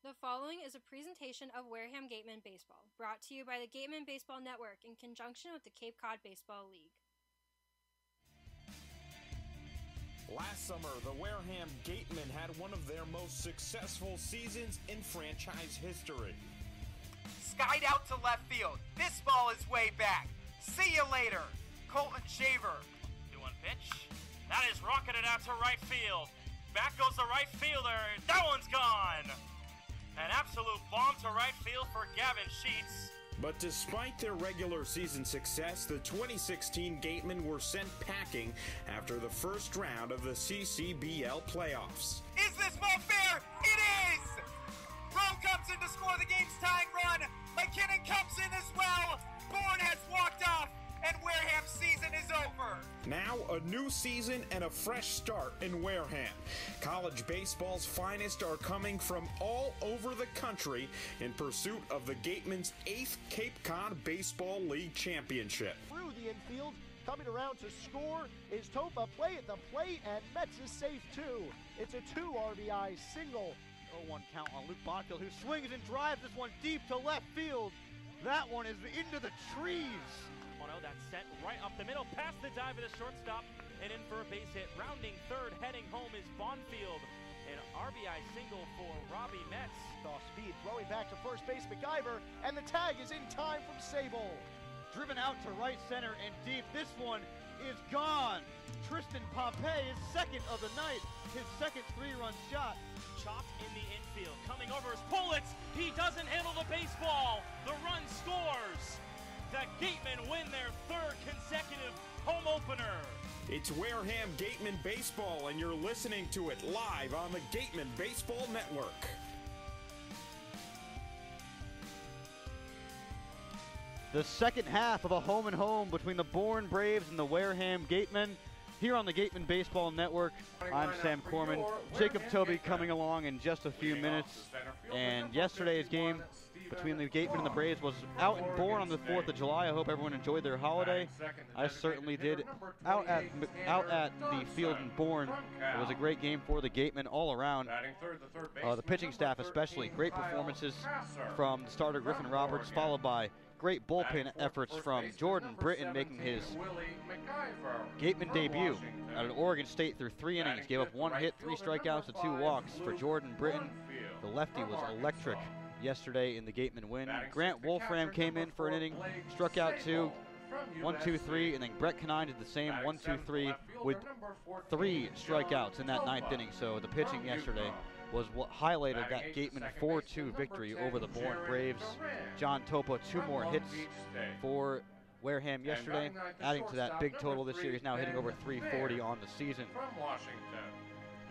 The following is a presentation of Wareham Gatemen Baseball, brought to you by the Gatemen Baseball Network in conjunction with the Cape Cod Baseball League. Last summer, the Wareham Gatemen had one of their most successful seasons in franchise history. Skied out to left field. This ball is way back. See you later, Colton Shaver. 2-1 pitch. That is rocketed out to right field. Back goes the right fielder. That one's gone. An absolute bomb to right field for Gavin Sheets. But despite their regular season success, the 2016 Gatemen were sent packing after the first round of the CCBL playoffs. Is this ball fair? It is! Rowe comes in to score the game's tying run. McKinnon comes in as well. Bourne has walked off, and Wareham's season is over. Now, a new season and a fresh start in Wareham. College baseball's finest are coming from all over the country in pursuit of the Gatemen's 8th Cape Cod Baseball League Championship. Through the infield, coming around to score is Topa. Play at the plate, and Metz is safe too. It's a 2 RBI single. 0-1 count on Luke Bonfield, who swings and drives this one deep to left field. That one is into the trees. That's sent right up the middle, past the dive of the shortstop, and in for a base hit. Rounding third, heading home is Bonfield. An RBI single for Robbie Metz. Off speed, throwing back to first base McIver, and the tag is in time from Sable. Driven out to right center and deep. This one is gone. Tristan Pompey is second of the night. His second 3-run shot. Chopped in the infield. Coming over is Politz. He doesn't handle the baseball. The run scores. The Gatemen win their 3rd consecutive home opener. It's Wareham Gatemen Baseball, and you're listening to it live on the Gatemen Baseball Network. The second half of a home-and-home between the Bourne Braves and the Wareham Gatemen here on the Gatemen Baseball Network. I'm Sam Corman. Jacob Toby coming along in just a few minutes. And yesterday's game between the Gatemen and the Braves was out in Bourne on the 4th of July. I hope everyone enjoyed their holiday. I certainly did. Out at the field in Bourne, it was a great game for the Gatemen all around. The pitching staff especially. Great performances from the starter Griffin Roberts, followed by great bullpen efforts from Jordan Britton, making his Gateman debut out of Oregon State through 3 innings. Gave up 1 hit, 3 strikeouts, and 2 walks for Jordan Britton. The lefty was electric yesterday in the Gateman win. Grant Wolfram came in for an inning, struck out 2, 1-2-3, and then Brett Canine did the same 1-2-3 with 3 strikeouts in that 9th inning. So the pitching yesterday was what highlighted that Gateman 4-2 victory over the Bourne Braves. John Topa, 2 more hits for Wareham yesterday, adding to that big total this year. He's now hitting over 340 on the season.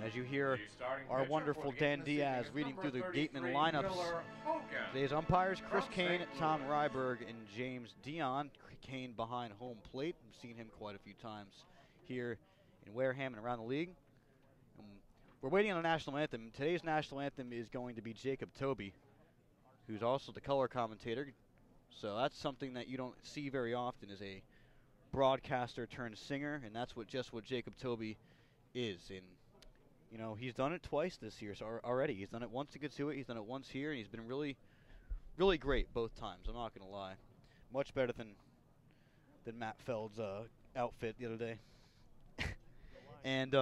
As you hear our wonderful Dan Diaz reading through the Gatemen lineups. Today's umpires, Chris Kane, Tom Ryberg, and James Dion. Kane behind home plate. I've seen him quite a few times here in Wareham and around the league. We're waiting on the national anthem. Today's national anthem is going to be Jacob Toby, who's also the color commentator. So that's something that you don't see very often, is a broadcaster turned singer, and that's what Jacob Toby is. And you know, he's done it twice this year already. He's done it once to get to it. He's done it once here, and he's been really, really great both times. I'm not going to lie. Much better than Matt Feld's outfit the other day. And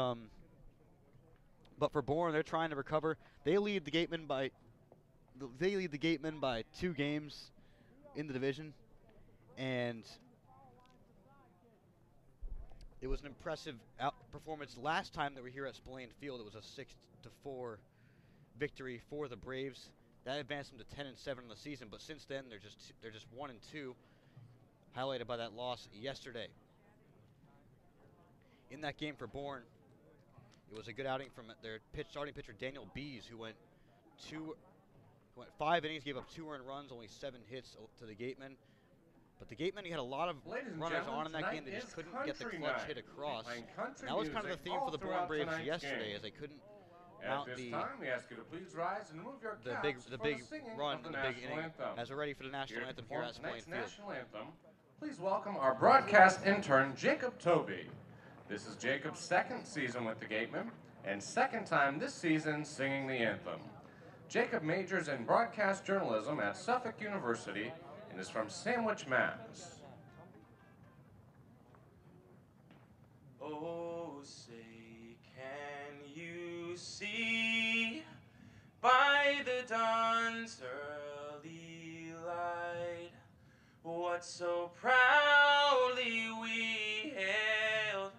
but for Bourne, they're trying to recover. They lead the Gatemen by 2 games in the division, and it was an impressive performance last time that we were here at Spillane Field. It was a 6-4 victory for the Braves. That advanced them to 10-7 in the season, but since then they're just 1-2, highlighted by that loss yesterday. In that game for Bourne, it was a good outing from their starting pitcher Daniel Bees, who went 5 innings, gave up 2 earned runs, only 7 hits to the Gatemen. But the Gatemen, he had a lot of runners on in that game. They just couldn't get the clutch hit across. And that was kind of the theme for the Bourne Braves yesterday, as they couldn't mount the big run in the big inning as we're ready for the national anthem here at Spillane Field. Please welcome our broadcast intern, Jacob Toby. This is Jacob's 2nd season with the Gatemen, and 2nd time this season singing the anthem. Jacob majors in broadcast journalism at Suffolk University and is from Sandwich, Mass. Oh, say, can you see by the dawn's early light what so proudly we hailed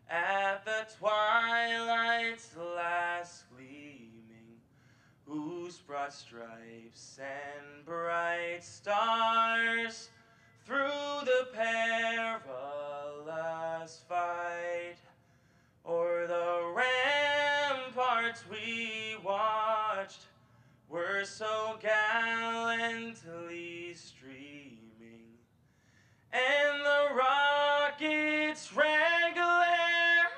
at the twilight's last gleaming, whose broad stripes and bright stars through the perilous fight o'er the ramparts we watched were so gallantly streaming, and the rockets' red glare,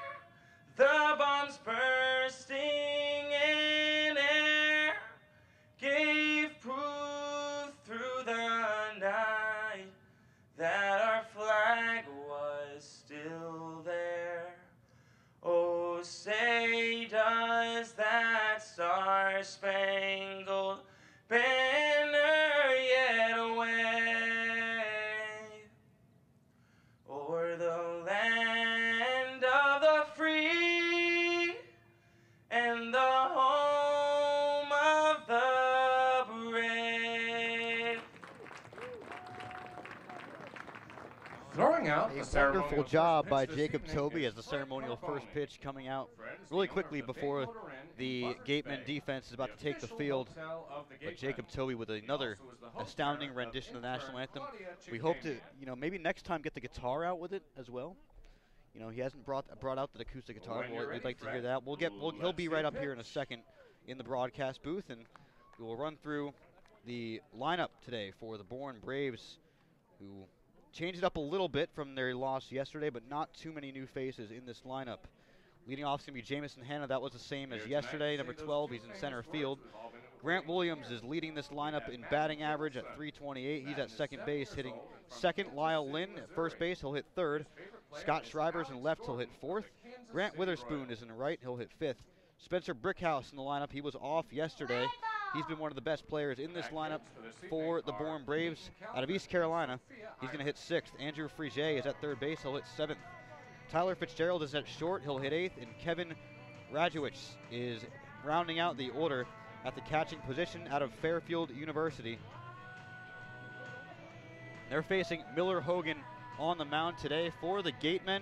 the bombs bursting in air, gave proof through the night that our flag was still there. Oh, say does that star-spangled banner yet wave o'er the land of the free and the home of the brave? Throwing out A the ceremonial wonderful first job pitch by this Jacob evening Toby is as the played ceremonial from the first following. pitch coming out Friends, really the quickly owner of the before Big Motor Inn the in Buzzards Gatemen Bay, defense is about to take the official field. hotel of the But Gatemen. Jacob Toby with He another also is the host astounding parent of rendition of the intern national anthem. Claudia We hope to, Chickadamian. maybe next time get the guitar out with it as well. He hasn't brought out the acoustic guitar. When you're We'd like like to hear Fred, that. He'll be let's right see up here in a pitch. second in the broadcast booth, and we will run through the lineup today for the Bourne Braves, who changed it up a little bit from their loss yesterday, but not too many new faces in this lineup. Leading off is going to be Jamison Hanna. That was the same as yesterday. Number 12, he's in center field. Grant Williams is leading this lineup in batting average at .328. He's at second base, hitting second. Lyle Lynn at first base, he'll hit third. Scott Schreiber's in left, he'll hit fourth. Grant Witherspoon is in right, he'll hit fifth. Spencer Brickhouse in the lineup. He was off yesterday. He's been one of the best players in this lineup for the Bourne Braves out of East Carolina. He's going to hit sixth. Andrew Frige is at third base, he'll hit seventh. Tyler Fitzgerald is at short, he'll hit eighth. And Kevin Rajewicz is rounding out the order at the catching position out of Fairfield University. They're facing Miller Hogan on the mound today for the Gatemen.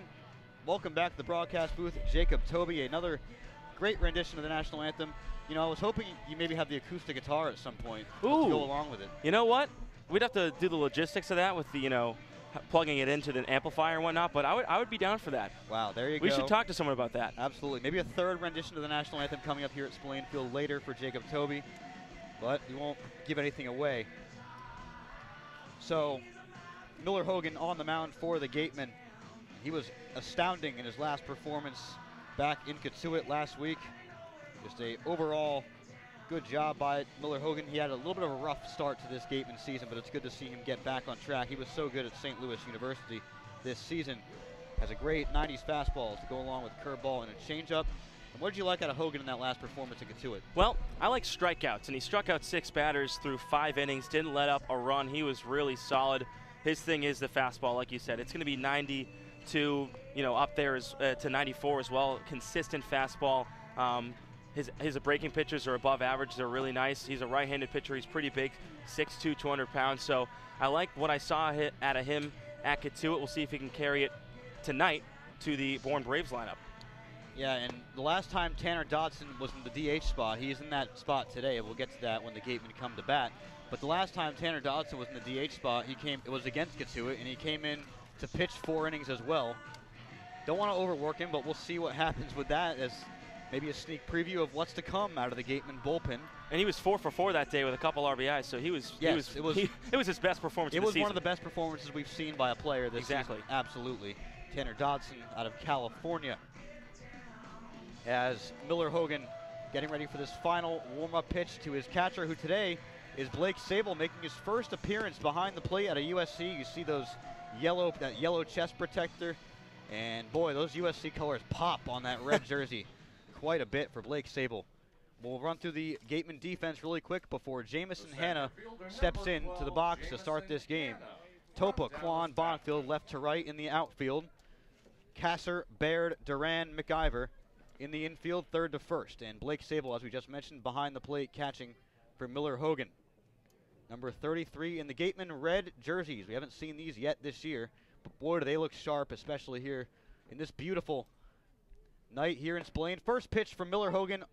Welcome back to the broadcast booth, Jacob Toby. Another great rendition of the national anthem. I was hoping you maybe have the acoustic guitar at some point to go along with it. You know what? We'd have to do the logistics of that with the, plugging it into the amplifier and whatnot, but I would be down for that. Wow, there you go. We should talk to someone about that. Absolutely. Maybe a third rendition of the national anthem coming up here at Spillane Field later for Jacob Toby, but we won't give anything away. So, Miller Hogan on the mound for the Gatemen. He was astounding in his last performance back in Katuitt last week. Just a overall good job by Miller Hogan. He had a little bit of a rough start to this Gatemen season, but it's good to see him get back on track. He was so good at St. Louis University this season. Has a great 90s fastball to go along with curveball and a changeup. And what did you like out of Hogan in that last performance at Katuitt? Well, I like strikeouts, and he struck out 6 batters through 5 innings, didn't let up a run. He was really solid. His thing is the fastball, like you said. It's going to be 90 to, up there to 94 as well. Consistent fastball. His breaking pitches are above average. They're really nice. He's a right-handed pitcher. He's pretty big, 6'2", 200 pounds. So I like what I saw out of him at Katuitt. We'll see if he can carry it tonight to the Bourne Braves lineup. Yeah, and the last time Tanner Dodson was in the DH spot, he's in that spot today. We'll get to that when the Gatemen come to bat. But the last time Tanner Dodson was in the DH spot, it was against Katuitt, and he came in to pitch 4 innings as well. Don't want to overwork him, but we'll see what happens with that as maybe a sneak preview of what's to come out of the Gatemen bullpen. And he was 4 for 4 that day with a couple RBIs, so it was his best performance of the season. It was one of the best performances we've seen by a player this season. Absolutely. Tanner Dodson out of California. As Miller Hogan getting ready for this final warm-up pitch to his catcher, who today is Blake Sable, making his first appearance behind the plate at a USC. You see that yellow chest protector, and boy, those USC colors pop on that red jersey quite a bit for Blake Sable. We'll run through the Gatemen defense really quick before Jamison Hanna steps in to the box to start this game. Topa, Quan, Bonfield left to right in the outfield. Kasser, Baird, Duran, McIver in the infield, third to first. And Blake Sable, as we just mentioned, behind the plate catching for Miller Hogan. Number 33 in the Gatemen red jerseys. We haven't seen these yet this year, but boy, do they look sharp, especially here in this beautiful night here in Spillane. First pitch from Miller Hogan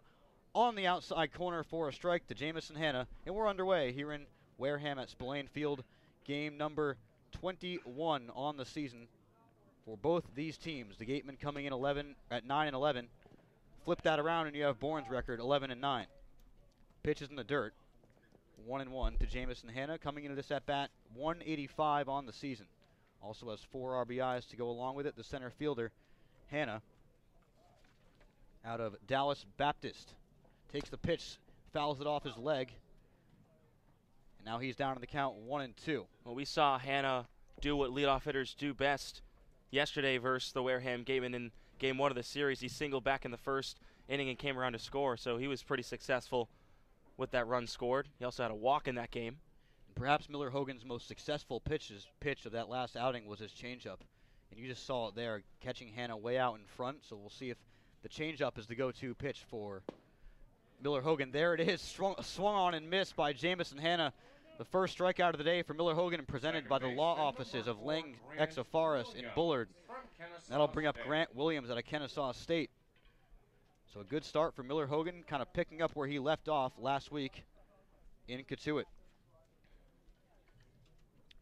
on the outside corner for a strike to Jamison Hanna, and we're underway here in Wareham at Spillane Field. Game number 21 on the season for both these teams. The Gatemen coming in 9-11. Flip that around and you have Bourne's record 11-9. Pitches in the dirt. 1-1 to Jamison Hanna coming into this at bat. 185 on the season. Also has 4 RBIs to go along with it. The center fielder, Hanna, out of Dallas Baptist, takes the pitch, fouls it off his leg, and now he's down in the count 1-2. Well, we saw Hanna do what leadoff hitters do best yesterday versus the Wareham Gatemen in Game 1 of the series. He singled back in the first inning and came around to score, so he was pretty successful with that run scored. He also had a walk in that game. Perhaps Miller Hogan's most successful pitch of that last outing was his changeup, and you just saw it there, catching Hanna way out in front. So we'll see if the changeup is the go-to pitch for Miller Hogan. There it is, swung on and missed by Jamison Hanna. The first strikeout of the day for Miller Hogan, presented by the law offices of Lang Exofaris in Bullard. That'll bring up Grant Williams out of Kennesaw State. So a good start for Miller Hogan, kind of picking up where he left off last week in Katuitt.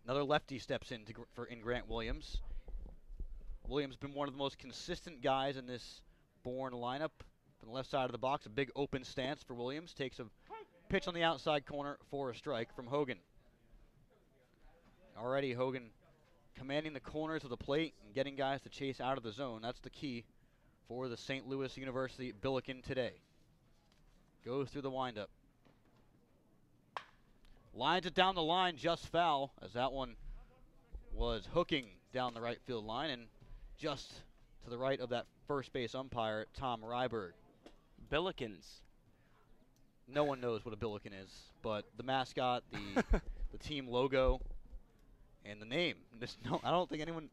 Another lefty steps in in Grant Williams. Williams been one of the most consistent guys in this Bourne lineup. From the left side of the box, a big open stance for Williams. Takes a pitch on the outside corner for a strike from Hogan. Already Hogan commanding the corners of the plate and getting guys to chase out of the zone. That's the key for the St. Louis University Billiken today. Goes through the windup. Lines it down the line, just foul, as that one was hooking down the right field line and just to the right of that first base umpire, Tom Ryberg. Billikens. No one knows what a Billiken is, but the mascot, the team logo, and the name. I don't think anyone,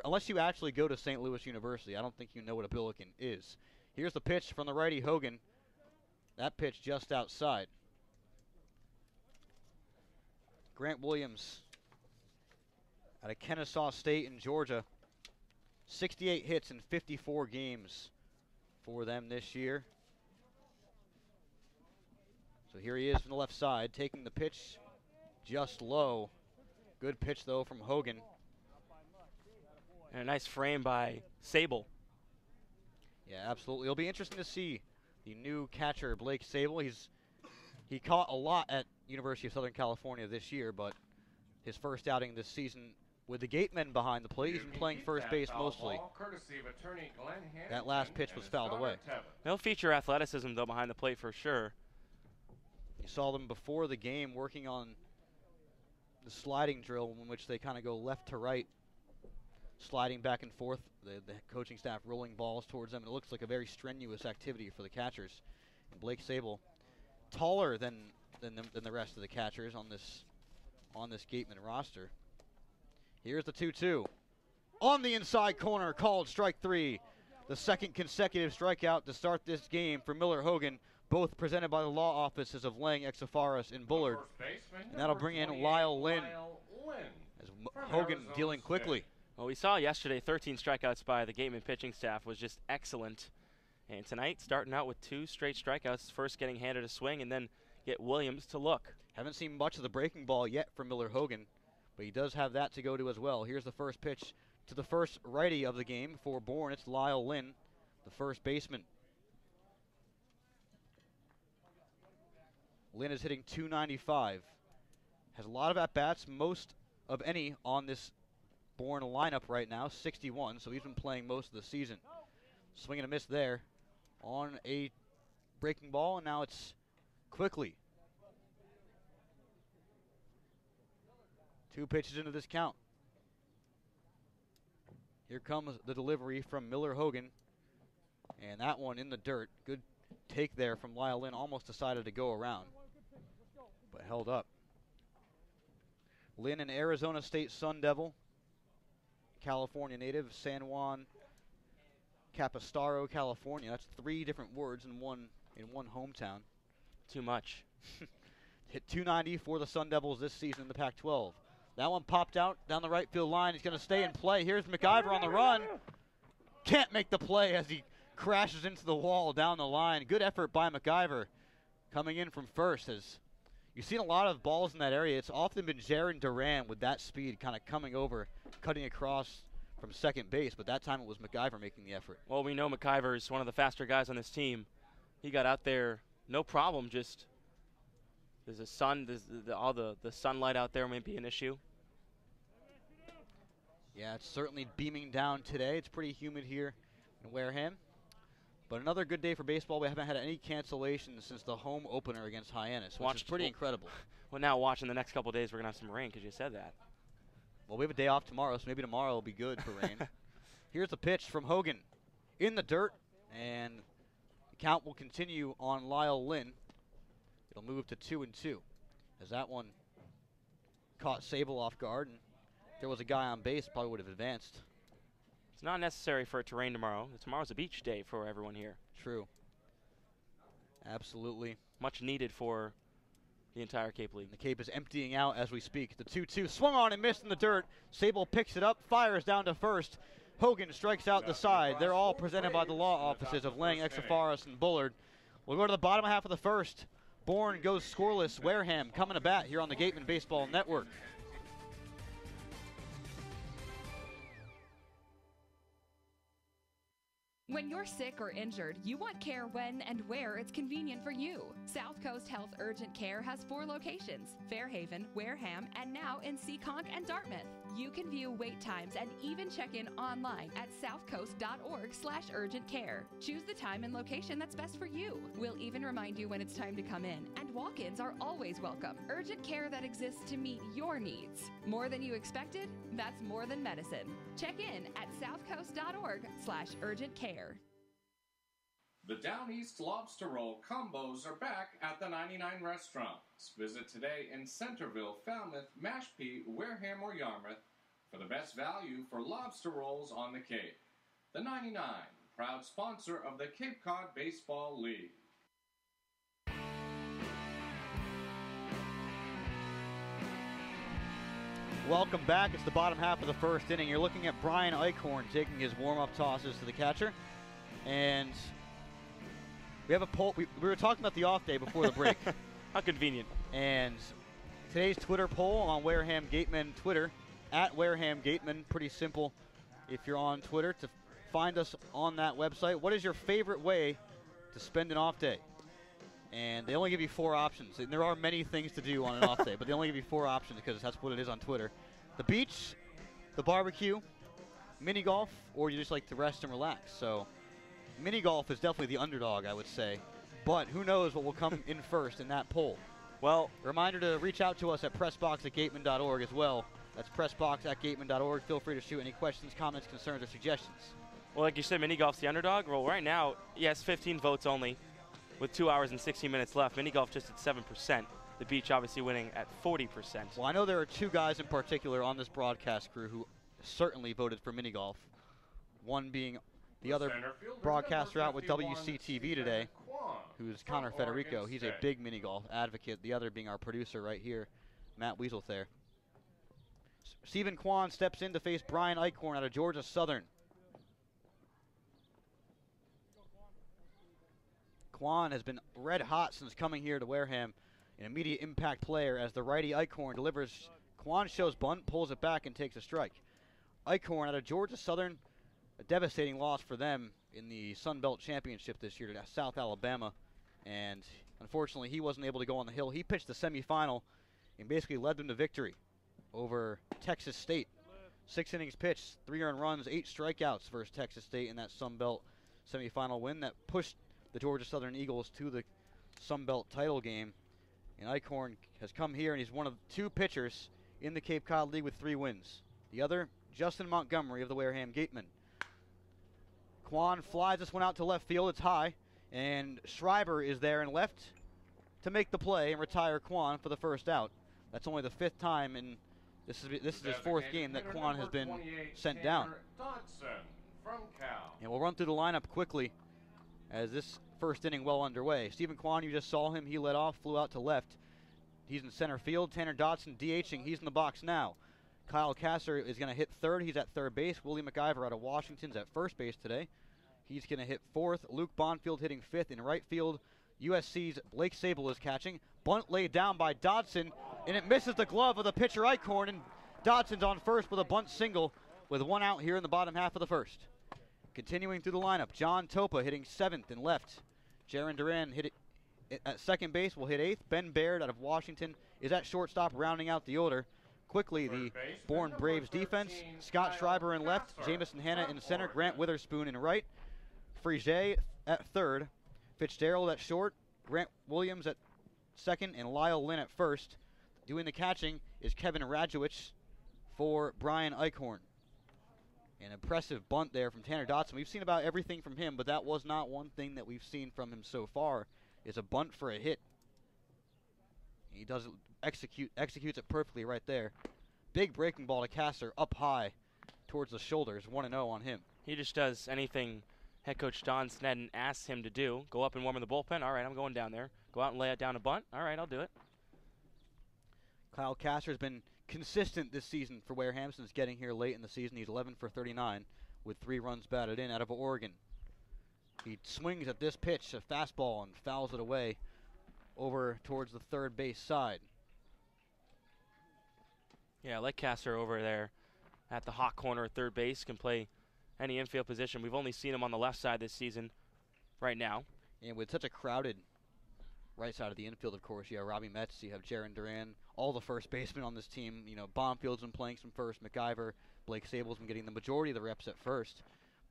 unless you actually go to St. Louis University, I don't think you know what a Billiken is. Here's the pitch from the righty Hogan. That pitch just outside. Grant Williams out of Kennesaw State in Georgia. 68 hits in 54 games for them this year. So here he is from the left side, taking the pitch just low. Good pitch, though, from Hogan. And a nice frame by Sable. Yeah, absolutely. It'll be interesting to see the new catcher, Blake Sable. He caught a lot at University of Southern California this year, but his first outing this season with the Gatemen behind the plate, he's been playing first base mostly. That last pitch was fouled away. They'll feature athleticism, though, behind the plate for sure. You saw them before the game working on the sliding drill, in which they kind of go left to right, sliding back and forth, the coaching staff rolling balls towards them. It looks like a very strenuous activity for the catchers. And Blake Sable, taller than the rest of the catchers on this Gatemen roster. Here's the 2-2. On the inside corner, called strike 3. The second consecutive strikeout to start this game for Miller Hogan, both presented by the law offices of Lang Exofaris in Bullard. And that'll bring in Lyle Lynn as Hogan dealing quickly. Well, we saw yesterday 13 strikeouts by the Gatemen pitching staff was just excellent. And tonight, starting out with 2 straight strikeouts, first getting handed a swing and then get Williams to look. Haven't seen much of the breaking ball yet from Miller Hogan, but he does have that to go to as well. Here's the first pitch to the first righty of the game for Bourne. It's Lyle Lynn, the first baseman. Lynn is hitting .295. Has a lot of at-bats, most of any on this Bourne lineup right now, 61, so he's been playing most of the season. Swing and a miss there on a breaking ball, and now it's quickly. 2 pitches into this count. Here comes the delivery from Miller Hogan, and that one in the dirt. Good take there from Lyle Lynn, almost decided to go around, but held up. Lynn, an Arizona State Sun Devil, California native, San Juan Capistrano, California. That's 3 different words in one hometown. Too much. Hit 290 for the Sun Devils this season in the Pac-12. That one popped out down the right field line. He's going to stay in play. Here's McIver on the run. Can't make the play as he crashes into the wall down the line. Good effort by McIver coming in from first. As you've seen a lot of balls in that area, it's often been Jaron Duran with that speed kind of coming over, cutting across from second base, but that time it was McIver making the effort. Well, we know McIver is one of the faster guys on this team. He got out there, no problem, just there's a sun, all the sunlight out there may be an issue. Yeah, it's certainly beaming down today. It's pretty humid here in Wareham. But another good day for baseball. We haven't had any cancellations since the home opener against Hyannis, which is pretty incredible. Well, now watching the next couple days, we're going to have some rain because you said that. Well, we have a day off tomorrow, so maybe tomorrow will be good for rain. Here's a pitch from Hogan in the dirt, and the count will continue on Lyle Lynn. It'll move to 2-2 as that one caught Sable off guard, and if there was a guy on base, probably would have advanced. It's not necessary for it to rain tomorrow. Tomorrow's a beach day for everyone here. True. Absolutely. Much needed for the entire Cape League. The Cape is emptying out as we speak. The 2-2 swung on and missed in the dirt. Sable picks it up, fires down to first. Hogan strikes out the side. They're all presented by the law offices of Lang, Exafaris, and Bullard. We'll go to the bottom half of the first. Bourne goes scoreless. Wareham coming to bat here on the Gatemen Baseball Network. When you're sick or injured, you want care when and where it's convenient for you. South Coast Health Urgent Care has 4 locations: Fairhaven, Wareham, and now in Seekonk and Dartmouth. You can view wait times and even check in online at southcoast.org/urgentcare. Choose the time and location that's best for you. We'll even remind you when it's time to come in, and walk-ins are always welcome. Urgent care that exists to meet your needs. More than you expected? That's more than medicine. Check in at southcoast.org/urgentcare. The Down East Lobster Roll combos are back at the 99 restaurants. Visit today in Centerville, Falmouth, Mashpee, Wareham, or Yarmouth for the best value for lobster rolls on the Cape. The 99, proud sponsor of the Cape Cod Baseball League. Welcome back. It's the bottom half of the first inning. You're looking at Brian Eichhorn taking his warm-up tosses to the catcher. And we have a poll. We were talking about the off day before the break. How convenient. And today's Twitter poll on Wareham Gatemen Twitter, at Wareham Gatemen. Pretty simple if you're on Twitter to find us on that website. What is your favorite way to spend an off day? And they only give you 4 options. And there are many things to do on an off day, but they only give you 4 options because that's what it is on Twitter. The beach, the barbecue, mini golf, or you just like to rest and relax. So mini golf is definitely the underdog, I would say. But who knows what will come in first in that poll. Well, reminder to reach out to us at pressbox@gateman.org as well. That's pressbox@gateman.org. Feel free to shoot any questions, comments, concerns, or suggestions. Well, like you said, mini golf's the underdog. Well, right now, yes, 15 votes only. With 2 hours and 16 minutes left, mini golf just at 7%. The beach obviously winning at 40%. Well, I know there are 2 guys in particular on this broadcast crew who certainly voted for mini golf. One being the other broadcaster out with WCTV today, who's Connor Federico. He's a big mini golf advocate. The other being our producer right here, Matt Weaselthayer. Stephen Kwan steps in to face Brian Eichhorn out of Georgia Southern. Kwan has been red hot since coming here to Wareham, an immediate impact player as the righty Eichhorn delivers. Kwan shows bunt, pulls it back, and takes a strike. Eichhorn out of Georgia Southern, a devastating loss for them in the Sun Belt Championship this year to South Alabama, and unfortunately he wasn't able to go on the hill. He pitched the semifinal and basically led them to victory over Texas State. 6 innings pitched, 3 earned runs, 8 strikeouts versus Texas State in that Sun Belt semifinal win that pushed the Georgia Southern Eagles to the Sun Belt title game. And Eichhorn has come here, and he's one of 2 pitchers in the Cape Cod League with 3 wins. The other, Justin Montgomery of the Wareham Gatemen. Kwan flies this one out to left field. It's high. And Schreiber is there and left to make the play and retire Kwan for the first out. That's only the 5th time, and this is his 4th game that Kwan has been sent down. And we'll run through the lineup quickly as this first inning well underway. Stephen Kwan, you just saw him. He led off, flew out to left. He's in center field. Tanner Dodson DHing. He's in the box now. Kyle Kasser is going to hit third. He's at third base. Willie McIver out of Washington's at first base today. He's going to hit 4th. Luke Bonfield hitting 5th in right field. USC's Blake Sable is catching. Bunt laid down by Dodson, and it misses the glove of the pitcher Eichhorn, and Dodson's on first with a bunt single with 1 out here in the bottom half of the first. Continuing through the lineup, John Topa hitting 7th and left. Jaron Duran hit it at second base, will hit 8th. Ben Baird out of Washington is at shortstop, rounding out the order. Quickly, the Bourne Braves defense. Scott Schreiber in left, Jamison Hanna in center, Grant Witherspoon in right. Frige at third, Fitzgerald at short, Grant Williams at second, and Lyle Lynn at first. Doing the catching is Kevin Radjewicz for Brian Eichhorn. An impressive bunt there from Tanner Dodson. We've seen about everything from him, but that was not one thing that we've seen from him so far, is a bunt for a hit. He does executes it perfectly right there. Big breaking ball to Kasser up high towards the shoulders, 1-0 on him. He just does anything head coach Don Sneddon asks him to do. Go up and warm in the bullpen. All right, I'm going down there. Go out and lay it down a bunt. All right, I'll do it. Kyle Kasser has been consistent this season for Wareham since getting here late in the season. He's 11 for 39 with 3 runs batted in out of Oregon. He swings at this pitch, a fastball, and fouls it away over towards the third base side. Yeah, I like Kasser over there at the hot corner at third base. Can play any infield position. We've only seen him on the left side this season right now. And with such a crowded right side of the infield, of course, you have Robbie Metz, you have Jaron Duran, all the first basemen on this team. You know, Bonfield's been playing some first, McIver, Blake Sable's been getting the majority of the reps at first.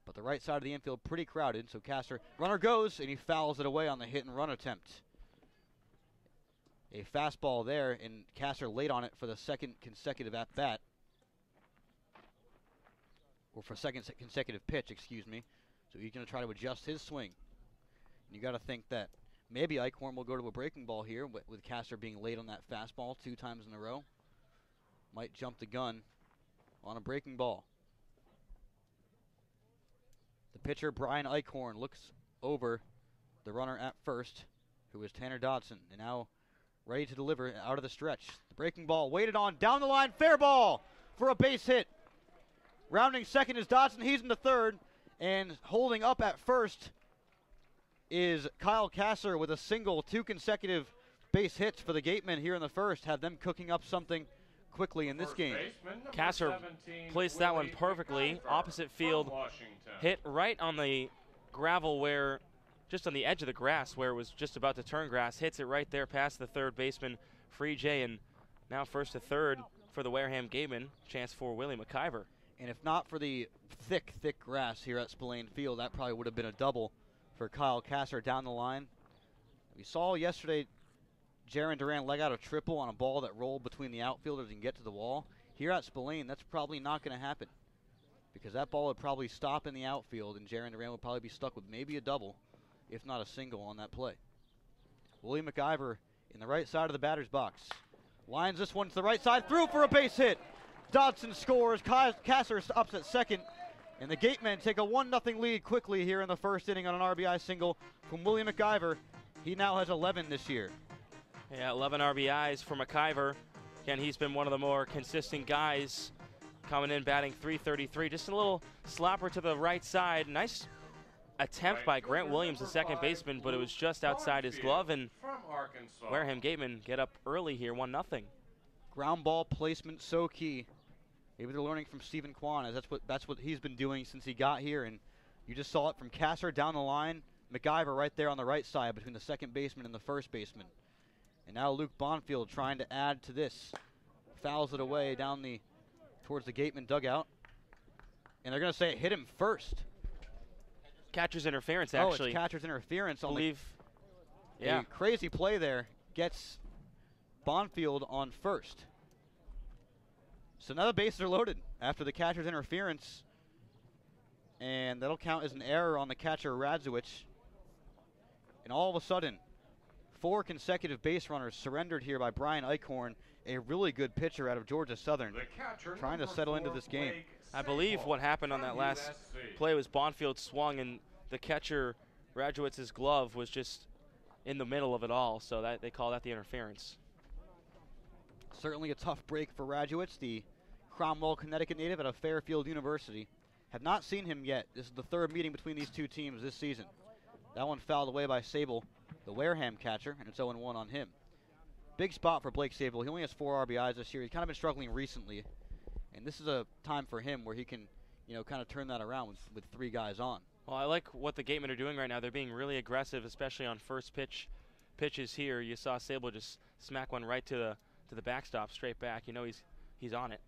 But the right side of the infield pretty crowded, so Kasser, runner goes, and he fouls it away on the hit and run attempt. A fastball there, and Kasser late on it for the second consecutive at-bat. Or for second consecutive pitch, excuse me. So he's going to try to adjust his swing. And you got to think that maybe Eichhorn will go to a breaking ball here with Kasser being late on that fastball 2 times in a row. Might jump the gun on a breaking ball. The pitcher, Brian Eichhorn, looks over the runner at first, who is Tanner Dodson, and now ready to deliver out of the stretch. The breaking ball waited on, down the line, fair ball for a base hit. Rounding second is Dodson, he's in the third, and holding up at first is Kyle Kasser with a single. 2 consecutive base hits for the Gatemen here in the first, have them cooking up something quickly in this game. Kasser placed that one perfectly, opposite field, hit right on the gravel where, just on the edge of the grass where it was just about to turn grass, hits it right there past the third baseman, Free J, and now first to third for the Wareham Gatemen, chance for Willie McIver. And if not for the thick grass here at Spillane Field, that probably would have been a double for Kyle Kasser down the line. We saw yesterday Jaron Duran leg out a triple on a ball that rolled between the outfielders and get to the wall. Here at Spillane, that's probably not going to happen because that ball would probably stop in the outfield and Jaron Duran would probably be stuck with maybe a double, if not a single on that play. Willie McIver in the right side of the batter's box. Lines this one to the right side, through for a base hit. Dodson scores, Kasser stops at second, and the Gatemen take a 1-0 lead quickly here in the first inning on an RBI single from Willie McIver. He now has 11 this year. Yeah, 11 RBIs for McIver. Again, he's been one of the more consistent guys coming in batting .333. Just a little slapper to the right side. Nice attempt by Grant Williams, the second baseman, but it was just outside his glove, and Wareham Gatemen get up early here, 1-0. Ground ball placement so key. Maybe they're learning from Stephen Kwan, as that's what he's been doing since he got here, and you just saw it from Kasser down the line. McIver right there on the right side between the second baseman and the first baseman. And now Luke Bonfield trying to add to this. Fouls it away down towards the Gatemen dugout. And they're going to say it hit him first. Catcher's interference, actually. Oh, it's catcher's interference. I believe. Yeah. A crazy play there. Gets Bonfield on first. So now the bases are loaded after the catcher's interference. And that'll count as an error on the catcher, Radzuich. And all of a sudden, 4 consecutive base runners surrendered here by Brian Eichhorn, a really good pitcher out of Georgia Southern, trying to settle into this game. I believe what happened on that last play was Bonfield swung and the catcher, Radziewicz' glove, was just in the middle of it all, so that they call that the interference. Certainly a tough break for Radziewicz, the Cromwell, Connecticut native out of Fairfield University. Have not seen him yet. This is the 3rd meeting between these two teams this season. That one fouled away by Sable, the Wareham catcher, and it's 0-1 on him. Big spot for Blake Sable. He only has 4 RBIs this year. He's kind of been struggling recently, and this is a time for him where he can, kind of turn that around with 3 guys on. Well, I like what the Gatemen are doing right now. They're being really aggressive, especially on first pitches here. You saw Sable just smack one right to the backstop, straight back. He's on it.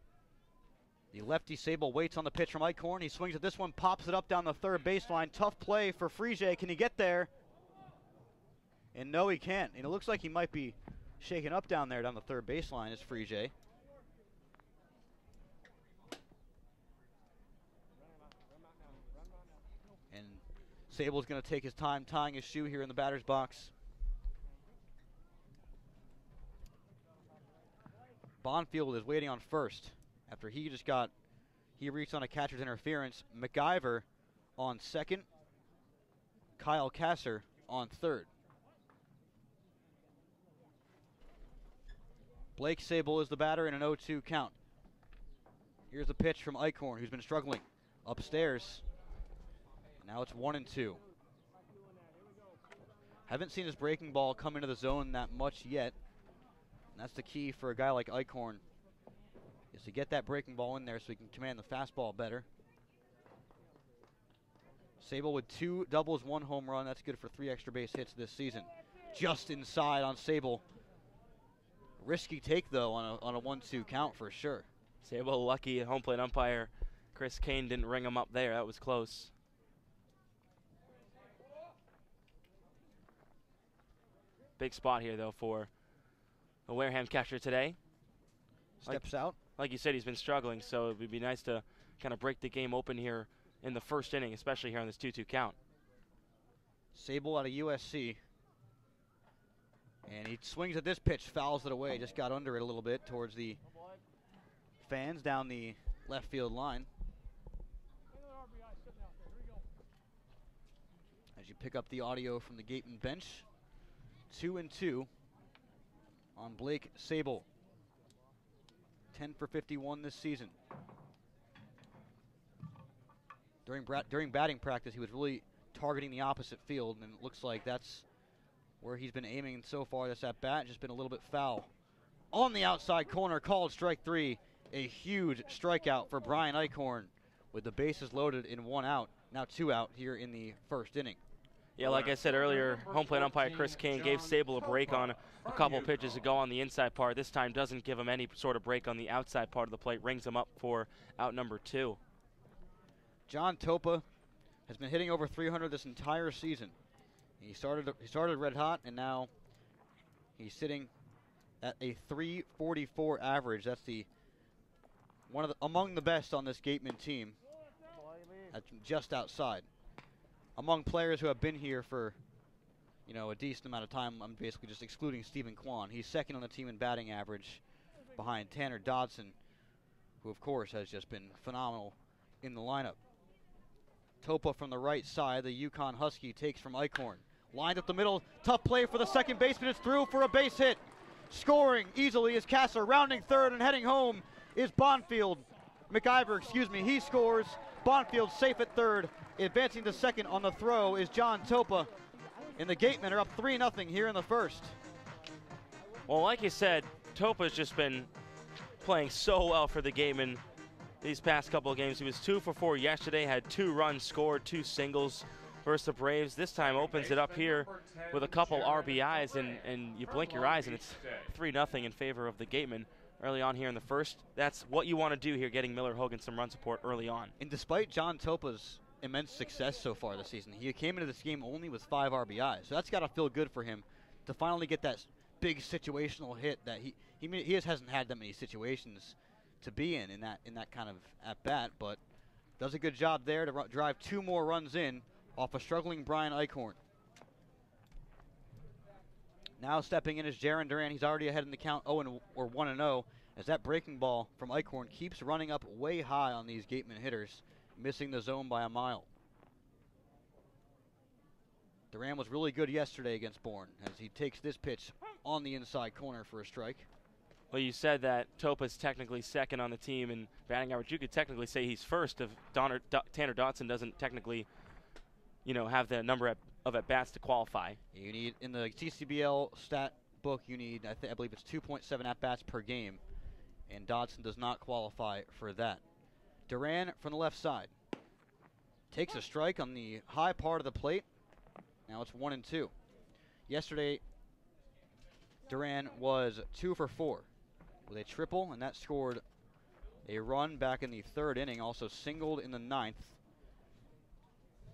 The lefty Sable waits on the pitch from Eichhorn. He swings at this one, pops it up down the 3rd baseline. Tough play for Frege. Can he get there? And no, he can't. And it looks like he might be shaken up down there down the 3rd baseline is Frege. And Sable's going to take his time tying his shoe here in the batter's box. Bonfield is waiting on first after he reached on a catcher's interference. McIver on second. Kyle Kasser on third. Blake Sable is the batter in an 0-2 count. Here's a pitch from Eichhorn, who's been struggling upstairs. Now it's 1-2. Haven't seen his breaking ball come into the zone that much yet. And that's the key for a guy like Eichhorn, is to get that breaking ball in there so he can command the fastball better. Sable with 2 doubles, 1 home run. That's good for 3 extra base hits this season. Just inside on Sable. Risky take, though, on a 1-2 count for sure. Sable lucky home plate umpire Chris Kane didn't ring him up there. That was close. Big spot here, though, for the Wareham catcher today. Steps out. Like you said, he's been struggling, so it would be nice to kind of break the game open here in the 1st inning, especially here on this 2-2 count. Sable out of USC. And he swings at this pitch, fouls it away, just got under it a little bit towards the fans down the left field line. As you pick up the audio from the Gatemen bench, 2-2 on Blake Sable. 10 for 51 this season. During batting practice, he was really targeting the opposite field, and it looks like that's where he's been aiming so far this at bat. Just been a little bit foul. On the outside corner, called strike 3. A huge strikeout for Brian Eichhorn with the bases loaded in 1 out. Now 2 out here in the 1st inning. Yeah, like I said earlier, home plate umpire Chris Kane gave Sable a break on a couple pitches to go on the inside part. This time doesn't give him any sort of break on the outside part of the plate. Rings him up for out number 2. John Topa has been hitting over 300 this entire season. He started red hot, and now he's sitting at a 344 average. That's among the best on this Gatemen team. That's just outside. Among players who have been here for, a decent amount of time, I'm basically just excluding Stephen Kwan. He's second on the team in batting average behind Tanner Dodson, who of course has just been phenomenal in the lineup. Topa from the right side, the Yukon Husky takes from Eichhorn. Lined up the middle, tough play for the second baseman. It's through for a base hit. Scoring easily is Kasser, rounding third and heading home is McIver, he scores. Bonfield safe at third. Advancing to second on the throw is John Topa. And the Gatemen are up 3-0 here in the 1st. Well, like you said, Topa's just been playing so well for the Gatemen these past couple of games. He was 2 for 4 yesterday, had 2 runs scored, 2 singles versus the Braves. This time opens it up here with a couple RBIs, and you blink your eyes and it's 3-0 in favor of the Gatemen early on here in the 1st. That's what you want to do here, getting Miller Hogan some run support early on. And despite John Topa's immense success so far this season, he came into this game only with 5 RBIs. So that's got to feel good for him to finally get that big situational hit that he just hasn't had that many situations to be in that kind of at bat, but does a good job there to drive 2 more runs in off a struggling Brian Eichhorn. Now stepping in is Jaron Duran. He's already ahead in the count 1-0 as that breaking ball from Eichhorn keeps running up way high on these Gatemen hitters, missing the zone by a mile. Duran was really good yesterday against Bourne as he takes this pitch on the inside corner for a strike. Well, you said that Topa's technically second on the team in batting average. You could technically say he's first if Tanner Dotson doesn't technically, have the number of at-bats to qualify. You need, in the CCBL stat book, you need, I believe it's 2.7 at-bats per game, and Dotson does not qualify for that. Duran from the left side takes a strike on the high part of the plate. Now it's 1-2. Yesterday, Duran was 2 for 4 with a triple, and that scored a run back in the third inning, also singled in the ninth.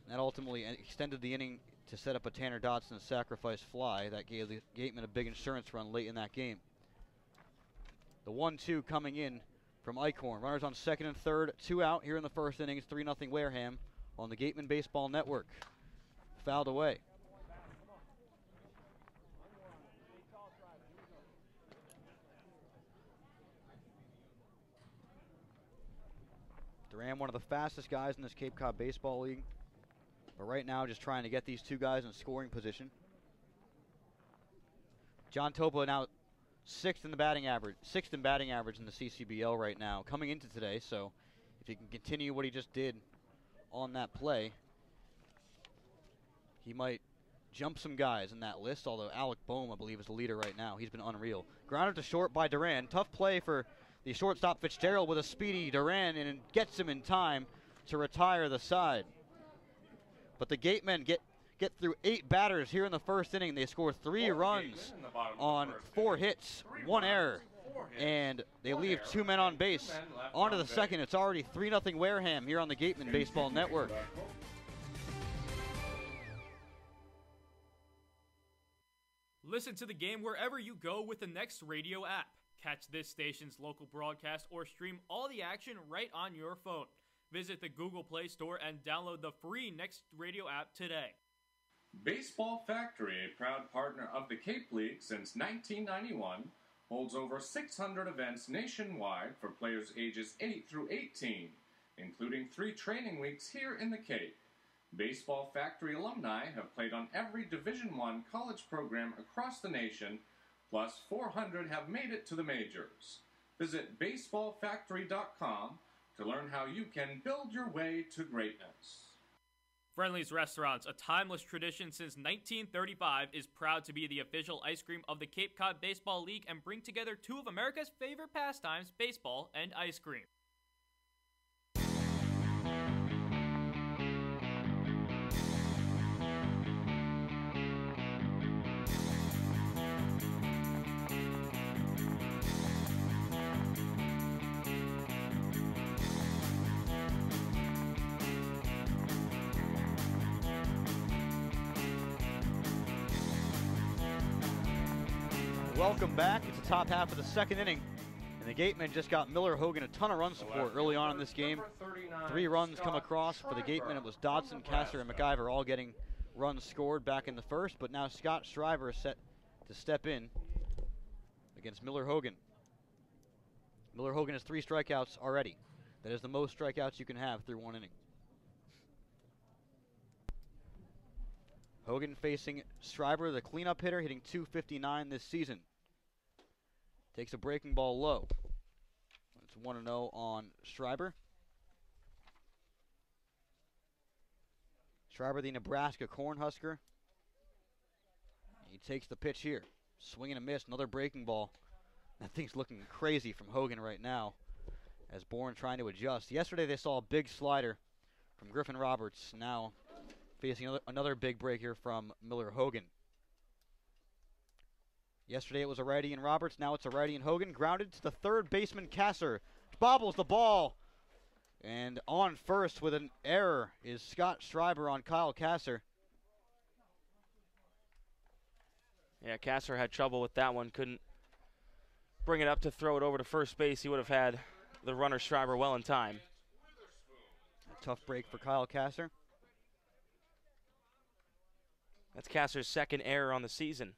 That ultimately extended the inning to set up a Tanner Dotson sacrifice fly that gave the Gatemen a big insurance run late in that game. The 1-2 coming in from Eichhorn. Runners on second and third, 2 out here in the first inning. It's 3-0 Wareham on the Gatemen Baseball Network. Fouled away. Duran, one of the fastest guys in this Cape Cod Baseball League. But right now, just trying to get these two guys in scoring position. John Topa now sixth in batting average in the CCBL right now, coming into today. So if he can continue what he just did on that play, he might jump some guys in that list, although Alec Boehm, I believe, is the leader right now. He's been unreal. Grounded to short by Duran. Tough play for the shortstop Fitzgerald with a speedy Duran, and gets him in time to retire the side. But the Gatemen get through 8 batters here in the first inning. They score 3 runs on 4 hits, 1 error, and they leave 2 men on base. On to the second. It's already 3-0 Wareham here on the Gatemen Baseball Network. Listen to the game wherever you go with the Next Radio app. Catch this station's local broadcast or stream all the action right on your phone. Visit the Google Play Store and download the free Next Radio app today. Baseball Factory, a proud partner of the Cape League since 1991, holds over 600 events nationwide for players ages 8 through 18, including 3 training weeks here in the Cape. Baseball Factory alumni have played on every Division I college program across the nation, plus 400 have made it to the majors. Visit baseballfactory.com to learn how you can build your way to greatness. Friendly's Restaurants, a timeless tradition since 1935, is proud to be the official ice cream of the Cape Cod Baseball League and bring together 2 of America's favorite pastimes, baseball and ice cream. Welcome back. It's the top half of the second inning, and the Gatemen just got Miller Hogan a ton of run support early on in this game. 3 runs come across for the Gatemen. It was Dodson, Kasser, and McIver all getting runs scored back in the first, but now Scott Shriver is set to step in against Miller Hogan. Miller Hogan has 3 strikeouts already. That is the most strikeouts you can have through 1 inning. Hogan facing Shriver, the cleanup hitter, hitting .259 this season. Takes a breaking ball low. It's 1-0 on Shriver. Shriver, the Nebraska Cornhusker. He takes the pitch here. Swing and a miss, another breaking ball. That thing's looking crazy from Hogan right now as Bourne trying to adjust. Yesterday they saw a big slider from Griffin Roberts. Now facing another big break here from Miller Hogan. Yesterday it was a righty in Roberts, now it's a righty in Hogan. Grounded to the third baseman, Kasser. Bobbles the ball. And on first with an error is Scott Shriver on Kyle Kasser. Yeah, Kasser had trouble with that one. Couldn't bring it up to throw it over to first base. He would have had the runner Shriver well in time. A tough break for Kyle Kasser. That's Kasser's second error on the season.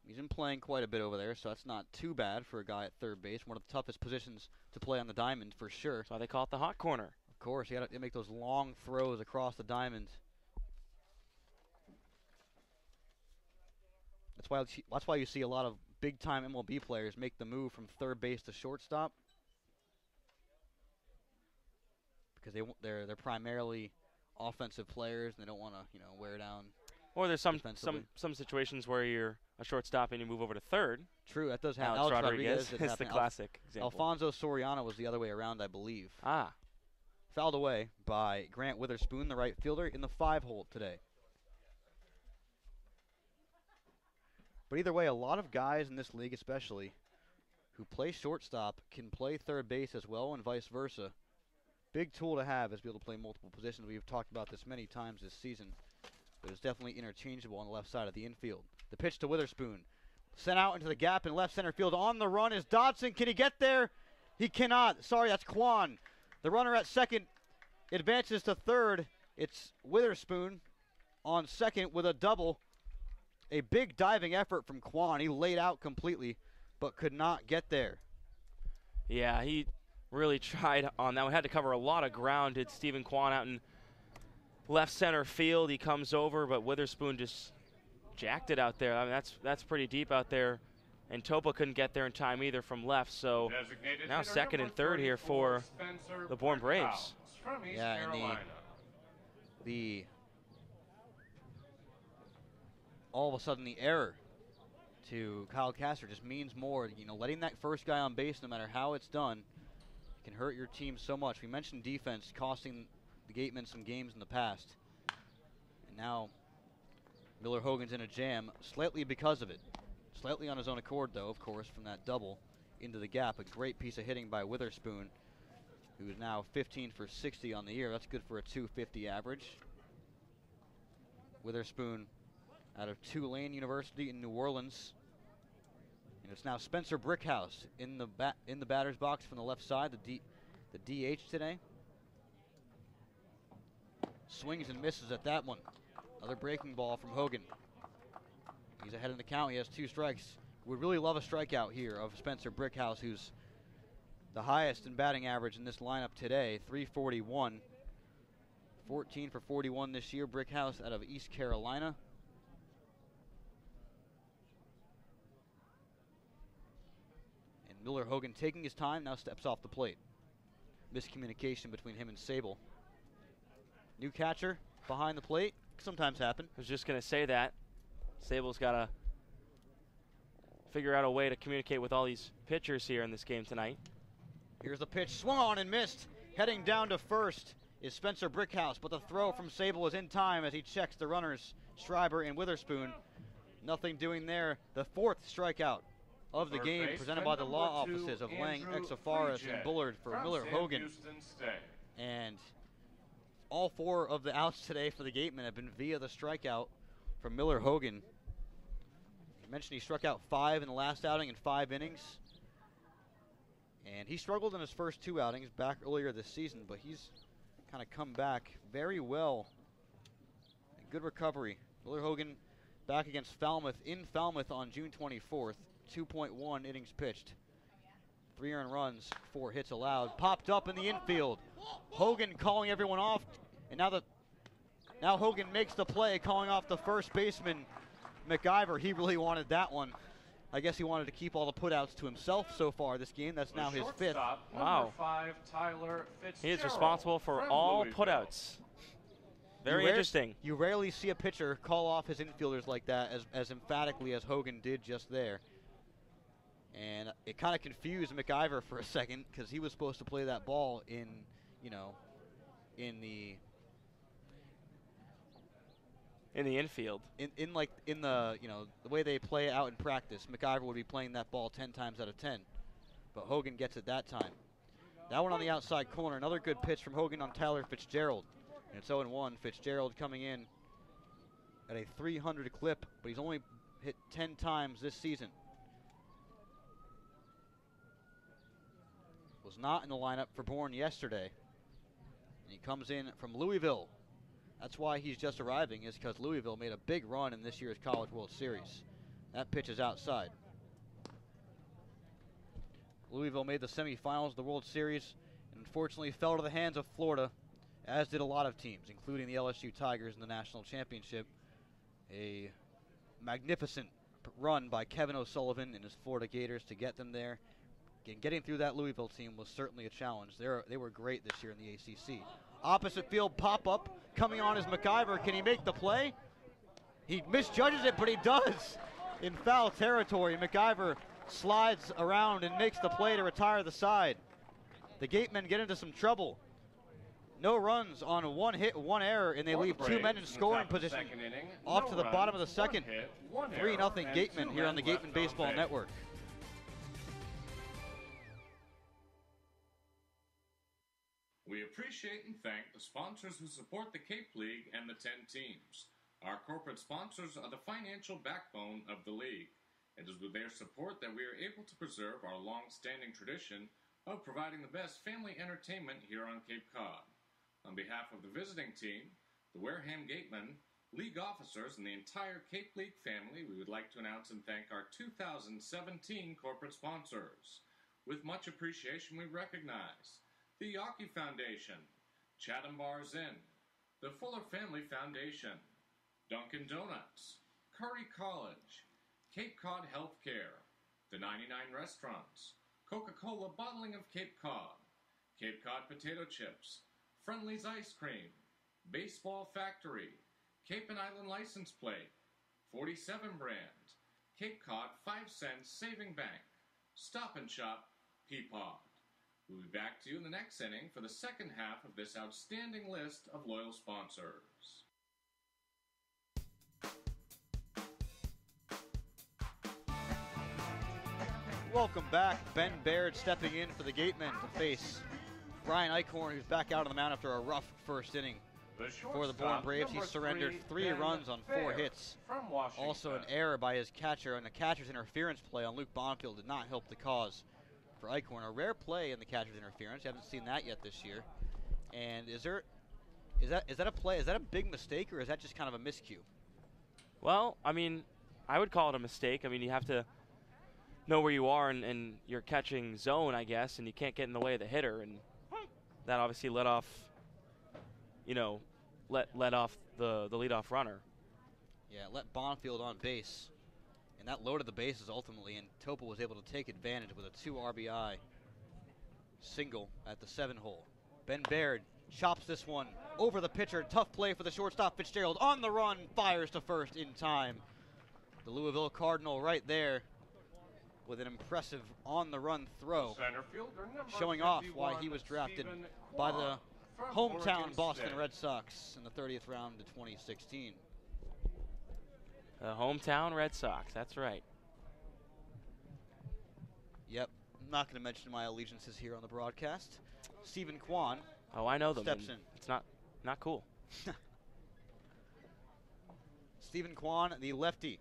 He's been playing quite a bit over there, so that's not too bad for a guy at third base. One of the toughest positions to play on the diamond, for sure. That's why they call it the hot corner. Of course, you got to make those long throws across the diamond. That's why you see a lot of big-time MLB players make the move from third base to shortstop, because they're primarily offensive players and they don't want to wear down. Or there's some situations where you're a shortstop and you move over to third. True, that does happen. Alex Rodriguez is the classic example. Alfonso Soriano was the other way around, I believe. Ah. Fouled away by Grant Witherspoon, the right fielder, in the 5-hole today. But either way, a lot of guys in this league especially who play shortstop can play third base as well, and vice versa. Big tool to have is to be able to play multiple positions. We've talked about this many times this season. But it's definitely interchangeable on the left side of the infield. The pitch to Witherspoon. Sent out into the gap in left center field. On the run is Dodson. Can he get there? He cannot. Sorry, that's Kwan. The runner at second advances to third. It's Witherspoon on second with a double. A big diving effort from Kwan. He laid out completely, but could not get there. Yeah, he really tried on that one. Had to cover a lot of ground. Did Stephen Kwan out in left center field. He comes over, but Witherspoon just jacked it out there. I mean, that's pretty deep out there. And Topa couldn't get there in time either from left. So now second and third here for the Bourne Braves. Yeah, and the all of a sudden the error to Kyle Castor just means more. Letting that first guy on base, no matter how it's done, can hurt your team so much. We mentioned defense costing the Gatemen some games in the past. And now Miller Hogan's in a jam, slightly because of it. Slightly on his own accord, though, of course, from that double into the gap. A great piece of hitting by Witherspoon, who is now 15 for 60 on the year. That's good for a 250 average. Witherspoon out of Tulane University in New Orleans. And it's now Spencer Brickhouse in the batter's box from the left side, the DH today. Swings and misses at that one. Another breaking ball from Hogan. He's ahead in the count. He has 2 strikes. Would really love a strikeout here of Spencer Brickhouse, who's the highest in batting average in this lineup today, 341. 14 for 41 this year. Brickhouse out of East Carolina. And Miller Hogan, taking his time, now steps off the plate. Miscommunication between him and Sable. New catcher behind the plate. Sometimes happen. I was just going to say that. Sable's got to figure out a way to communicate with all these pitchers here in this game tonight. Here's the pitch, swung on and missed. Heading down to first is Spencer Brickhouse, but the throw from Sable is in time as he checks the runners, Schreiber and Witherspoon. Nothing doing there. The 4th strikeout of the game, presented by the law offices of Lang, Exofaris, and Bullard for Miller Hogan. And all 4 of the outs today for the Gatemen have been via the strikeout from Miller Hogan. I mentioned he struck out 5 in the last outing in 5 innings. And he struggled in his first 2 outings back earlier this season, but he's kind of come back very well. And good recovery. Miller Hogan back against Falmouth in Falmouth on June 24th. 2.1 innings pitched. 3 earned runs, 4 hits allowed. Popped up in the infield. Hogan calling everyone off. And now Hogan makes the play, calling off the first baseman, McIver. He really wanted that one. I guess he wanted to keep all the putouts to himself so far this game. That's now his 5th. Wow. 5, Tyler he is responsible for all putouts. Very interesting. You rarely see a pitcher call off his infielders like that as emphatically as Hogan did just there. And it kind of confused McIver for a second because he was supposed to play that ball in the infield. In the way they play it out in practice, McIver would be playing that ball 10 times out of 10. But Hogan gets it that time. That one on the outside corner. Another good pitch from Hogan on Tyler Fitzgerald. And it's 0-1. Fitzgerald coming in at a 300 clip, but he's only hit 10 times this season. Was not in the lineup for Bourne yesterday. And he comes in from Louisville. That's why he's just arriving, is because Louisville made a big run in this year's College World Series. That pitch is outside. Louisville made the semifinals of the World Series and unfortunately fell to the hands of Florida, as did a lot of teams, including the LSU Tigers in the national championship. A magnificent run by Kevin O'Sullivan and his Florida Gators to get them there. Getting through that Louisville team was certainly a challenge. They were great this year in the ACC. Opposite field pop-up coming on is McIver. Can he make the play? He misjudges it, but he does in foul territory. McIver slides around and makes the play to retire the side. The Gatemen get into some trouble. No runs on one hit, one error, and they leave two men in scoring position. Off to the bottom of the second. 3-0 Gatemen here on the Gatemen Baseball Network. We appreciate and thank the sponsors who support the Cape League and the 10 teams. Our corporate sponsors are the financial backbone of the league. It is with their support that we are able to preserve our long-standing tradition of providing the best family entertainment here on Cape Cod. On behalf of the visiting team, the Wareham Gatemen, league officers, and the entire Cape League family, we would like to announce and thank our 2017 corporate sponsors. With much appreciation, we recognize the Yawkey Foundation, Chatham Bars Inn, the Fuller Family Foundation, Dunkin' Donuts, Curry College, Cape Cod Healthcare, the 99 Restaurants, Coca-Cola Bottling of Cape Cod, Cape Cod Potato Chips, Friendly's Ice Cream, Baseball Factory, Cape and Island License Plate, 47 Brand, Cape Cod 5 Cents Saving Bank, Stop and Shop, Peapod. We'll be back to you in the next inning for the second half of this outstanding list of loyal sponsors. Welcome back. Ben Baird stepping in for the Gatemen to face Brian Eichhorn, who's back out on the mound after a rough first inning. For the Bourne Braves, he surrendered 3 runs on 4 hits. Also an error by his catcher, and a catcher's interference play on Luke Bonfield did not help the cause for Eichhorn. A rare play in the catcher's interference. You haven't seen that yet this year. And is that a play? Is that a big mistake, or is that just kind of a miscue? Well, I mean, I would call it a mistake. I mean, you have to know where you are in your catching zone, I guess, and you can't get in the way of the hitter, and that obviously let off, let off the leadoff runner. Yeah, let Bonfield on base, and that loaded the bases ultimately, and Topa was able to take advantage with a 2 RBI single at the 7-hole. Ben Baird chops this one over the pitcher. Tough play for the shortstop. Fitzgerald on the run, fires to first in time. The Louisville Cardinal right there with an impressive on-the-run throw, showing off why he was drafted by the hometown Boston Red Sox in the 30th round of 2016. The hometown Red Sox, that's right. Yep, I'm not going to mention my allegiances here on the broadcast. Stephen Kwan. Oh, I know them. Steps in. It's not cool. Stephen Kwan, the lefty,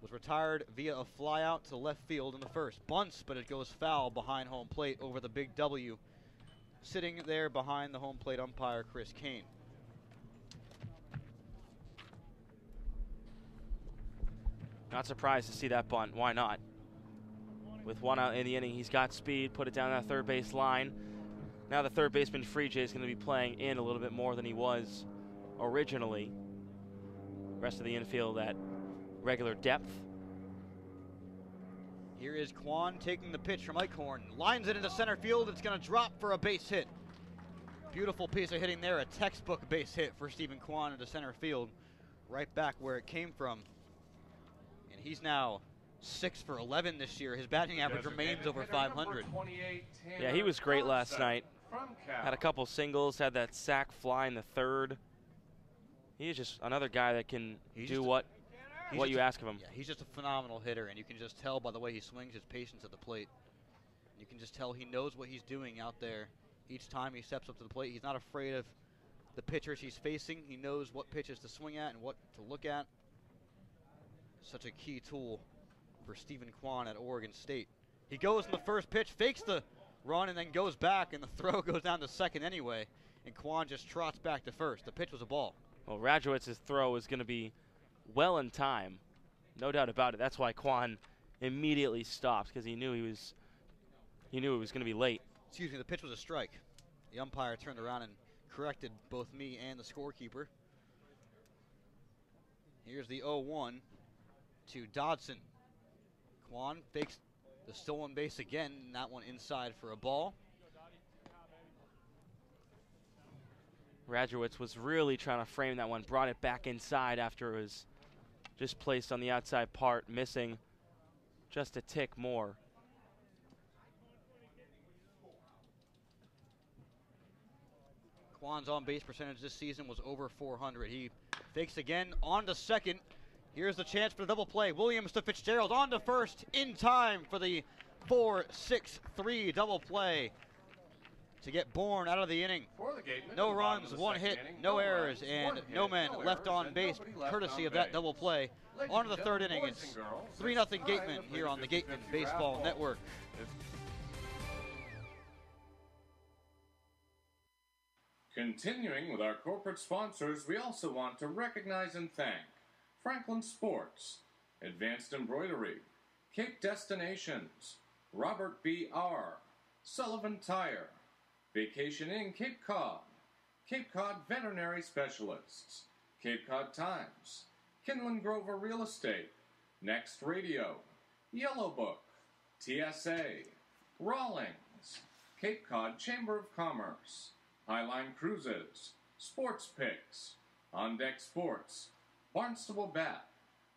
was retired via a flyout to left field in the first. Bunts, but it goes foul behind home plate over the big W. Sitting there behind the home plate umpire, Chris Kane. Not surprised to see that bunt. Why not? With 1 out in the inning, he's got speed, put it down that third base line. Now the third baseman, Free J, is going to be playing in a little bit more than he was originally. Rest of the infield at regular depth. Here is Kwan taking the pitch from Eichhorn. Lines it into center field. It's going to drop for a base hit. Beautiful piece of hitting there. A textbook base hit for Stephen Kwan into center field. Right back where it came from. And he's now 6 for 11 this year. His batting average remains over 500. Yeah, he was great last night. Had a couple singles, had that sac fly in the third. He's just another guy that can do what you ask of him. Yeah, he's just a phenomenal hitter, and you can just tell by the way he swings his patience at the plate. You can just tell he knows what he's doing out there. Each time he steps up to the plate, he's not afraid of the pitchers he's facing. He knows what pitches to swing at and what to look at. Such a key tool for Stephen Kwan at Oregon State. He goes in the first pitch, fakes the run, and then goes back, and the throw goes down to second anyway, and Kwan just trots back to first. The pitch was a ball. Well, Rajowitz's throw is going to be well in time. No doubt about it. That's why Quan immediately stopped, because he knew it was going to be late. Excuse me, the pitch was a strike. The umpire turned around and corrected both me and the scorekeeper. Here's the 0-1 to Dodson. Quan fakes the stolen base again, and that one inside for a ball. Radrowitz was really trying to frame that one, brought it back inside after it was just placed on the outside part, missing just a tick more. Quan's on-base percentage this season was over 400. He fakes again, on to second. Here's the chance for the double play. Williams to Fitzgerald, on to first, in time for the 4-6-3 double play to get Bourne out of the inning. No runs, one hit, no errors, and no men left on base, courtesy of that double play. On to the third inning. It's 3-0 Gatemen here on the Gatemen Baseball Network. Continuing with our corporate sponsors, we also want to recognize and thank Franklin Sports, Advanced Embroidery, Cape Destinations, Robert B. R., Sullivan Tire, Vacation Inn Cape Cod Veterinary Specialists, Cape Cod Times, Kinlan Grover Real Estate, Next Radio, Yellow Book, TSA, Rawlings, Cape Cod Chamber of Commerce, Highline Cruises, Sports Picks, On Deck Sports, Barnstable Bat,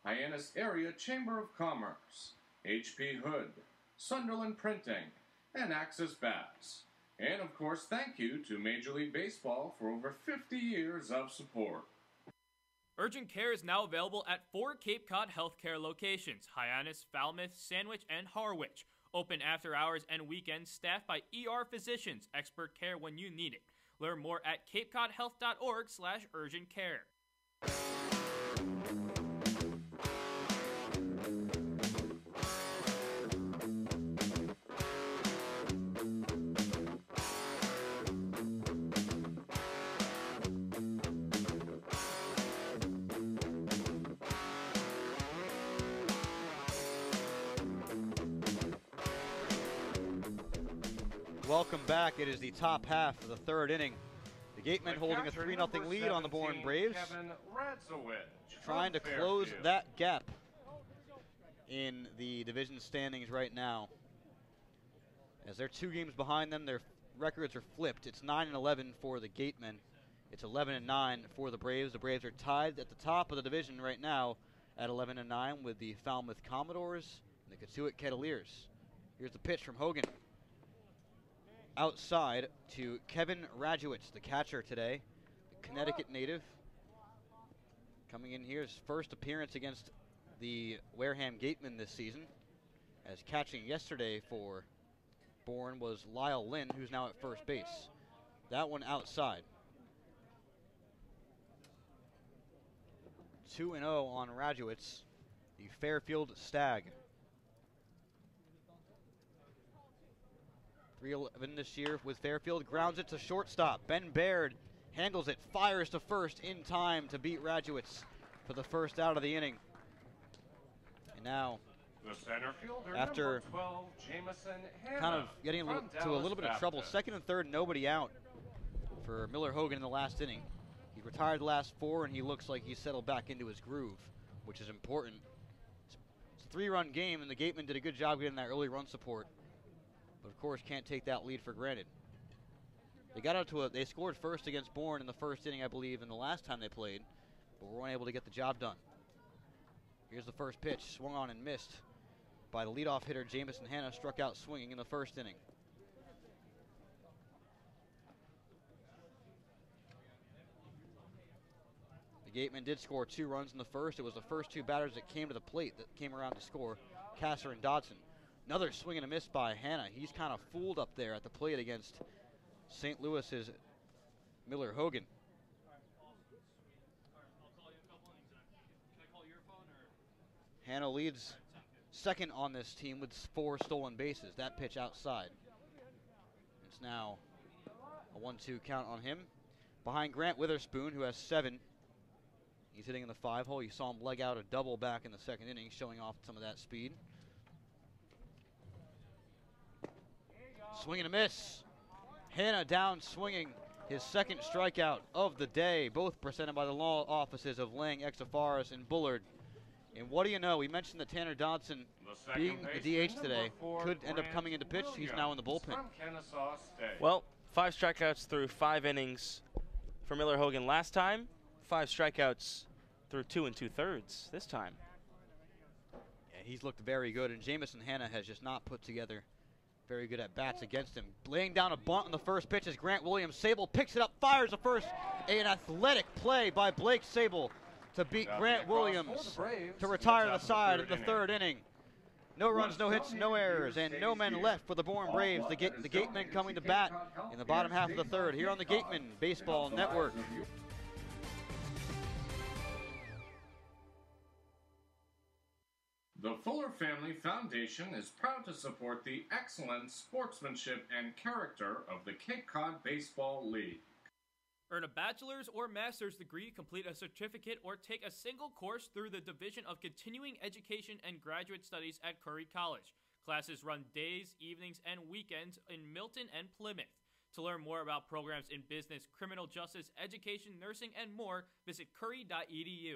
Hyannis Area Chamber of Commerce, HP Hood, Sunderland Printing, and Axis Bats. And of course, thank you to Major League Baseball for over 50 years of support. Urgent care is now available at 4 Cape Cod healthcare locations: Hyannis, Falmouth, Sandwich, and Harwich. Open after hours and weekends, staffed by ER physicians. Expert care when you need it. Learn more at capecodhealth.org/urgent-care. Welcome back. It is the top half of the third inning. The Gatemen holding a 3-0 lead on the Bourne Braves, trying to close that gap in the division standings right now. As they're 2 games behind them, their records are flipped. It's 9-11 for the Gatemen. It's 11-9 for the Braves. The Braves are tied at the top of the division right now at 11-9 with the Falmouth Commodores and the Katuitt Kettleers. Here's the pitch from Hogan. Outside to Kevin Radrowitz, the catcher today, the Connecticut native. Coming in here, his first appearance against the Wareham Gatemen this season, as catching yesterday for Bourne was Lyle Lynn, who's now at first base. That one outside. 2-0 on Radrowitz, the Fairfield Stag. 3-11 this year with Fairfield. Grounds it to shortstop. Ben Baird handles it, fires to first in time to beat Radrowitz for the first out of the inning. And now, the center fielder, after 12, Jamison kind of getting into a little bit of trouble, second and third, nobody out for Miller Hogan in the last inning. He retired the last 4, and he looks like he's settled back into his groove, which is important. It's a 3-run game, and the Gatemen did a good job getting that early run support. But of course, can't take that lead for granted. They got out to they scored first against Bourne in the first inning, I believe, in the last time they played, but were unable to get the job done. Here's the first pitch, swung on and missed by the leadoff hitter Jamison Hanna, struck out swinging in the first inning. The Gatemen did score 2 runs in the first. It was the first 2 batters that came to the plate that came around to score, Kasser and Dodson. Another swing and a miss by Hanna. He's kind of fooled up there at the plate against St. Louis's Miller Hogan. Hanna leads second on this team with 4 stolen bases. That pitch outside. It's now a 1-2 count on him. Behind Grant Witherspoon, who has 7. He's hitting in the 5-hole. You saw him leg out a double back in the second inning, showing off some of that speed. Swing and a miss. Hanna down swinging his second strikeout of the day, both presented by the law offices of Lang, Exafaris, and Bullard. And what do you know? We mentioned that Tanner Dodson, being the DH today, could end up coming into pitch. He's now in the bullpen. Well, 5 strikeouts through 5 innings for Miller Hogan last time. 5 strikeouts through 2 2/3 this time. Yeah, he's looked very good, and Jamison Hanna has just not put together very good at bats against him. Laying down a bunt on the first pitch is Grant Williams. Sable picks it up, fires the first. An athletic play by Blake Sable to beat Grant Williams to retire the side in the third inning. No runs, no hits, no errors, and no men left for the Bourne Braves. The Gatemen coming to bat in the bottom half of the third here on the Gatemen Baseball Network. The Fuller Family Foundation is proud to support the excellent sportsmanship and character of the Cape Cod Baseball League. Earn a bachelor's or master's degree, complete a certificate, or take a single course through the Division of Continuing Education and Graduate Studies at Curry College. Classes run days, evenings, and weekends in Milton and Plymouth. To learn more about programs in business, criminal justice, education, nursing, and more, visit curry.edu.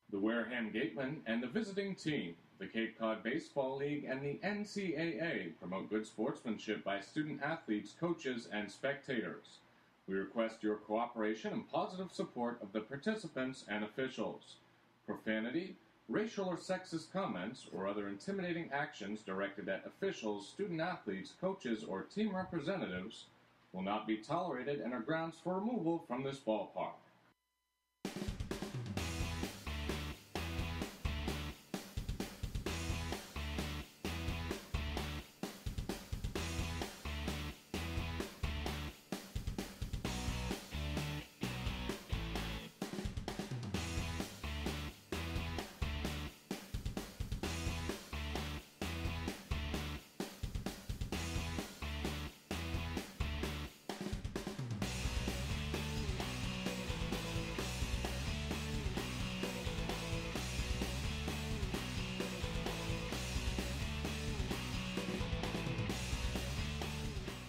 The Wareham Gatemen and the visiting team, the Cape Cod Baseball League, and the NCAA promote good sportsmanship by student athletes, coaches, and spectators. We request your cooperation and positive support of the participants and officials. Profanity, racial or sexist comments, or other intimidating actions directed at officials, student athletes, coaches, or team representatives will not be tolerated and are grounds for removal from this ballpark.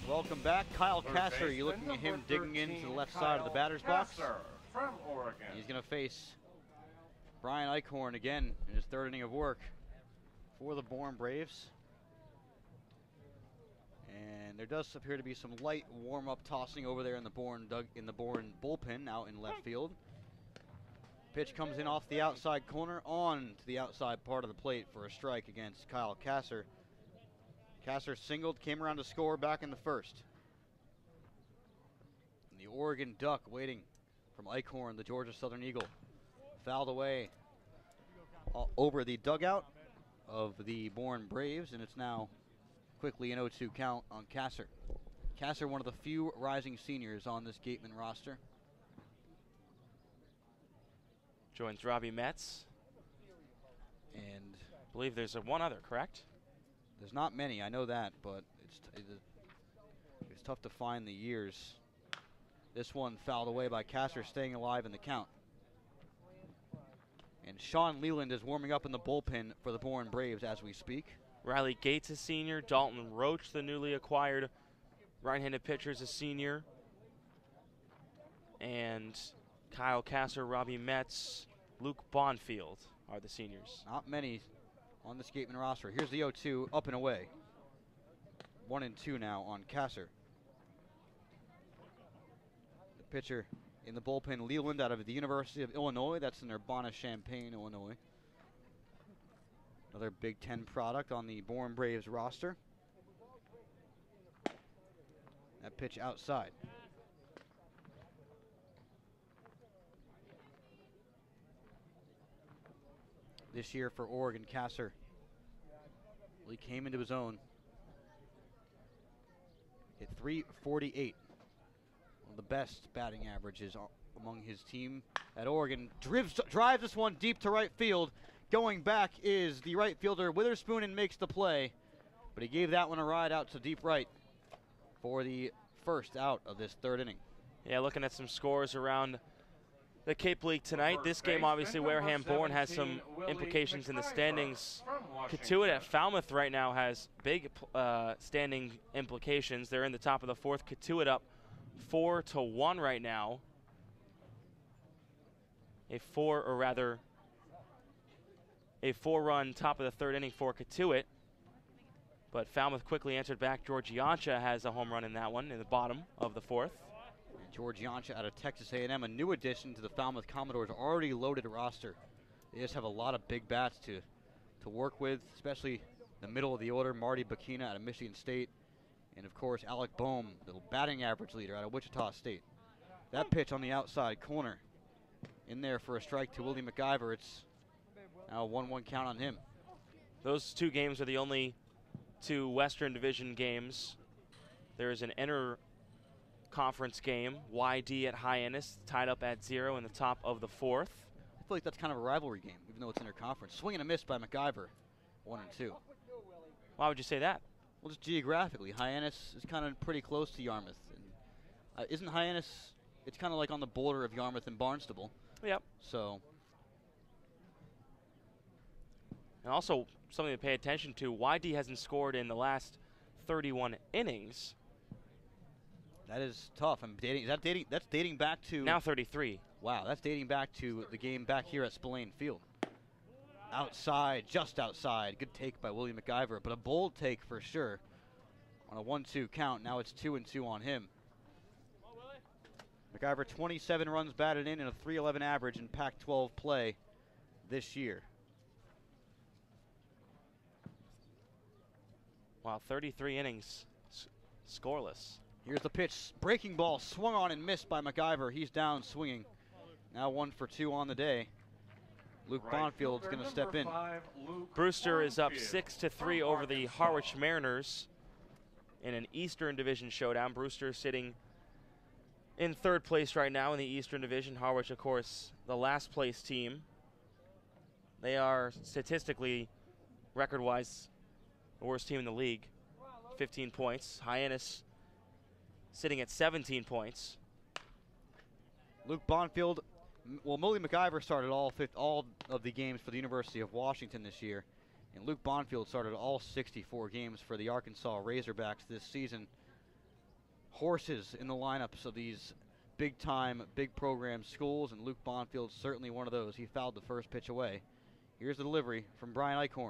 Welcome back. Kyle Kasser, you're looking at him digging into the left side of the batter's box. From Oregon. He's going to face Brian Eichhorn again in his third inning of work for the Bourne Braves. And there does appear to be some light warm-up tossing over there in the Bourne bullpen out in left field. Pitch comes in off the outside corner on to the outside part of the plate for a strike against Kyle Kasser. Kasser singled, came around to score back in the first. And the Oregon Duck waiting from Eichhorn, the Georgia Southern Eagle. Fouled away over the dugout of the Bourne Braves, and it's now quickly an 0-2 count on Kasser. Kasser, one of the few rising seniors on this Gatemen roster. Joins Robbie Metz. And I believe there's one other, correct? There's not many, I know that, but it's tough to find the years. This one fouled away by Kasser, staying alive in the count. And Sean Leland is warming up in the bullpen for the Bourne Braves as we speak. Riley Gates, a senior. Dalton Roach, the newly acquired right-handed pitcher, is a senior. And Kyle Kasser, Robbie Metz, Luke Bonfield are the seniors. Not many on this Gatemen roster. Here's the 0-2, up and away. 1-2 now on Kasser. The pitcher in the bullpen, Leland, out of the University of Illinois. That's in Urbana-Champaign, Illinois. Another Big Ten product on the Bourne Braves roster. That pitch outside. This year for Oregon, Kasser, well, he came into his own. Hit .348, one of the best batting averages among his team at Oregon. Drives this one deep to right field. Going back is the right fielder Witherspoon and makes the play, but he gave that one a ride out to deep right for the first out of this third inning. Yeah, looking at some scores around the Cape League tonight. This game, obviously, Wareham Bourne has some implications in the standings. Katuitt at Falmouth right now has big standing implications. They're in the top of the fourth. Katuitt up 4-1 right now. A 4-run top of the third inning for Katuitt. But Falmouth quickly answered back. George Yancha has a home run in that one in the bottom of the fourth. And George Yancha out of Texas A&M, a new addition to the Falmouth Commodores, already loaded roster. They just have a lot of big bats to work with, especially the middle of the order. Marty Bakina out of Michigan State. And, of course, Alec Boehm, the batting average leader out of Wichita State. That pitch on the outside corner. In there for a strike to Willie McIver. It's now a 1-1 count on him. Those two games are the only two Western Division games. There's an inter-conference game, YD at Hyannis, tied up at 0 in the top of the fourth. I feel like that's kind of a rivalry game, even though it's inter-conference. Swing and a miss by McIver, 1-2. Why would you say that? Well, just geographically, Hyannis is kind of pretty close to Yarmouth. And, isn't Hyannis, it's kind of like on the border of Yarmouth and Barnstable. Yep. So. And also, something to pay attention to, YD hasn't scored in the last 31 innings. That is tough. That's dating back to... Now 33. Wow, that's dating back to the game back here at Spillane Field. Outside, just outside. Good take by Willie McIver, but a bold take for sure. On a 1-2 count, now it's 2-2 on him. McIver, 27 runs batted in and a .311 average in Pac-12 play this year. Wow, 33 innings scoreless. Here's the pitch. Breaking ball swung on and missed by McIver. He's down swinging. Now 1 for 2 on the day. Luke Bonfield's going to step in. Brewster is up 6-3 over the Harwich Mariners in an Eastern Division showdown. Brewster sitting in third place right now in the Eastern Division. Harwich, of course, the last place team. They are statistically, record-wise, the worst team in the league. 15 points. Hyannis sitting at 17 points. Luke Bonfield, well, Willie McIver started all of the games for the University of Washington this year, and Luke Bonfield started all 64 games for the Arkansas Razorbacks this season. Horses in the lineups of these big-time, big-program schools, and Luke Bonfield's certainly one of those. He fouled the first pitch away. Here's the delivery from Brian Eichhorn.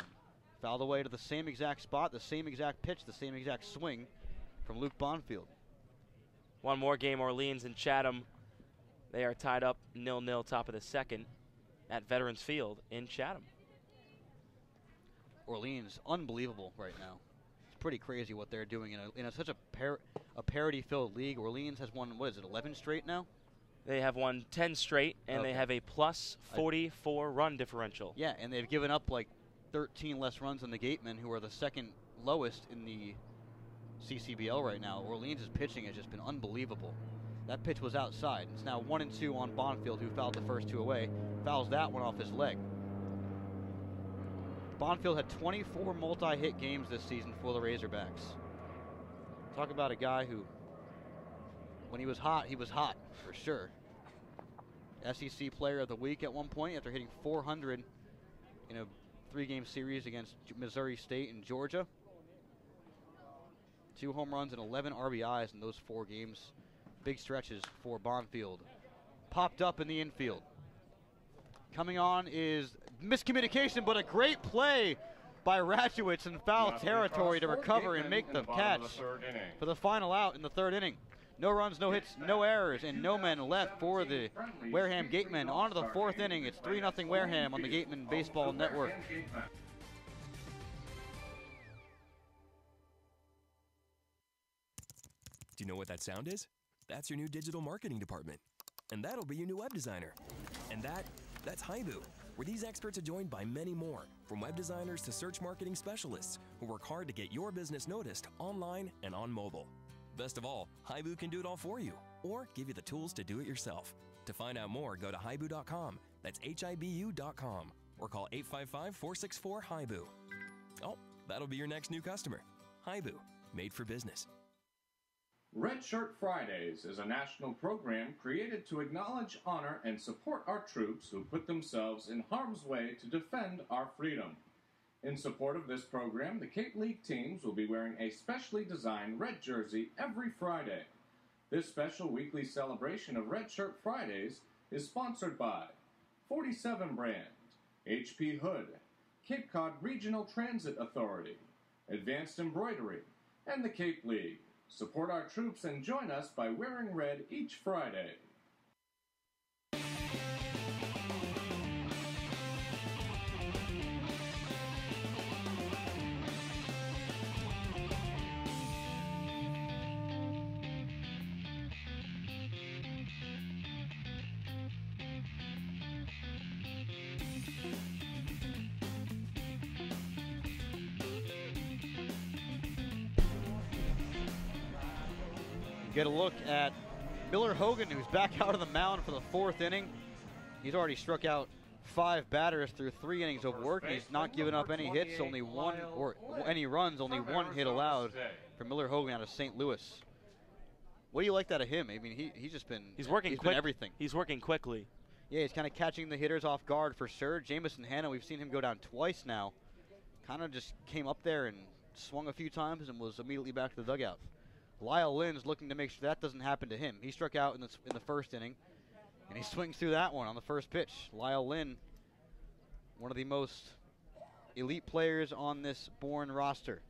Fouled away to the same exact spot, the same exact pitch, the same exact swing from Luke Bonfield. One more game, Orleans and Chatham. They are tied up 0-0 top of the second at Veterans Field in Chatham. Orleans, unbelievable right now. It's pretty crazy what they're doing in such a parity-filled league. Orleans has won, 11 straight now? They have won 10 straight, and they have a plus 44 run differential. Yeah, and they've given up like 13 less runs than the Gatemen, who are the second lowest in the CCBL right now. Orleans' pitching has just been unbelievable. That pitch was outside. It's now 1-2 on Bonfield, who fouled the first two away. Fouls that one off his leg. Bonfield had 24 multi-hit games this season for the Razorbacks. Talk about a guy who, when he was hot, for sure. SEC Player of the Week at one point after hitting 400 in a 3-game series against Missouri State and Georgia. 2 home runs and 11 RBIs in those 4 games. Big stretches for Bonfield. Popped up in the infield. Coming on is miscommunication, but a great play by Ratchewitz in foul territory to recover and make the catch for the final out in the third inning. No runs, no hits, no errors, and no men left for the Wareham Gatemen. On to the fourth inning. It's 3-0 Wareham on the Gatemen Baseball Network. Do you know what that sound is? That's your new digital marketing department. And that'll be your new web designer. And that's Haibu, where these experts are joined by many more, from web designers to search marketing specialists who work hard to get your business noticed online and on mobile. Best of all, Haibu can do it all for you, or give you the tools to do it yourself. To find out more, go to haibu.com. That's HIBU.com, or call 855-464-HIBU. Oh, that'll be your next new customer. Haibu, made for business. Red Shirt Fridays is a national program created to acknowledge, honor, and support our troops who put themselves in harm's way to defend our freedom. In support of this program, the Cape League teams will be wearing a specially designed red jersey every Friday. This special weekly celebration of Red Shirt Fridays is sponsored by 47 Brand, HP Hood, Cape Cod Regional Transit Authority, Advanced Embroidery, and the Cape League. Support our troops and join us by wearing red each Friday. Get a look at Miller Hogan, who's back out on the mound for the 4th inning. He's already struck out 5 batters through 3 innings of work. He's not given up any hits, only one, or any runs, only 1 hit allowed for Miller Hogan out of St. Louis. What do you like that of him? I mean, he's just been he's working been quick. Everything. He's working quickly. Yeah, he's kind of catching the hitters off guard for sure. Jamison Hanna, we've seen him go down twice now. Kind of just came up there and swung a few times and was immediately back to the dugout. Lyle Lynn's looking to make sure that doesn't happen to him. He struck out in the 1st inning, and he swings through that one on the first pitch. Lyle Lynn, one of the most elite players on this Bourne roster.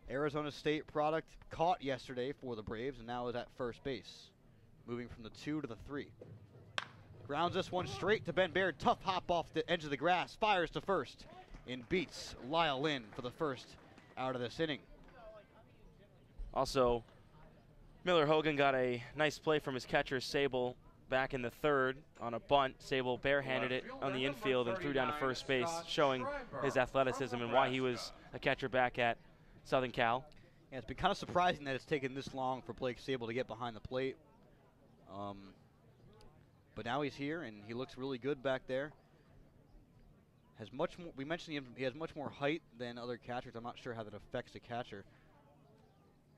Arizona State product, caught yesterday for the Braves, and now is at first base, moving from the 2 to the 3. Grounds this one straight to Ben Baird. Tough hop off the edge of the grass, fires to first, and beats Lyle Lynn for the first out of this inning. Also, Miller Hogan got a nice play from his catcher, Sable, back in the 3rd on a bunt. Sable barehanded it on the infield and threw down to first base, showing his athleticism and why he was a catcher back at Southern Cal. Yeah, it's been kind of surprising that it's taken this long for Blake Sable to get behind the plate. But now he's here, and he looks really good back there. Has much more, we mentioned he has much more height than other catchers. I'm not sure how that affects the catcher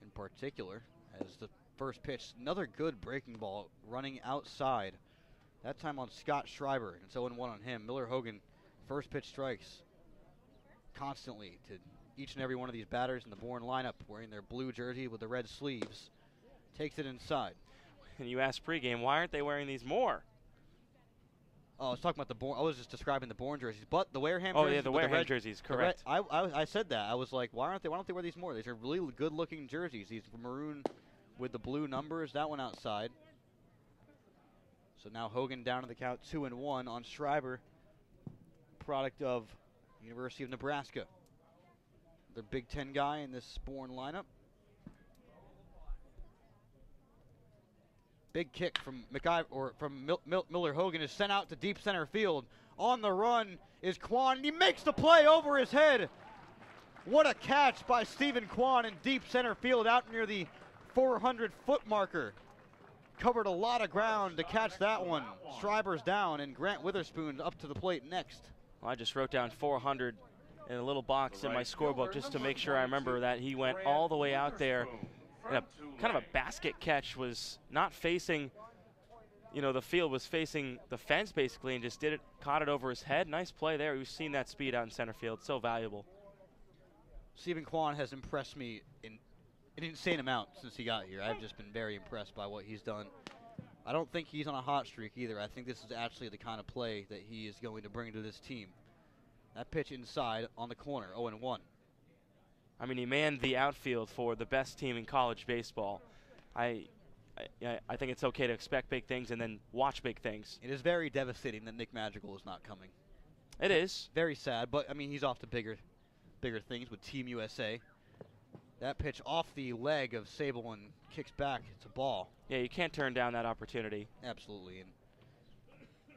in particular. As the first pitch, another good breaking ball running outside. That time on Scott Schreiber, and so 0-1 on him. Miller Hogan, first pitch strikes constantly to each and every one of these batters in the Bourne lineup, wearing their blue jersey with the red sleeves. Takes it inside. And you asked pregame, why aren't they wearing these more? Oh, I was talking about the Bourne. I was just describing the Bourne jerseys, but the Wareham jerseys. Oh yeah, the Wareham jerseys, correct. I said that. I was like, why don't they wear these more? These are really good-looking jerseys. These maroon with the blue numbers. That one outside. So now Hogan down to the count, 2-1 on Schreiber, product of University of Nebraska. Their Big Ten guy in this Bourne lineup. Big kick from Miller Hogan is sent out to deep center field. On the run is Kwan, and he makes the play over his head. What a catch by Stephen Kwan in deep center field out near the 400-foot marker. Covered a lot of ground to catch that one. Schreiber's down, and Grant Witherspoon's up to the plate next. Well, I just wrote down 400 in a little box in my scorebook just to make sure I remember that he went all the way out there. And a kind of a basket catch, was not facing, the field was facing the fence basically, and just caught it over his head. Nice play there. We've seen that speed out in center field. So valuable. Stephen Kwan has impressed me in an insane amount since he got here. I've just been very impressed by what he's done. I don't think he's on a hot streak either. I think this is actually the kind of play that he is going to bring to this team. That pitch inside on the corner, 0-1. I mean, he manned the outfield for the best team in college baseball. I think it's okay to expect big things and then watch big things. It is very devastating that Nick Madrigal is not coming. It is. Very sad, but, I mean, he's off to bigger things with Team USA. That pitch off the leg of Sable and kicks back. It's a ball. Yeah, you can't turn down that opportunity. Absolutely. And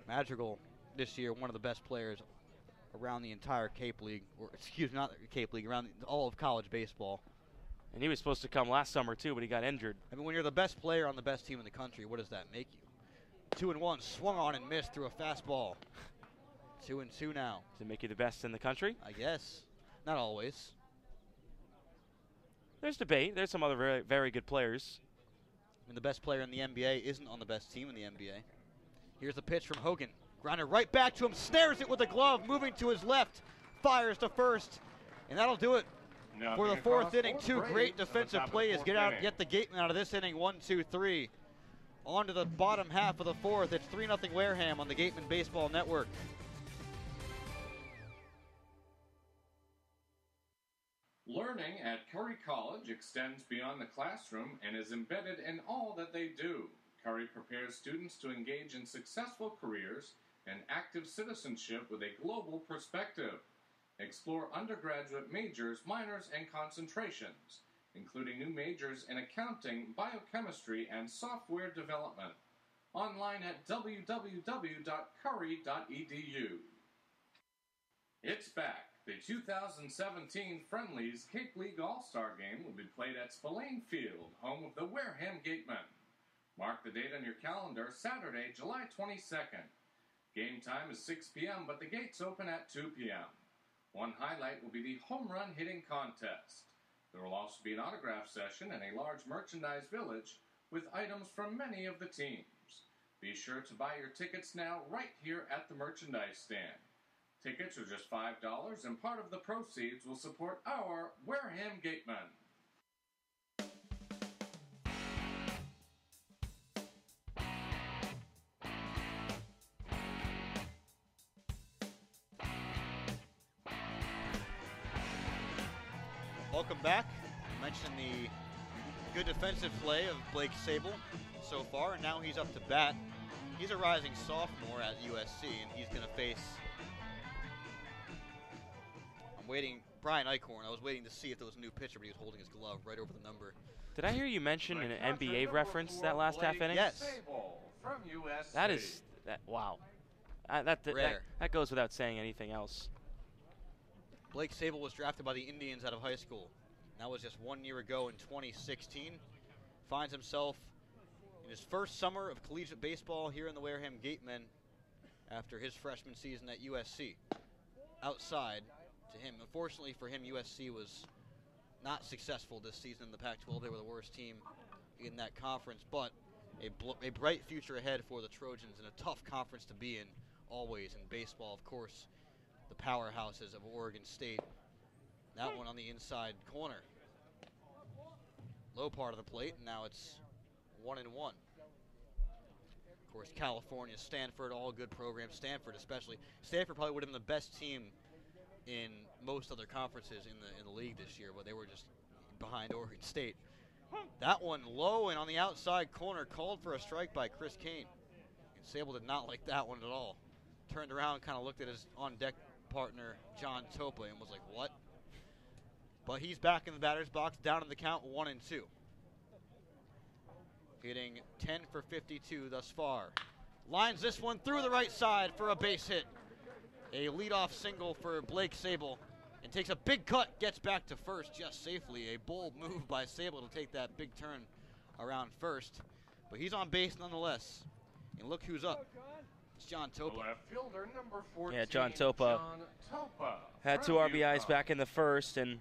Madrigal this year, one of the best players around the entire Cape League, or excuse me, not the Cape League, around all of college baseball. And he was supposed to come last summer too, but he got injured. I mean, when you're the best player on the best team in the country, what does that make you? 2-1, swung on and missed through a fastball. 2-2 now. Does it make you the best in the country? I guess. Not always. there's debate. There's some other very, very good players. I mean, the best player in the NBA isn't on the best team in the NBA. Here's the pitch from Hogan. Grounder right back to him, snares it with a glove, moving to his left, fires to first, and that'll do it for the fourth inning. Two great defensive plays get the Gatemen out of this inning. 1-2-3. On to the bottom half of the fourth. It's 3-0 Wareham on the Gatemen Baseball Network. Learning at Curry College extends beyond the classroom and is embedded in all that they do. Curry prepares students to engage in successful careers and active citizenship with a global perspective. Explore undergraduate majors, minors, and concentrations, including new majors in accounting, biochemistry, and software development. Online at www.curry.edu. It's back. The 2017 Friendlies Cape League All-Star Game will be played at Spillane Field, home of the Wareham Gatemen. Mark the date on your calendar, Saturday, July 22nd. Game time is 6 p.m., but the gates open at 2 p.m. One highlight will be the home run hitting contest. There will also be an autograph session and a large merchandise village with items from many of the teams. Be sure to buy your tickets now right here at the merchandise stand. Tickets are just $5, and part of the proceeds will support our Wareham Gatemen. Welcome back. I mentioned the good defensive play of Blake Sable so far, and now he's up to bat. He's a rising sophomore at USC, and he's going to face... I'm waiting, Brian Eichhorn. I was waiting to see if there was a new pitcher, but he was holding his glove right over the number. Did I hear you mention an NBA reference that last half inning? Yes. From USC. That is, wow. That goes without saying anything else. Blake Sable was drafted by the Indians out of high school. That was just 1 year ago in 2016. Finds himself in his first summer of collegiate baseball here in the Wareham Gatemen after his freshman season at USC. Outside to him. Unfortunately for him, USC was not successful this season in the Pac-12. They were the worst team in that conference, but a bright future ahead for the Trojans and a tough conference to be in always in baseball. Of course, the powerhouses of Oregon State. That one on the inside corner. Low part of the plate, and now it's 1-1. Of course, California, Stanford, all good programs. Stanford especially. Stanford probably would have been the best team in most other conferences in the league this year, but they were just behind Oregon State. That one low and on the outside corner, called for a strike by Chris Kane. And Sable did not like that one at all. Turned around, kind of looked at his on-deck partner, John Topa, and was like, what? But he's back in the batter's box, down in the count, 1-2. Hitting 10 for 52 thus far. Lines this one through the right side for a base hit. A leadoff single for Blake Sable. And takes a big cut, gets back to first just safely. A bold move by Sable to take that big turn around first. But he's on base nonetheless. And look who's up. It's John Topa. Left fielder, number 14, Yeah, John Topa had 2 RBIs back in the first, and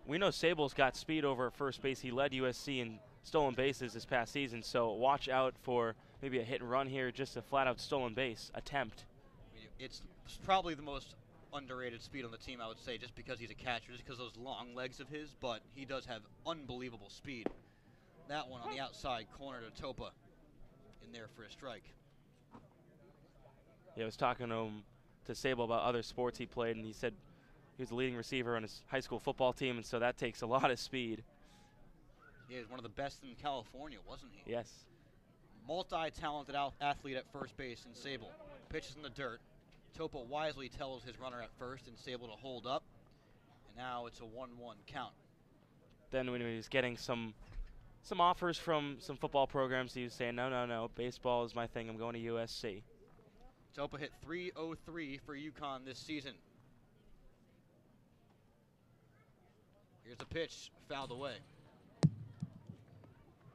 we know Sable's got speed over at first base. He led USC in stolen bases this past season, so watch out for maybe a hit and run here, just a flat-out stolen base attempt. It's probably the most underrated speed on the team, I would say, just because he's a catcher, just because of those long legs of his, but he does have unbelievable speed. That one on the outside corner to Topa in there for a strike. Yeah, I was talking to Sable about other sports he played, and he said he was the leading receiver on his high school football team, and so that takes a lot of speed. Yeah, he's one of the best in California, wasn't he? Yes. Multi-talented athlete at first base in Sable. Pitches in the dirt. Topa wisely tells his runner at first and Sable to hold up. And now it's a 1-1 count. Then when he was getting some offers from some football programs, he was saying, no, baseball is my thing. I'm going to USC. Topa hit .303 for UConn this season. Here's a pitch, fouled away.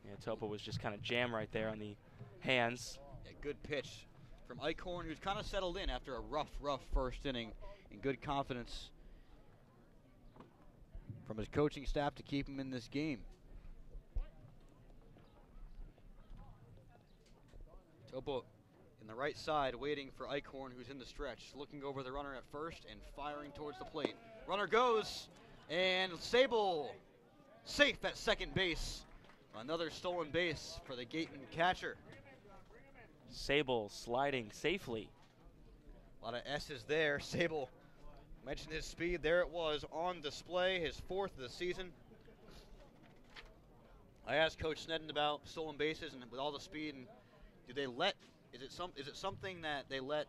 Yeah, Topa was just kind of jammed right there on the hands. A good pitch from Eichhorn, who's kind of settled in after a rough first inning in good confidence from his coaching staff to keep him in this game. Topa in the right side, waiting for Eichhorn, who's in the stretch, looking over the runner at first and firing towards the plate. Runner goes, and Sable safe at second base. Another stolen base for the Gatemen catcher. Sable sliding safely. A lot of S's there. Sable mentioned his speed. There it was on display, his 4th of the season. I asked Coach Snedden about stolen bases and with all the speed, and do they let? Is it something that they let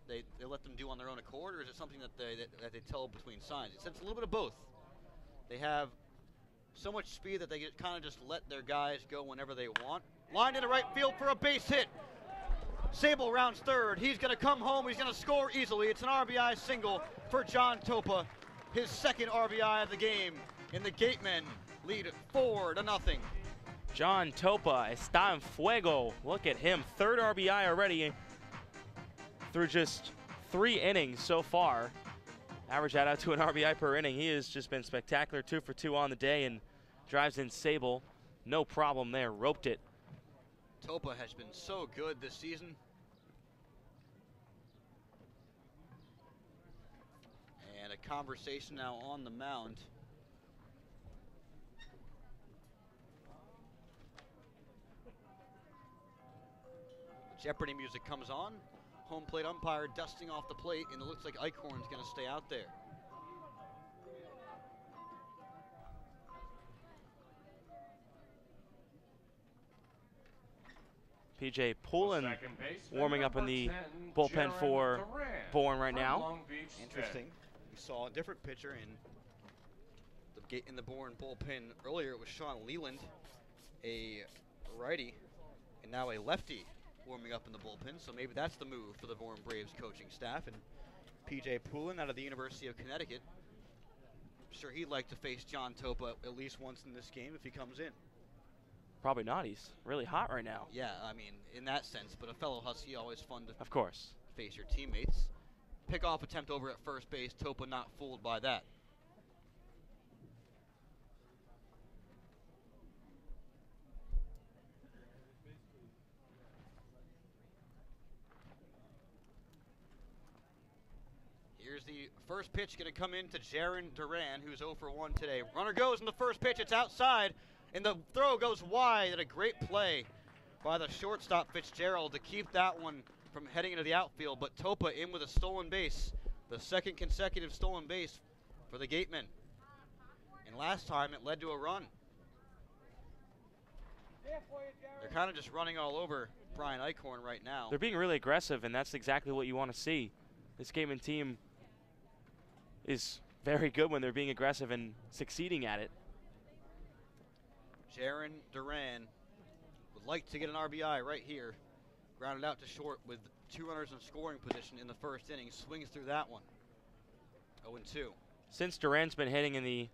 them do on their own accord, or is it something that they tell between signs? He said it's a little bit of both. They have so much speed that they kind of just let their guys go whenever they want. Lined into right field for a base hit. Sable rounds third. He's going to come home. He's going to score easily. It's an RBI single for John Topa, his 2nd RBI of the game, and the Gatemen lead 4-0. John Topa está en fuego. Look at him, 3rd RBI already through just 3 innings so far. Average that out to an RBI per inning. He has just been spectacular, 2 for 2 on the day, and drives in Sable. No problem there, roped it. Topa has been so good this season. And a conversation now on the mound. The Jeopardy music comes on. Home plate umpire dusting off the plate, and it looks like Eichhorn's going to stay out there. PJ Poulin warming up in the bullpen for Bourne right now. Interesting. We saw a different pitcher in the Bourne bullpen earlier. It was Sean Leland, a righty, and now a lefty warming up in the bullpen. So maybe that's the move for the Bourne Braves coaching staff. And PJ Poulin out of the University of Connecticut. I'm sure he'd like to face John Topa at least once in this game if he comes in. Probably not. He's really hot right now. Yeah, I mean, in that sense, but a fellow Husky, always fun to of course face your teammates. Pickoff attempt over at first base. Topa not fooled by that. Here's the first pitch going to come in to Jaron Duran, who's 0 for 1 today. Runner goes in the first pitch. It's outside. And the throw goes wide, and a great play by the shortstop Fitzgerald to keep that one from heading into the outfield. But Topa in with a stolen base, the 2nd consecutive stolen base for the Gatemen. And last time it led to a run. They're kind of just running all over Brian Eichhorn right now. They're being really aggressive, and that's exactly what you want to see. This Gatemen team is very good when they're being aggressive and succeeding at it. Jaron Duran would like to get an RBI right here. Grounded out to short with 2 runners in scoring position in the first inning. Swings through that one. 0-2. Since Duran's been hitting in the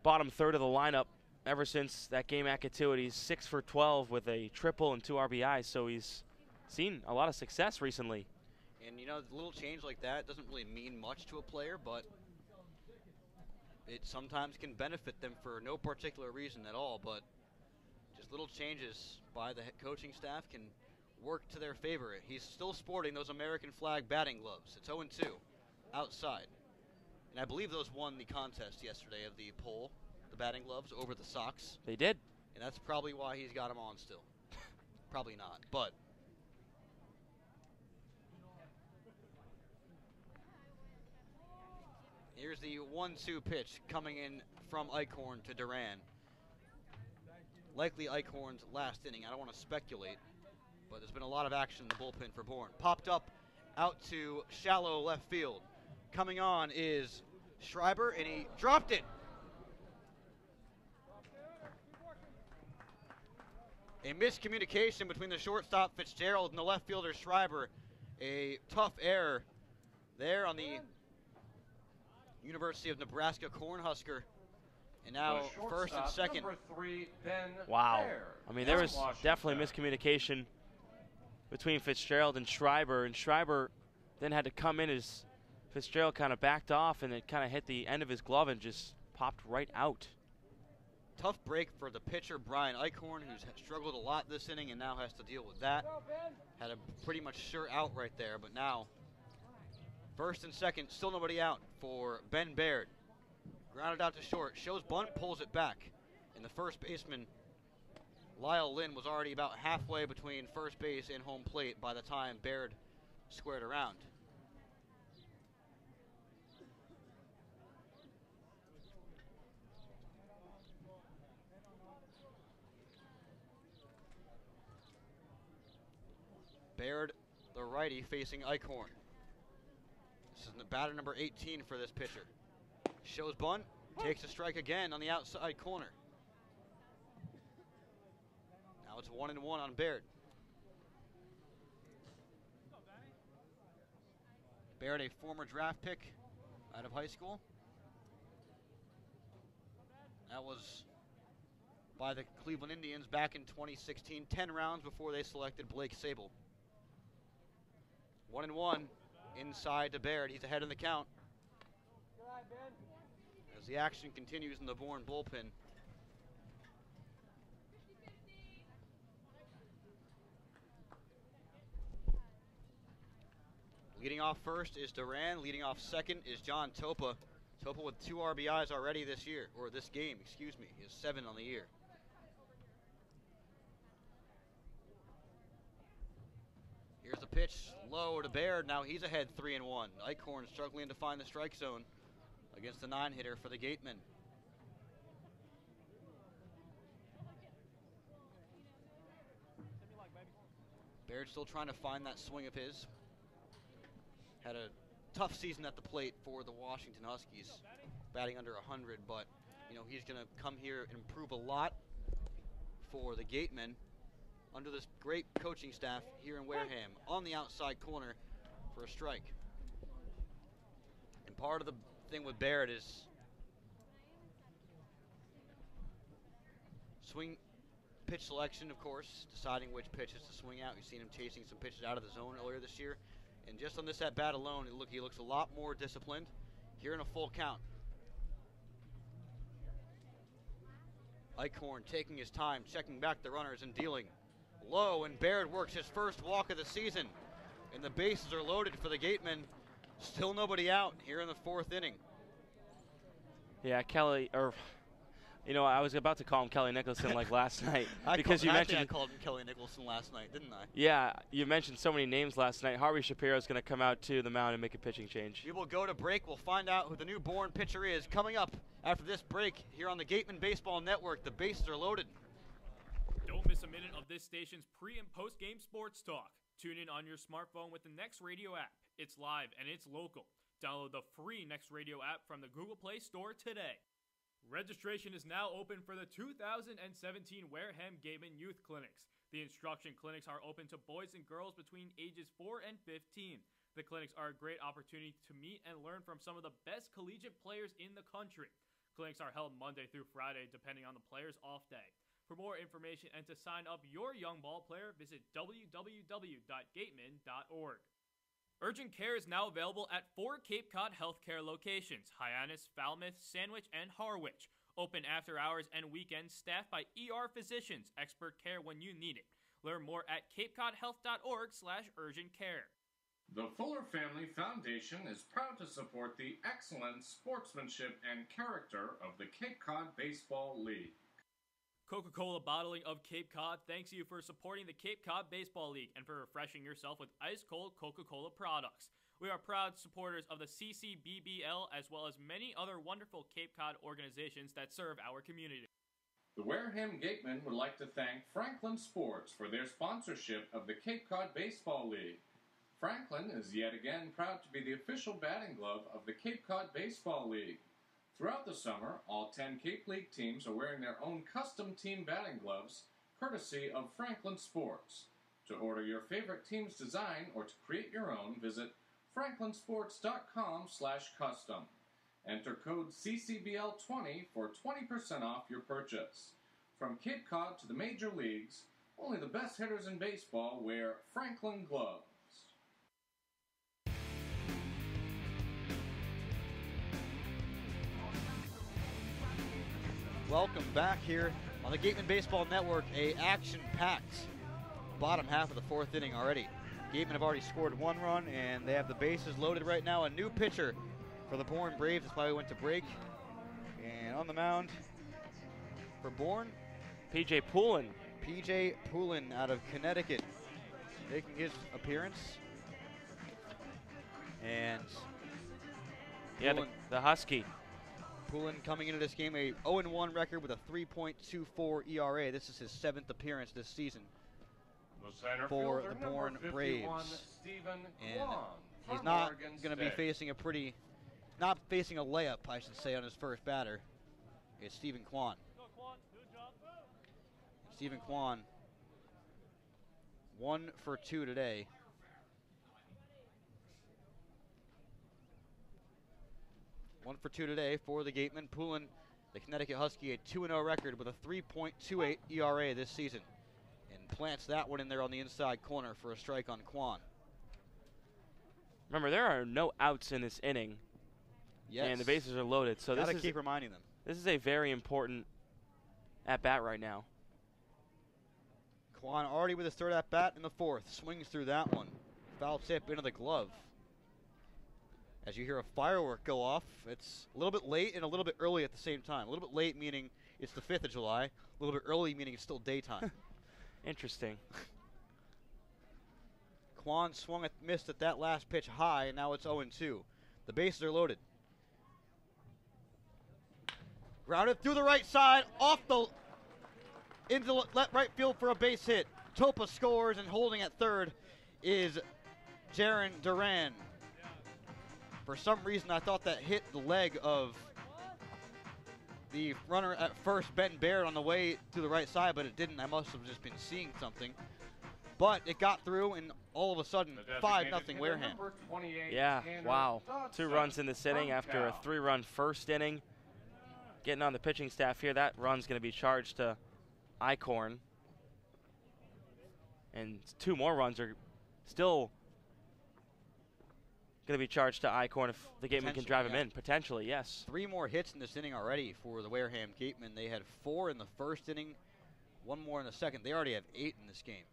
bottom third of the lineup ever since that game at Catuit, he's 6 for 12 with a triple and 2 RBIs, so he's seen a lot of success recently. And, you know, a little change like that doesn't really mean much to a player, but it sometimes can benefit them for no particular reason at all. But just little changes by the coaching staff can work to their favor. He's still sporting those American flag batting gloves. It's 0-2 outside. And I believe those won the contest yesterday of the poll, the batting gloves over the Sox. They did. And that's probably why he's got them on still. Probably not, but here's the 1-2 pitch coming in from Eichhorn to Duran. Likely Eichhorn's last inning. I don't want to speculate, but there's been a lot of action in the bullpen for Bourne. Popped up out to shallow left field. Coming on is Schreiber, and he dropped it. A miscommunication between the shortstop Fitzgerald and the left fielder Schreiber. A tough error there on the University of Nebraska Cornhusker. And now first and second. Wow. I mean, there was definitely miscommunication between Fitzgerald and Schreiber. And Schreiber then had to come in as Fitzgerald kind of backed off, and it kind of hit the end of his glove and just popped right out. Tough break for the pitcher, Brian Eichhorn, who's struggled a lot this inning and now has to deal with that. Had a pretty much sure out right there, but now first and second, still nobody out for Ben Baird. Grounded out to short, shows bunt, pulls it back. And the first baseman, Lyle Lynn, was already about halfway between first base and home plate by the time Baird squared around. Baird, the righty, facing Eichhorn. This is the batter number 18 for this pitcher. Shows bunt, takes a strike again on the outside corner. Now it's 1-1 on Baird. Baird, a former draft pick out of high school. That was by the Cleveland Indians back in 2016, 10 rounds before they selected Blake Sable. 1-1 inside to Baird. He's ahead in the count. As the action continues in the Bourne bullpen. Leading off first is Duran. Leading off second is John Topa. Topa with 2 RBIs already this year, or this game, excuse me. He has 7 on the year. Here's the pitch, low to Baird. Now he's ahead 3-1. Eichhorn struggling to find the strike zone against the 9-hitter for the Gatemen. Baird still trying to find that swing of his. Had a tough season at the plate for the Washington Huskies, batting under 100, but you know, he's going to come here and improve a lot for the Gatemen under this great coaching staff here in Wareham, on the outside corner for a strike. And part of the thing with Baird is swing pitch selection, of course, deciding which pitches to swing out. You've seen him chasing some pitches out of the zone earlier this year. And just on this at-bat alone, he looks a lot more disciplined here in a full count. Eichhorn taking his time, checking back the runners and dealing low, and Baird works his first walk of the season. And the bases are loaded for the Gatemen. Still nobody out here in the 4th inning. Yeah, Kelly, or you know, I was about to call him Kelly Nicholson like last night because you mentioned I called him Kelly Nicholson last night, didn't I? Yeah, you mentioned so many names last night. Harvey Shapiro is going to come out to the mound and make a pitching change. We will go to break. We'll find out who the new Bourne pitcher is coming up after this break here on the Gatemen Baseball Network. The bases are loaded. Don't miss a minute of this station's pre- and post-game sports talk. Tune in on your smartphone with the Next Radio app. It's live and it's local. Download the free Next Radio app from the Google Play Store today. Registration is now open for the 2017 Wareham Gatemen Youth Clinics. The instruction clinics are open to boys and girls between ages 4 and 15. The clinics are a great opportunity to meet and learn from some of the best collegiate players in the country. Clinics are held Monday through Friday, depending on the player's off day. For more information and to sign up your young ball player, visit www.gatemen.org. Urgent care is now available at 4 Cape Cod healthcare locations: Hyannis, Falmouth, Sandwich, and Harwich. Open after hours and weekends, staffed by ER physicians. Expert care when you need it. Learn more at capecodhealth.org/urgent care. The Fuller Family Foundation is proud to support the excellent sportsmanship and character of the Cape Cod Baseball League. Coca-Cola Bottling of Cape Cod thanks you for supporting the Cape Cod Baseball League and for refreshing yourself with ice-cold Coca-Cola products. We are proud supporters of the CCBBL as well as many other wonderful Cape Cod organizations that serve our community. The Wareham Gatemen would like to thank Franklin Sports for their sponsorship of the Cape Cod Baseball League. Franklin is yet again proud to be the official batting glove of the Cape Cod Baseball League. Throughout the summer, all 10 Cape League teams are wearing their own custom team batting gloves, courtesy of Franklin Sports. To order your favorite team's design or to create your own, visit franklinsports.com/custom. Enter code CCBL20 for 20% off your purchase. From Cape Cod to the major leagues, only the best hitters in baseball wear Franklin gloves. welcome back here on the Gatemen Baseball Network. A action-packed bottom half of the fourth inning already. Gatemen have already scored 1 run, and they have the bases loaded right now. A new pitcher for the Bourne Braves. That's why we went to break. And on the mound for Bourne, P.J. Poulin. P.J. Poulin out of Connecticut making his appearance. And yeah, the Husky. Poulin coming into this game a 0-1 record with a 3.24 ERA. This is his 7th appearance this season for the Bourne Braves. And he's not going to be facing not facing a layup, I should say, on his first batter. It's Stephen Kwan. Stephen Kwan, 1 for 2 today. One for 2 today for the Gatemen. Poulin, the Connecticut Husky, a 2-0 record with a 3.28 ERA this season. And plants that one in there on the inside corner for a strike on Kwan. Remember, there are no outs in this inning. Yes. And the bases are loaded. So gotta keep reminding them. This is a very important at-bat right now. Kwan already with his 3rd at-bat in the 4th. Swings through that one. Foul tip into the glove. As you hear a firework go off, it's a little bit late and a little bit early at the same time. A little bit late meaning it's the 5th of July. A little bit early meaning it's still daytime. Interesting. Kwan missed at that last pitch high, and now it's 0-2. The bases are loaded. Grounded through the right side, into right field for a base hit. Topa scores, and holding at 3rd is Jaron Duran. For some reason, I thought that hit the leg of the runner at first, Ben Baird, on the way to the right side, but it didn't. I must have just been seeing something. But it got through, and all of a sudden, 5-0 Wareham. Yeah, wow. 2 runs in this inning after a 3-run first inning. Getting on the pitching staff here, that run's going to be charged to Eichhorn. And 2 more runs are still going to be charged to Eichhorn if the Gatemen can drive him in. Potentially, yes. 3 more hits in this inning already for the Wareham Gatemen. They had 4 in the first inning, 1 more in the second. They already have 8 in this game.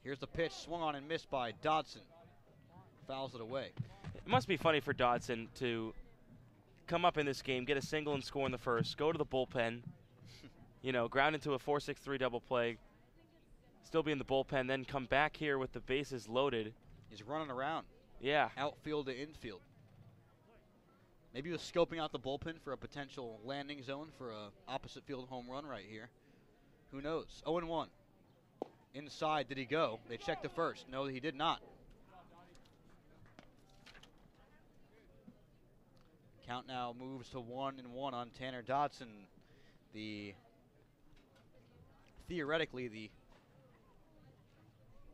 Here's the pitch, swung on and missed by Dodson. Fouls it away. It must be funny for Dodson to come up in this game, get a single and score in the first, go to the bullpen, ground into a 4-6-3 double play, still be in the bullpen, then come back here with the bases loaded. He's running around. Yeah. Outfield to infield. Maybe he was scoping out the bullpen for a potential landing zone for a opposite field home run right here. Who knows? 0-1. Inside, did he go? They checked the first. No, he did not. Count now moves to 1-1 on Tanner Dodson. Theoretically the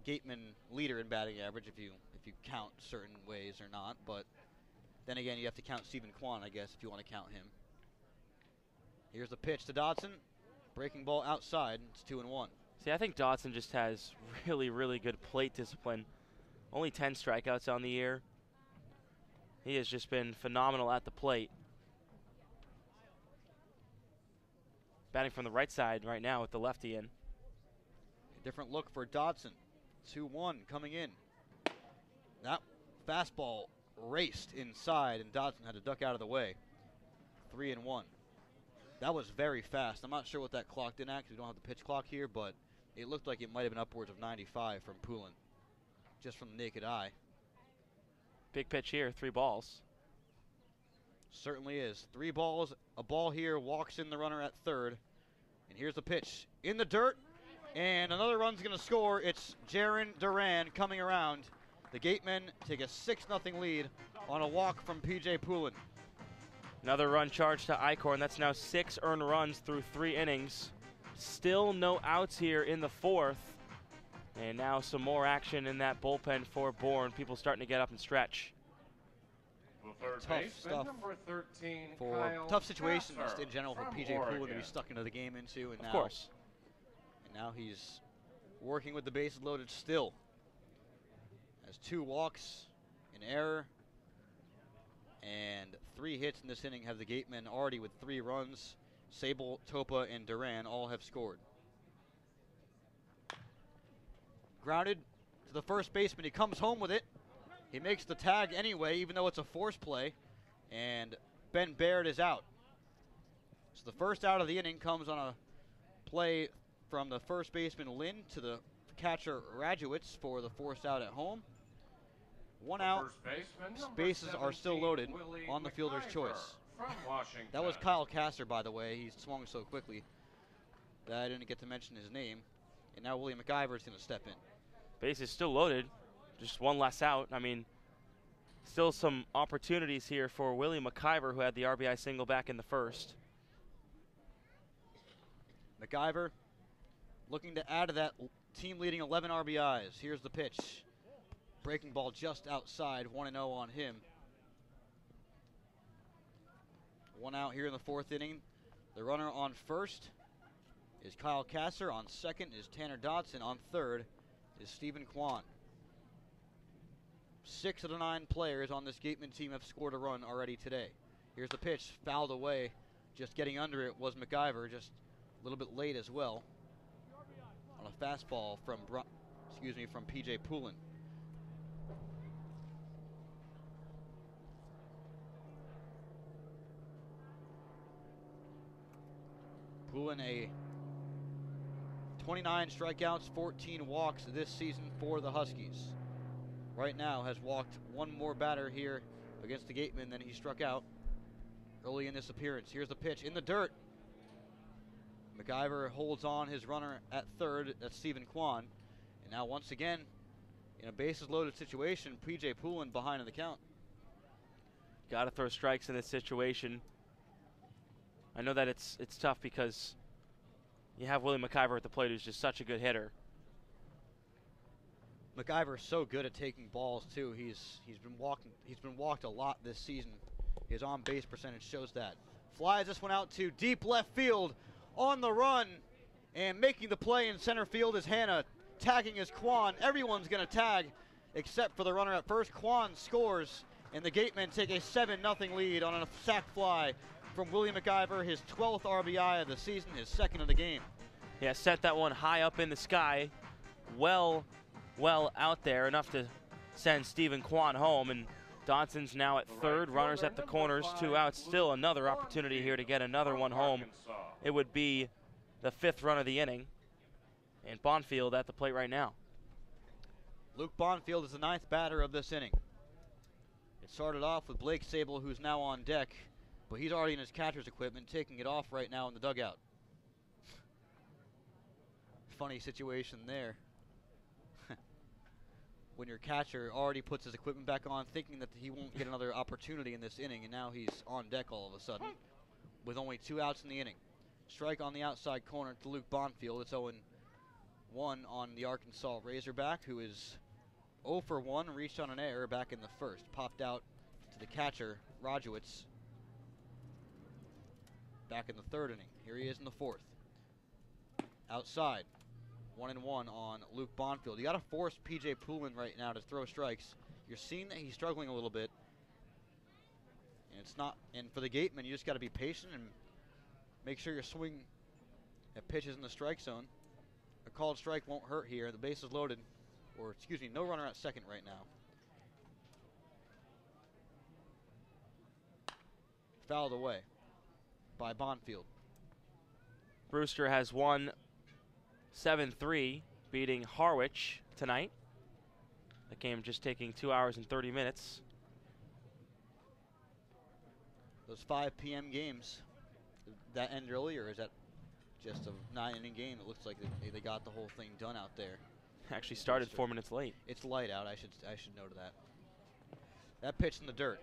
Gateman leader in batting average if you count certain ways or not, but then again you have to count Stephen Kwan, I guess, if you want to count him. Here's the pitch to Dodson. Breaking ball outside. It's 2-1. See, I think Dodson just has really, really good plate discipline. Only 10 strikeouts on the year. He has just been phenomenal at the plate. Batting from the right side right now with the lefty in. A different look for Dodson. 2-1 coming in. That fastball raced inside, and Dodson had to duck out of the way. 3-1. That was very fast. I'm not sure what that clocked in at because we don't have the pitch clock here, but it looked like it might have been upwards of 95 from Poulin, just from the naked eye. Big pitch here, 3 balls. Certainly is. 3 balls, a ball here, walks in the runner at 3rd. And here's the pitch in the dirt, and another run's going to score. It's Jaron Duran coming around. The Gatemen take a 6-0 lead on a walk from P.J. Poulin. Another run charged to Eichhorn. That's now 6 earned runs through 3 innings. Still no outs here in the 4th. And now some more action in that bullpen for Bourne. People starting to get up and stretch. Tough stuff tough situations in general for P.J. Poulin to be stuck into the game into. And of course. And now he's working with the bases loaded still. Has 2 walks, an error, and 3 hits in this inning have the Gatemen already with 3 runs. Sable, Topa, and Duran all have scored. Grounded to the first baseman. He comes home with it. He makes the tag anyway, even though it's a force play. And Ben Baird is out. So the first out of the inning comes on a play from the first baseman Lynn to the catcher Radowitz for the forced out at home. One out. Bases are still loaded on the fielder's choice. That was Kyle Kasser, by the way. He swung so quickly that I didn't get to mention his name. And now William McIver is going to step in. Base is still loaded. Just one less out. I mean, still some opportunities here for William McIver, who had the RBI single back in the first. McIver looking to add to that team-leading 11 RBIs. Here's the pitch. Breaking ball just outside, 1-0 on him. One out here in the fourth inning. The runner on first is Kyle Kasser. On second is Tanner Dotson. On third is Stephen Kwan. 6 of the 9 players on this Gatemen team have scored a run already today. Here's the pitch, fouled away. Just getting under it was McIver, just a little bit late as well on a fastball from PJ Poulin. Poulin, a 29 strikeouts, 14 walks this season for the Huskies. Right now has walked one more batter here against the Gatemen than he struck out early in this appearance. Here's the pitch in the dirt. McIver holds on his runner at third. That's Stephen Kwan. And now once again, in a bases loaded situation, PJ Poulin behind in the count. Got to throw strikes in this situation. I know that it's tough because you have William McIver at the plate, who's just such a good hitter. McIver's so good at taking balls too. He's been walked a lot this season. His on base percentage shows that. Flies this one out to deep left field on the run, and making the play in center field is Hanna. Tagging is Kwan. Everyone's going to tag except for the runner at first. Kwan scores, and the Gatemen take a 7-0 lead on a sac fly from William McIver, his 12th RBI of the season, his second of the game. Yeah, set that one high up in the sky, well out there, enough to send Stephen Kwan home, and Dodson's now at third, runners at the corners, 2 outs. Still another opportunity here to get another one home. It would be the 5th run of the inning, and Bonfield at the plate right now. Luke Bonfield is the 9th batter of this inning. It started off with Blake Sable, who's now on deck, but he's already in his catcher's equipment, taking it off right now in the dugout. Funny situation there. When your catcher already puts his equipment back on, thinking that he won't get another opportunity in this inning, and now he's on deck all of a sudden with only 2 outs in the inning. Strike on the outside corner to Luke Bonfield. It's 0-1 on the Arkansas Razorback, who is 0 for 1, reached on an error back in the first. Popped out to the catcher, Radowitz, back in the third inning. Here he is in the fourth. Outside. 1-1 on Luke Bonfield. You got to force PJ Poulin right now to throw strikes. You're seeing that he's struggling a little bit. And it's not. And for the Gatemen, you just got to be patient and make sure you're swinging at pitches in the strike zone. A called strike won't hurt here. The base is loaded. Or, excuse me, no runner at second right now. Fouled away by Bonfield. Brewster has won 7-3, beating Harwich tonight. The game just taking 2 hours and 30 minutes. Those 5 p.m. games, that end earlier, is that just a 9-inning game? It looks like they got the whole thing done out there. Actually started 4 minutes late. It's light out. I should note that. That pitch in the dirt.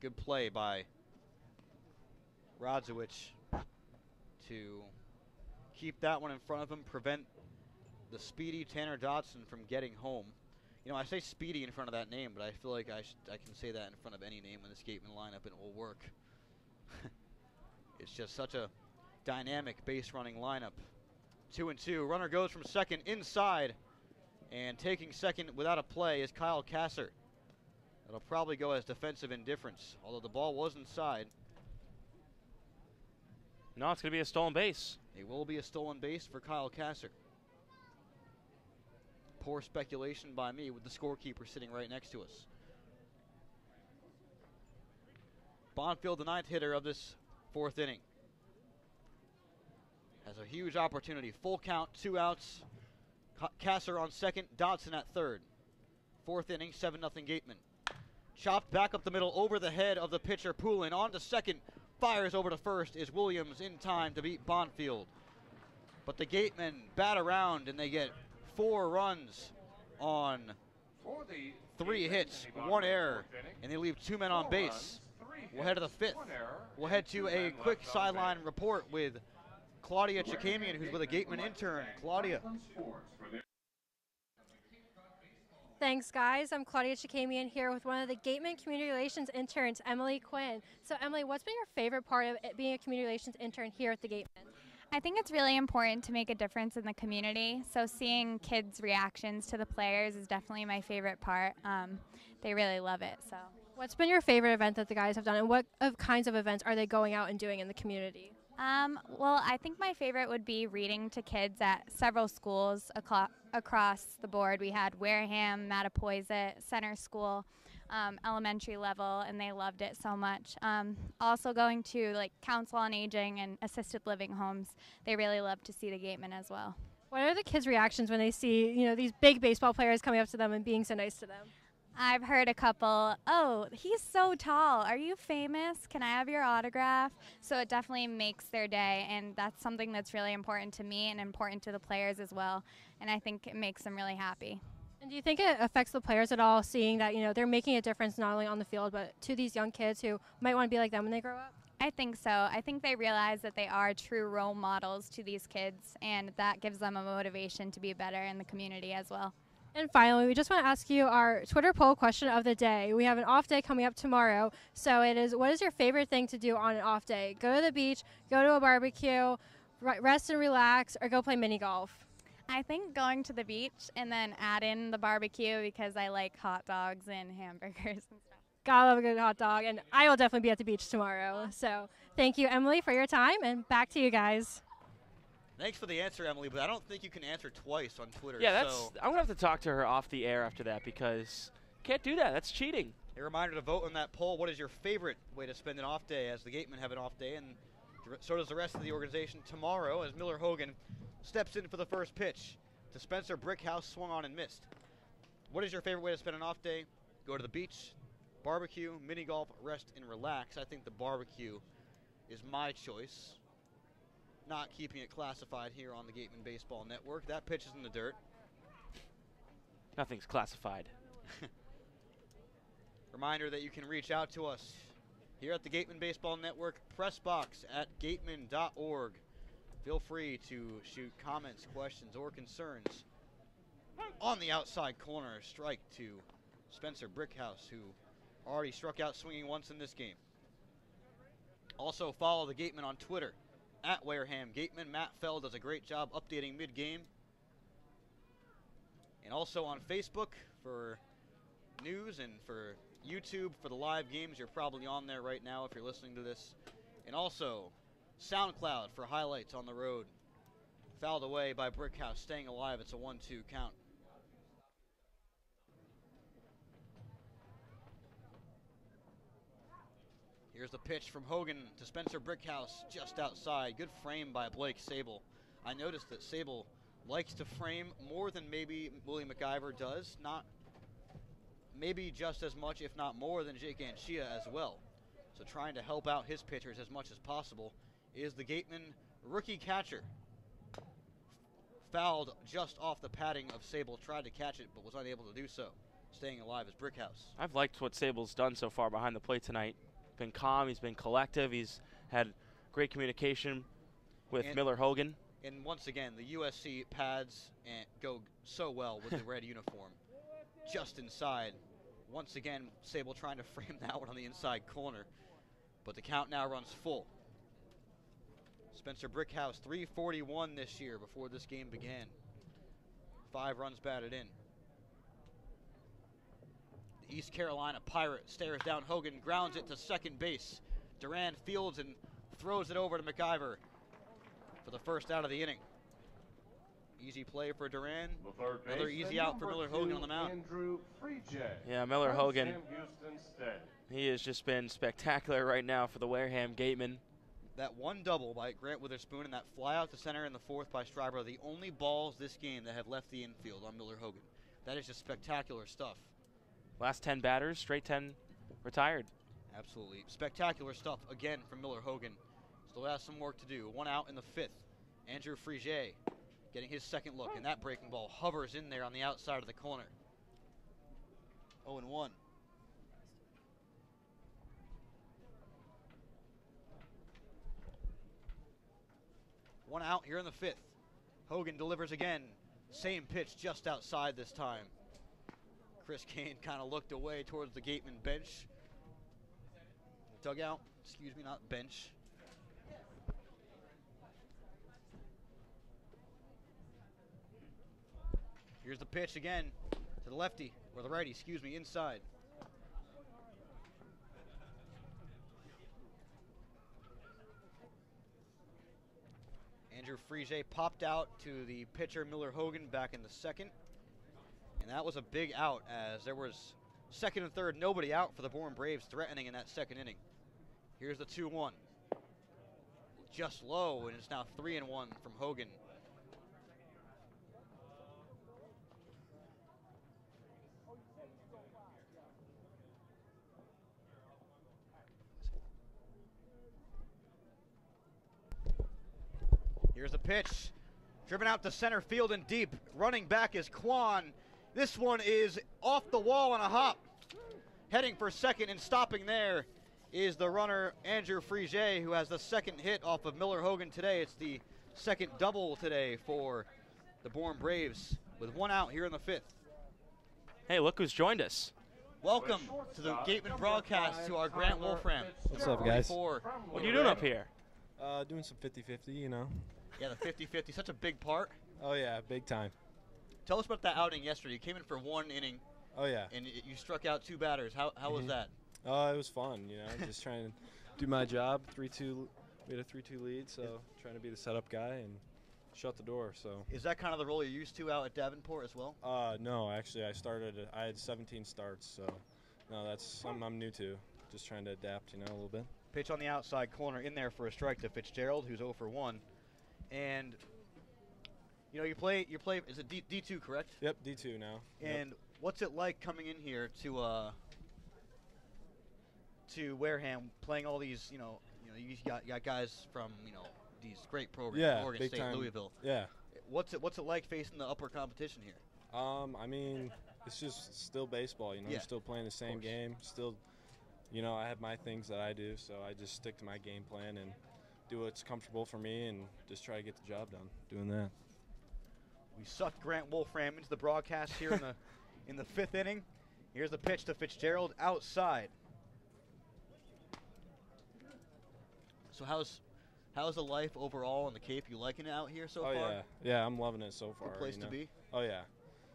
Good play by Radowitz to keep that one in front of him, prevent the speedy Tanner Dotson from getting home. You know, I say speedy in front of that name, but I feel like I can say that in front of any name in this Gatemen lineup and it will work. It's just such a dynamic base running lineup. 2-2. Runner goes from second inside, and taking second without a play is Kyle Kasser. That'll probably go as defensive indifference, although the ball was inside. No, it's going to be a stolen base. It will be a stolen base for Kyle Kasser. Poor speculation by me with the scorekeeper sitting right next to us. Bonfield, the 9th hitter of this 4th inning, has a huge opportunity. Full count, 2 outs. Kasser on second, Dodson at third. 4th inning, 7-0 Gatemen. Chopped back up the middle over the head of the pitcher, Poulin. On to second, fires over to first. Is Williams in time to beat Bonfield? But the Gatemen bat around and they get 4 runs on 3 hits, 1 error, and they leave 2 men on base. We'll head to the 5th. We'll head to a quick sideline report with Claudia Chikamian, who's with a Gatemen intern. Claudia. Thanks, guys. I'm Claudia Chikamian here with one of the Gatemen Community Relations interns, Emily Quinn. So, Emily, what's been your favorite part of being a community relations intern here at the Gatemen? I think it's really important to make a difference in the community. So seeing kids' reactions to the players is definitely my favorite part. They really love it. So, what's been your favorite event that the guys have done, and what kinds of events are they going out and doing in the community? Well, I think my favorite would be reading to kids at several schools across the board. We had Wareham, Mattapoisett, Center School, elementary level, and they loved it so much. Also going to like Council on Aging and assisted living homes, they really love to see the Gatemen as well. What are the kids' reactions when they see, these big baseball players coming up to them and being so nice to them? I've heard a couple, "Oh, he's so tall. Are you famous? Can I have your autograph?" So it definitely makes their day, and that's something that's really important to me and important to the players as well, and I think it makes them really happy. And do you think it affects the players at all, seeing that, they're making a difference not only on the field, but to these young kids who might want to be like them when they grow up? I think so. I think they realize that they are true role models to these kids, and that gives them a motivation to be better in the community as well. And finally, we just want to ask you our Twitter poll question of the day. We have an off day coming up tomorrow. So it is, what is your favorite thing to do on an off day? Go to the beach, go to a barbecue, rest and relax, or go play mini golf? I think going to the beach and then add in the barbecue because I like hot dogs and hamburgers and stuff. Gotta love a good hot dog, and I will definitely be at the beach tomorrow. So thank you, Emily, for your time, and back to you guys. Thanks for the answer, Emily, but I don't think you can answer twice on Twitter. Yeah, I'm going to have to talk to her off the air after that because can't do that. That's cheating. A reminder to vote on that poll. What is your favorite way to spend an off day, as the Gatemen have an off day, and so does the rest of the organization tomorrow as Miller Hogan steps in for the first pitch to Spencer Brickhouse, swung on and missed. What is your favorite way to spend an off day? Go to the beach, barbecue, mini golf, rest, and relax. I think the barbecue is my choice. Not keeping it classified here on the Gatemen Baseball Network. That pitch is in the dirt. Nothing's classified. Reminder that you can reach out to us here at the Gatemen Baseball Network press box at gatemen.org. Feel free to shoot comments, questions, or concerns on the outside corner. Strike to Spencer Brickhouse, who already struck out swinging once in this game. Also follow the Gatemen on Twitter at Wareham Gatemen. Matt Fell does a great job updating mid-game. And also on Facebook for news, and for YouTube for the live games. You're probably on there right now if you're listening to this. And also SoundCloud for highlights on the road. Fouled away by Brickhouse, staying alive. It's a 1-2 count. Here's the pitch from Hogan to Spencer Brickhouse, just outside. Good frame by Blake Sable. I noticed that Sable likes to frame more than maybe Willie McIver does. Not maybe just as much, if not more, than Jake Anchia as well. So trying to help out his pitchers as much as possible is the Gatemen rookie catcher. Fouled just off the padding of Sable. Tried to catch it, but was unable to do so. Staying alive is Brickhouse. I've liked what Sable's done so far behind the plate tonight. Been calm, he's been collective, he's had great communication with Miller Hogan. And once again, the USC pads go so well with the red uniform. Just inside. Once again, Sable trying to frame that one on the inside corner. But the count now runs full. Spencer Brickhouse, 341 this year before this game began. 5 runs batted in. East Carolina Pirate stares down Hogan, grounds it to second base. Duran fields and throws it over to McIver for the first out of the inning. Easy play for Duran. Another easy out for Miller Hogan on the mound. Yeah, Miller Hogan. He has just been spectacular right now for the Wareham Gatemen. That one double by Grant Witherspoon and that fly out to center in the fourth by Stryber are the only balls this game that have left the infield on Miller Hogan. That is just spectacular stuff. Last 10 batters, straight 10 retired. Absolutely. Spectacular stuff again from Miller Hogan. Still has some work to do. One out in the fifth. Andrew Frigier getting his second look, and that breaking ball hovers in there on the outside of the corner. 0-1. One out here in the fifth. Hogan delivers again. Same pitch just outside this time. Chris Kane kind of looked away towards the Gatemen bench. Dugout, excuse me, not bench. Here's the pitch again to the lefty, or the righty, excuse me, inside. Andrew Frigier popped out to the pitcher Miller Hogan back in the second. And that was a big out, as there was second and third, nobody out for the Bourne Braves threatening in that second inning. Here's the 2-1. Just low, and it's now 3-1 from Hogan. Here's the pitch. Driven out to center field and deep. Running back is Kwan. This one is off the wall on a hop. Heading for second and stopping there is the runner Andrew Frigier, who has the second hit off of Miller Hogan today. It's the second double today for the Bourne Braves with one out here in the fifth. Hey, look who's joined us. Welcome to the Gatemen broadcast to our Grant Wolfram. What's up, guys? What are you doing up here? Doing some 50-50, you know. Yeah, the 50-50, such a big part. Oh, yeah, big time. Tell us about that outing yesterday. You came in for one inning. Oh, yeah. And you struck out two batters. How was that? It was fun, you know, just trying to do my job. 3-2, we had a 3-2 lead, so trying to be the setup guy and shut the door. So. Is that kind of the role you're used to out at Davenport as well? No, actually, I had 17 starts, so no, that's something I'm new to. Just trying to adapt, you know, a little bit. Pitch on the outside corner in there for a strike to Fitzgerald, who's 0 for 1. And you know, you play. Is it D2, correct? Yep, D2 now. And what's it like coming in here to Wareham, playing all these? You you got guys from these great programs, Oregon State, time. Louisville. Yeah. What's it like facing the upper competition here? I mean, it's just still baseball. You know, I'm still playing the same game. Still, you know, I have my things that I do, so I just stick to my game plan and do what's comfortable for me and just try to get the job done doing that. We sucked Grant Wolfram into the broadcast here in the fifth inning. Here's the pitch to Fitzgerald outside. So how's the life overall on the Cape? You liking it out here so far? Oh yeah, I'm loving it so far. Good place to be. Oh yeah.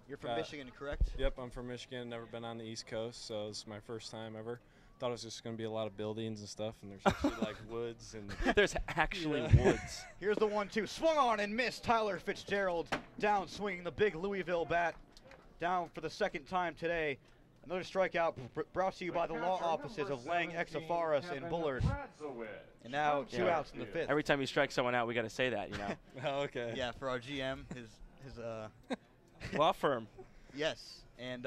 You're from Michigan, correct? Yep, I'm from Michigan. Never been on the East Coast, so it's my first time ever. Thought it was just going to be a lot of buildings and stuff, and there's actually like woods and. There's actually woods. Here's the 1-2, swung on and missed. Tyler Fitzgerald down swinging the big Louisville bat, down for the second time today. Another strikeout brought to you by the law offices of Lang, Exafaris, and Bullard. And now two outs in the fifth. Every time you strike someone out, we got to say that, you know. Oh, okay. Yeah, for our GM, his law firm. Yes, and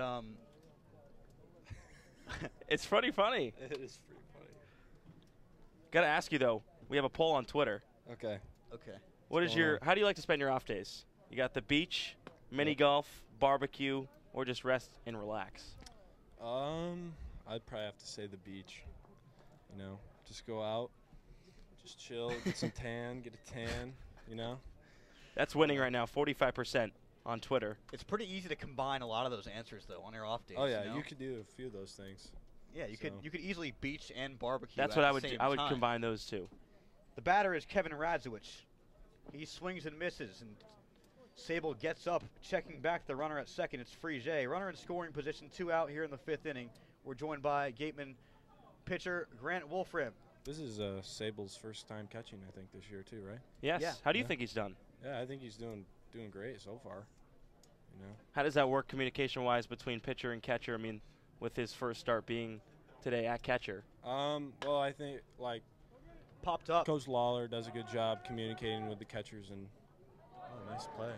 it's pretty funny. It is pretty funny. Got to ask you though. We have a poll on Twitter. Okay. Okay. How do you like to spend your off days? You got the beach, mini golf, barbecue, or just rest and relax? I'd probably have to say the beach. You know, just go out, just chill, get some tan, get a tan. You know. That's winning right now, 45% on Twitter. It's pretty easy to combine a lot of those answers though on your off days. Oh yeah, you know? you could do a few of those things. Yeah, you could easily beach and barbecue. That's at what the I would do. same I would time. combine those two. The batter is Kevin Radzewicz. He swings and misses, and Sable gets up, checking back the runner at second. It's Frigier. Runner in scoring position, two out here in the fifth inning. We're joined by Gatemen pitcher Grant Wolfram. This is Sable's first time catching, I think, this year too, right? Yes. Yeah. How do you think he's done? Yeah, I think he's doing great so far. How does that work communication-wise between pitcher and catcher? I mean, with his first start being today at catcher. Well, I think popped up. Coach Lawler does a good job communicating with the catchers, and nice play.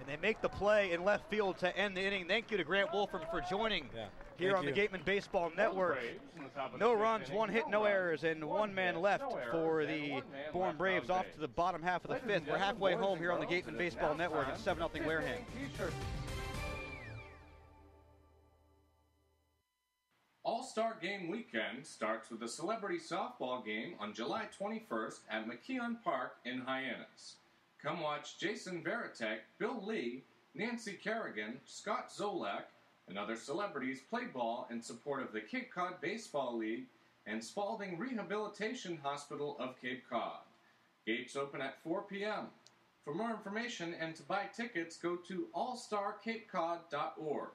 And they make the play in left field to end the inning. Thank you to Grant Wolfram for joining here on the Gatemen Baseball Network. No runs, 1 hit, no errors, and 1 man left for the Bourne Braves off to the bottom half of the 5th. We're halfway home here on the Gatemen Baseball Network at 7-0 Wareham. All-Star Game Weekend starts with a celebrity softball game on July 21st at McKeon Park in Hyannis. Come watch Jason Veritek, Bill Lee, Nancy Kerrigan, Scott Zolak, and other celebrities play ball in support of the Cape Cod Baseball League and Spalding Rehabilitation Hospital of Cape Cod. Gates open at 4 p.m. For more information and to buy tickets, go to allstarcapecod.org.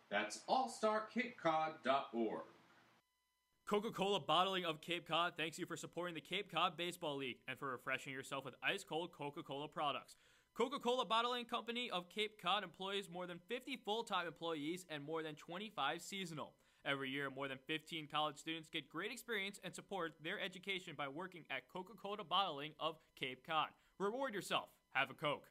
That's allstarcapecod.org. Coca-Cola Bottling of Cape Cod thanks you for supporting the Cape Cod Baseball League and for refreshing yourself with ice-cold Coca-Cola products. Coca-Cola Bottling Company of Cape Cod employs more than 50 full-time employees and more than 25 seasonal. Every year, more than 15 college students get great experience and support their education by working at Coca-Cola Bottling of Cape Cod. Reward yourself. Have a Coke.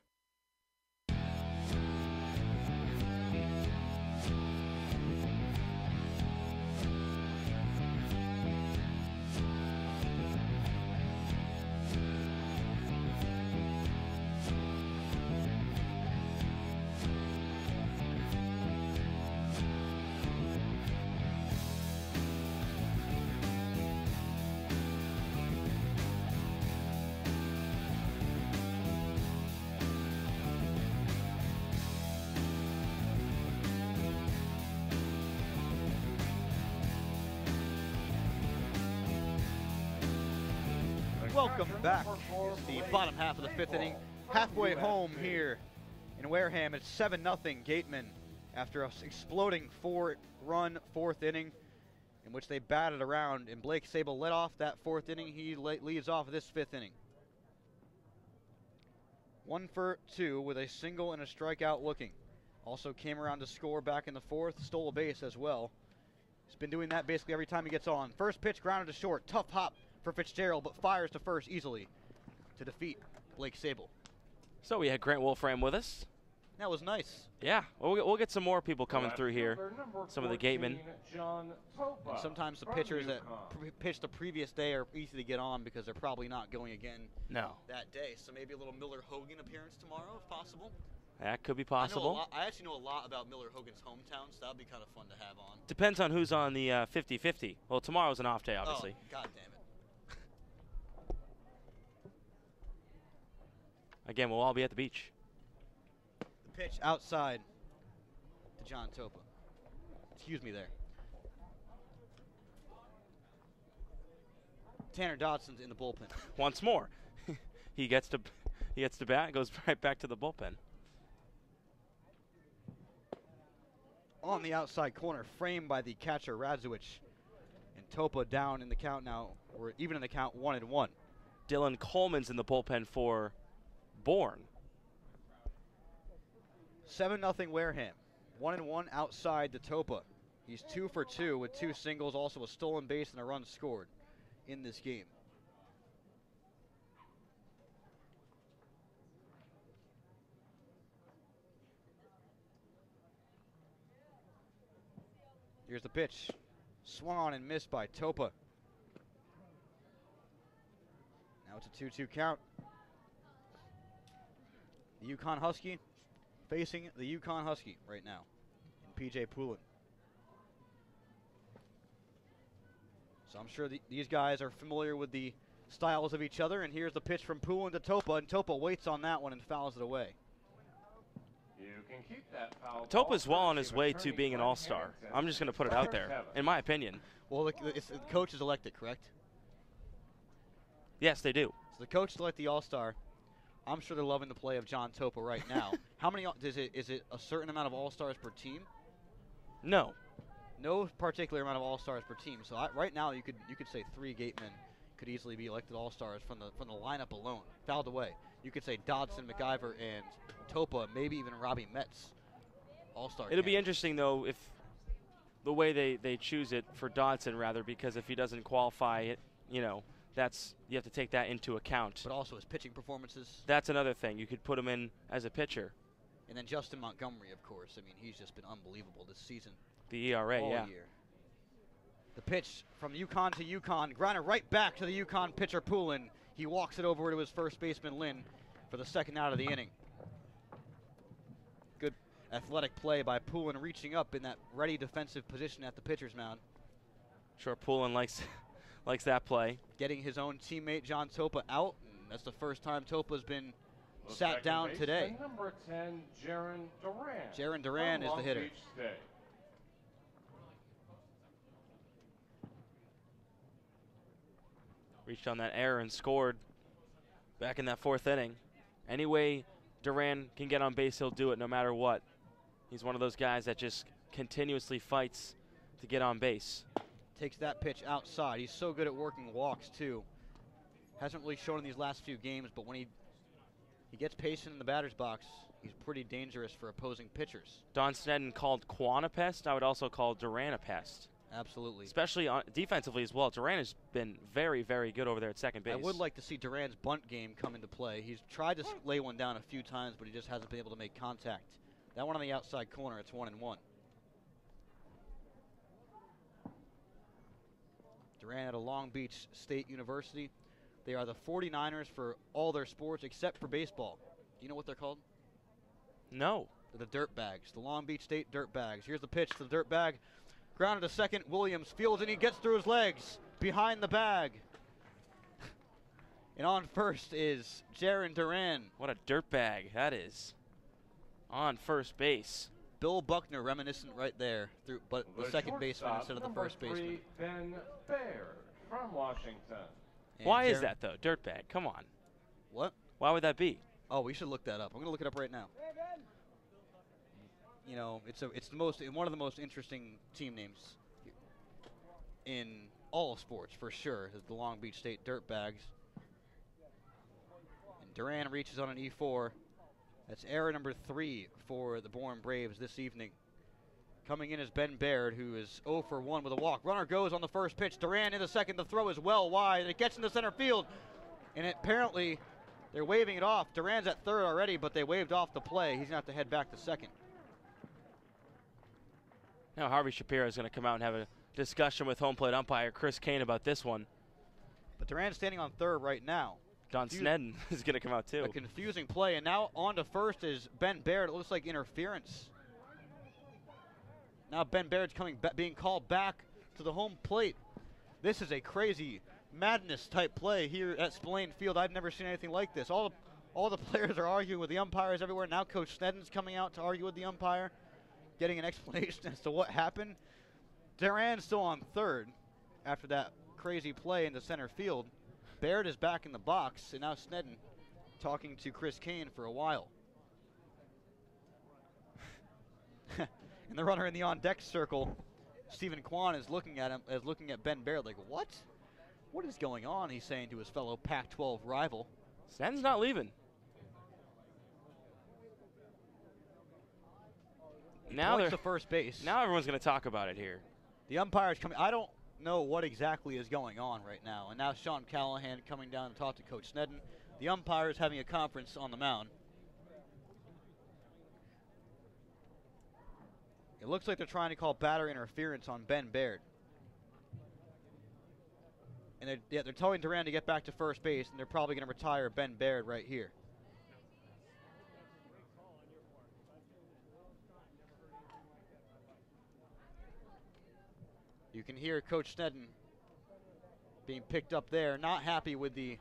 Welcome back. It's the bottom half of the 5th inning. Halfway home here in Wareham. It's 7-0 Gatemen after an exploding 4-run 4th inning in which they batted around. And Blake Sable led off that 4th inning. He leads off this 5th inning. 1 for 2 with a single and a strikeout looking. Also came around to score back in the 4th. Stole a base as well. He's been doing that basically every time he gets on. First pitch grounded to short. Tough hop for Fitzgerald, but fires to first easily to defeat Blake Sable. So we had Grant Wolfram with us. That was nice. Yeah, we'll get some more people coming through here. Some of the Gatemen. And sometimes the pitchers that pitched the previous day are easy to get on because they're probably not going again that day. So maybe a little Miller Hogan appearance tomorrow if possible. That could be possible. I actually know a lot about Miller Hogan's hometown, so that would be kind of fun to have on. Depends on who's on the 50-50. Well, tomorrow's an off day, obviously. Oh, God damn it. Again, we'll all be at the beach. The pitch outside to John Topa. Excuse me there. Tanner Dodson's in the bullpen. Once more. he gets to bat, goes right back to the bullpen. On the outside corner, framed by the catcher Radzewicz. And Topa down in the count now, or even in the count 1-1. Dylan Coleman's in the bullpen for Bourne. 7-0 Wareham. 1-1 outside the Topa. He's 2 for 2 with 2 singles, also a stolen base and a run scored in this game. Here's the pitch. Swung on and missed by Topa. Now it's a 2-2 count. The Yukon Husky facing the Yukon Husky right now in PJ Poulin. So I'm sure these guys are familiar with the styles of each other. And here's the pitch from Poulin to Topa, and Topa waits on that one and fouls it away. You can keep that foul. Topa's well on his way to being an all-star. I'm just going to put it out there, in my opinion. Well, the coach is elected, correct? Yes, they do. So the coach select the all-star. I'm sure they're loving the play of John Topa right now. How many is it a certain amount of all-stars per team? No. No particular amount of all-stars per team. So right now you could say 3 Gatemen could easily be elected all-stars from the lineup alone. Fouled away. You could say Dodson, McIver, and Topa, maybe even Robbie Metz. All-star. It'll be interesting, though, if the way they choose it for Dodson, rather, because if he doesn't qualify, it, you have to take that into account. But also his pitching performances. That's another thing. You could put him in as a pitcher. And then Justin Montgomery, of course. I mean, he's just been unbelievable this season. The ERA, all year. The pitch from UConn to UConn. Grounded right back to the UConn pitcher, Poulin. He walks it over to his first baseman, Lynn, for the second out of the inning. Good athletic play by Poulin, reaching up in that ready defensive position at the pitcher's mound. Sure, Poulin likes that play. Getting his own teammate, John Topa, out. And that's the first time Topa's been sat down today. Number 10, Jaron Duran. Jaron Duran is the hitter. Reached on that error and scored back in that fourth inning. Any way Duran can get on base, he'll do it no matter what. He's one of those guys that just continuously fights to get on base. Takes that pitch outside. He's so good at working walks, too. Hasn't really shown in these last few games, but when he gets patient in the batter's box, he's pretty dangerous for opposing pitchers. Don Sneddon called Quan a pest. I would also call Duran a pest. Absolutely. Especially defensively as well. Duran has been very, very good over there at second base. I would like to see Duran's bunt game come into play. He's tried to lay one down a few times, but he just hasn't been able to make contact. That one on the outside corner, it's 1-1. Duran at a Long Beach State University. They are the 49ers for all their sports except for baseball. Do you know what they're called? No. They're the Dirtbags, the Long Beach State Dirtbags. Here's the pitch to the Dirtbag. Grounded to second, Williams fields, and he gets through his legs behind the bag. And on first is Jaron Duran. What a dirtbag that is. On first base. Bill Buckner reminiscent right there, but the second baseman instead of the first baseman. Ben Baird from Washington. And why is that, though? Dirtbag, come on. What? Why would that be? Oh, we should look that up. I'm going to look it up right now. You know, it's one of the most interesting team names in all of sports, for sure, is the Long Beach State Dirtbags. And Duran reaches on an E4. That's error number 3 for the Bourne Braves this evening. Coming in is Ben Baird, who is 0 for 1 with a walk. Runner goes on the first pitch. Duran in the second. The throw is well wide. It gets into center field. And apparently they're waving it off. Duran's at third already, but they waved off the play. He's going to have to head back to second. Now Harvey Shapiro is going to come out and have a discussion with home plate umpire Chris Kane about this one. But Duran's standing on third right now. Don Sneddon is going to come out too. A confusing play, and now on to first is Ben Baird. It looks like interference. Now Ben Baird's being called back to the home plate. This is a crazy madness type play here at Spillane Field. I've never seen anything like this. All the players are arguing with the umpires everywhere. Now Coach Sneddon's coming out to argue with the umpire, getting an explanation as to what happened. Duran's still on third after that crazy play into center field. Baird is back in the box, and now Sneddon talking to Chris Kane for a while. And the runner in the on-deck circle, Stephen Kwan, is looking at Ben Baird like, what? What is going on, he's saying to his fellow Pac-12 rival. Sneddon's not leaving. Now they're to first base. Now everyone's going to talk about it here. The umpire's coming. I don't know what exactly is going on right now. And now Sean Callahan coming down to talk to Coach Sneddon. The umpire is having a conference on the mound. It looks like they're trying to call batter interference on Ben Baird. And they're telling Duran to get back to first base, and they're probably going to retire Ben Baird right here. You can hear Coach Sneddon being picked up there, not happy with the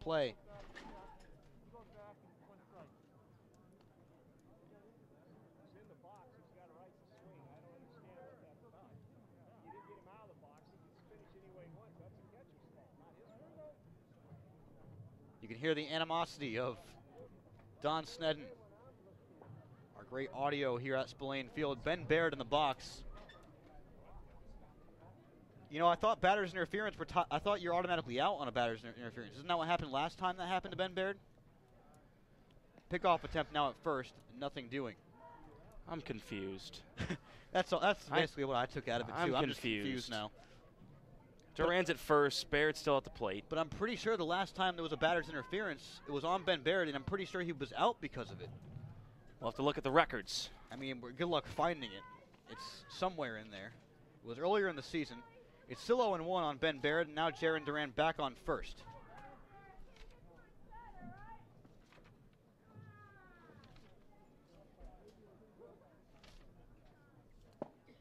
play. You can hear the animosity of Don Sneddon. Our great audio here at Spillane Field. Ben Baird in the box. You know, I thought batter's interference were I thought you're automatically out on a batter's interference. Isn't that what happened last time that happened to Ben Baird? Pickoff attempt now at first, nothing doing. I'm confused. That's basically what I took out of it, too. I'm just confused now. Duran's at first, Baird's still at the plate. But I'm pretty sure the last time there was a batter's interference, it was on Ben Baird, and I'm pretty sure he was out because of it. We'll have to look at the records. I mean, good luck finding it. It's somewhere in there. It was earlier in the season. It's still 0-1 on Ben Baird, and now Jaron Duran back on first.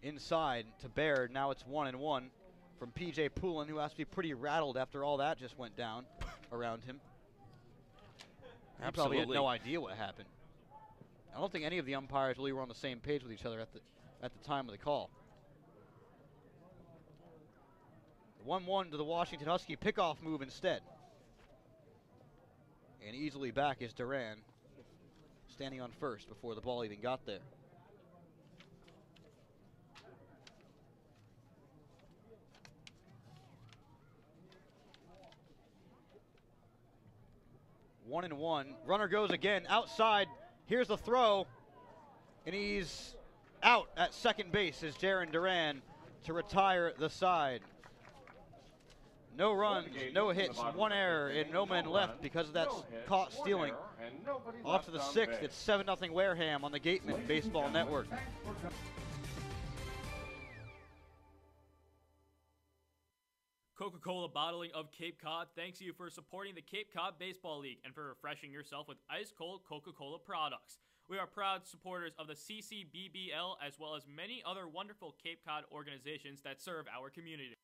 Inside to Baird, now it's 1-1 from P.J. Poulin, who has to be pretty rattled after all that just went down around him. He probably had no idea what happened. I don't think any of the umpires really were on the same page with each other at the time of the call. 1-1 to the Washington Husky pickoff move instead. And easily back is Duran, standing on first before the ball even got there. One and one. Runner goes again outside. Here's the throw. And he's out at second base as Jaron Duran to retire the side. No runs, no hits, one error, and no men left because of that caught stealing. Off to the sixth. It's 7-0 Wareham on the Gatemen Baseball Network. Coca-Cola Bottling of Cape Cod thanks you for supporting the Cape Cod Baseball League and for refreshing yourself with ice-cold Coca-Cola products. We are proud supporters of the CCBBL as well as many other wonderful Cape Cod organizations that serve our community.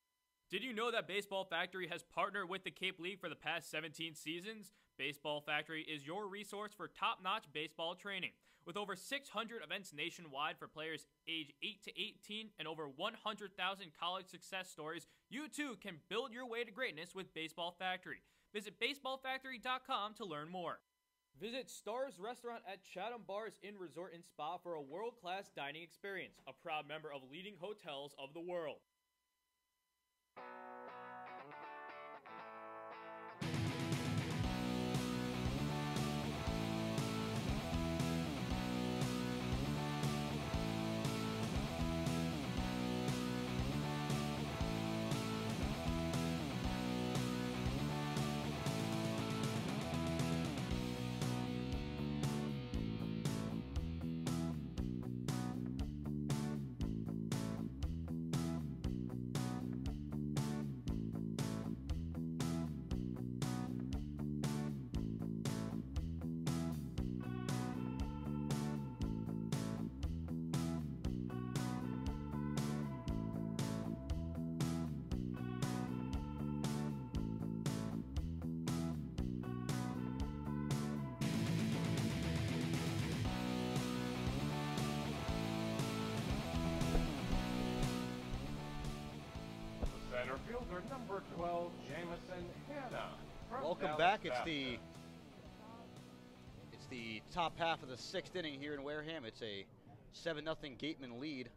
Did you know that Baseball Factory has partnered with the Cape League for the past 17 seasons? Baseball Factory is your resource for top-notch baseball training. With over 600 events nationwide for players age 8 to 18 and over 100,000 college success stories, you too can build your way to greatness with Baseball Factory. Visit baseballfactory.com to learn more. Visit Stars Restaurant at Chatham Bars Inn Resort and Spa for a world-class dining experience, a proud member of leading hotels of the world. Center fielder number 12, Jamison Hanna. Welcome back. It's the top half of the sixth inning here in Wareham. It's a 7-0 Gatemen lead.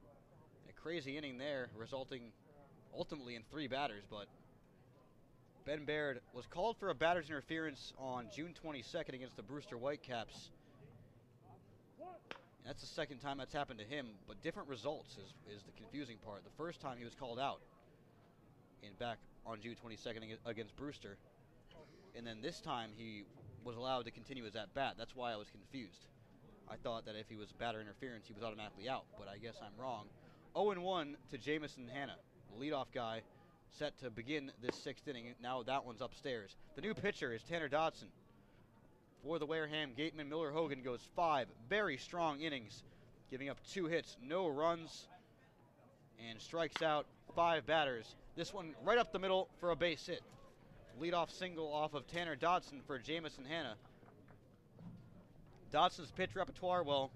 A crazy inning there, resulting ultimately in 3 batters, but Ben Baird was called for a batter's interference on June 22nd against the Brewster Whitecaps. That's the second time that's happened to him, but different results is the confusing part. The first time he was called out back on June 22nd against Brewster, and then this time he was allowed to continue his at-bat. That's why I was confused. I thought that if he was batter interference, he was automatically out, but I guess I'm wrong. 0-1 to Jamison Hanna, the leadoff guy, set to begin this sixth inning. Now that one's upstairs. The new pitcher is Tanner Dodson. For the Wareham Gatemen, Miller Hogan goes 5 very strong innings, giving up 2 hits, no runs, and strikes out 5 batters. This one right up the middle for a base hit. Leadoff single off of Tanner Dodson for Jamison Hanna. Dodson's pitch repertoire, well,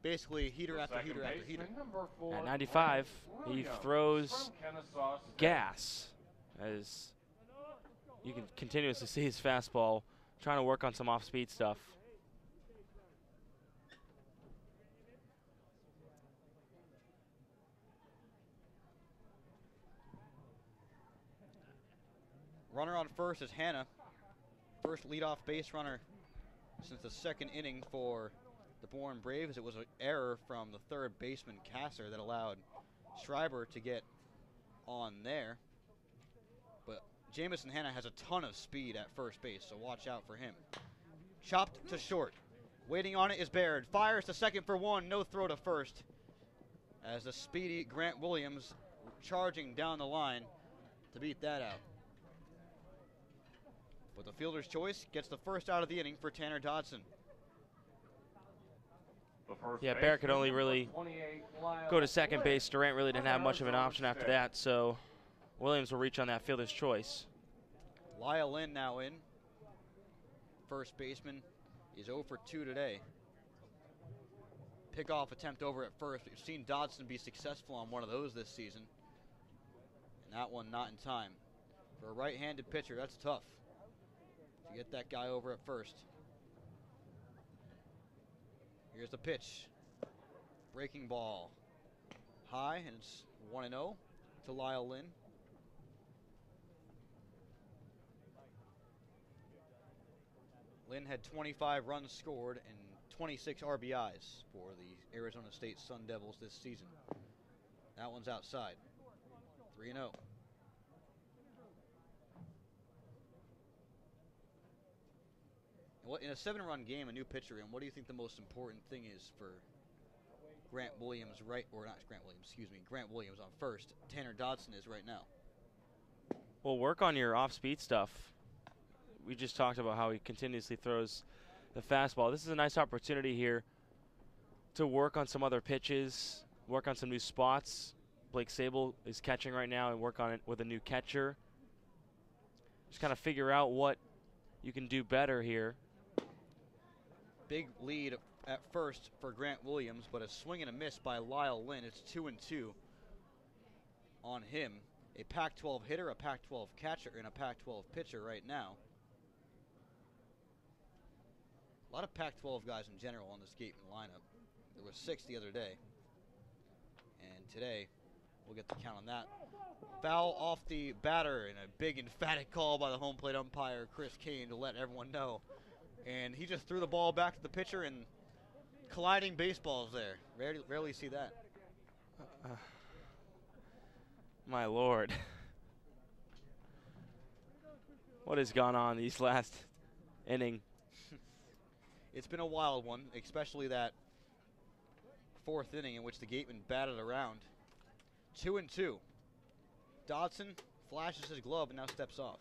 basically heater after heater after heater. At 95, he throws gas, as you can continuously see his fastball trying to work on some off-speed stuff. Runner on first is Hannah. First leadoff base runner since the second inning for the Bourne Braves. It was an error from the third baseman, Kasser, that allowed Schreiber to get on there. But Jamison Hannah has a ton of speed at first base, so watch out for him. Chopped to short. Waiting on it is Baird. Fires to second for one. No throw to first. As the speedy Grant Williams charging down the line to beat that out. But the fielder's choice gets the first out of the inning for Tanner Dodson. Yeah, Bear could only really go to second base. Durant really didn't have much of an option after that, so Williams will reach on that fielder's choice. Lyle Lynn now in. First baseman is 0 for 2 today. Pickoff attempt over at first. We've seen Dodson be successful on one of those this season. And that one not in time. For a right-handed pitcher, that's tough to get that guy over at first. Here's the pitch. Breaking ball. High, and it's 1-0 to Lyle Lynn. Lynn had 25 runs scored and 26 RBIs for the Arizona State Sun Devils this season. That one's outside. 3-0. In a 7-run game, a new pitcher in, what do you think the most important thing is for Grant Williams Grant Williams on first, Tanner Dodson is right now? Well, work on your off-speed stuff. We just talked about how he continuously throws the fastball. This is a nice opportunity here to work on some other pitches, work on some new spots. Blake Sable is catching right now and work on it with a new catcher. Just kind of figure out what you can do better here. Big lead at first for Grant Williams, but a swing and a miss by Lyle Lynn. It's 2-2 on him. A Pac-12 hitter, a Pac-12 catcher, and a Pac-12 pitcher right now. A lot of Pac-12 guys in general on this Gatemen lineup. There was 6 the other day. And today, we'll get the count on that. Foul off the batter, and a big emphatic call by the home plate umpire, Chris Kane, to let everyone know. And he just threw the ball back to the pitcher, and colliding baseballs there. Rarely see that. My Lord. What has gone on these last inning? It's been a wild one, especially that 4th inning in which the Gatemen batted around. 2-2. Dodson flashes his glove and now steps off.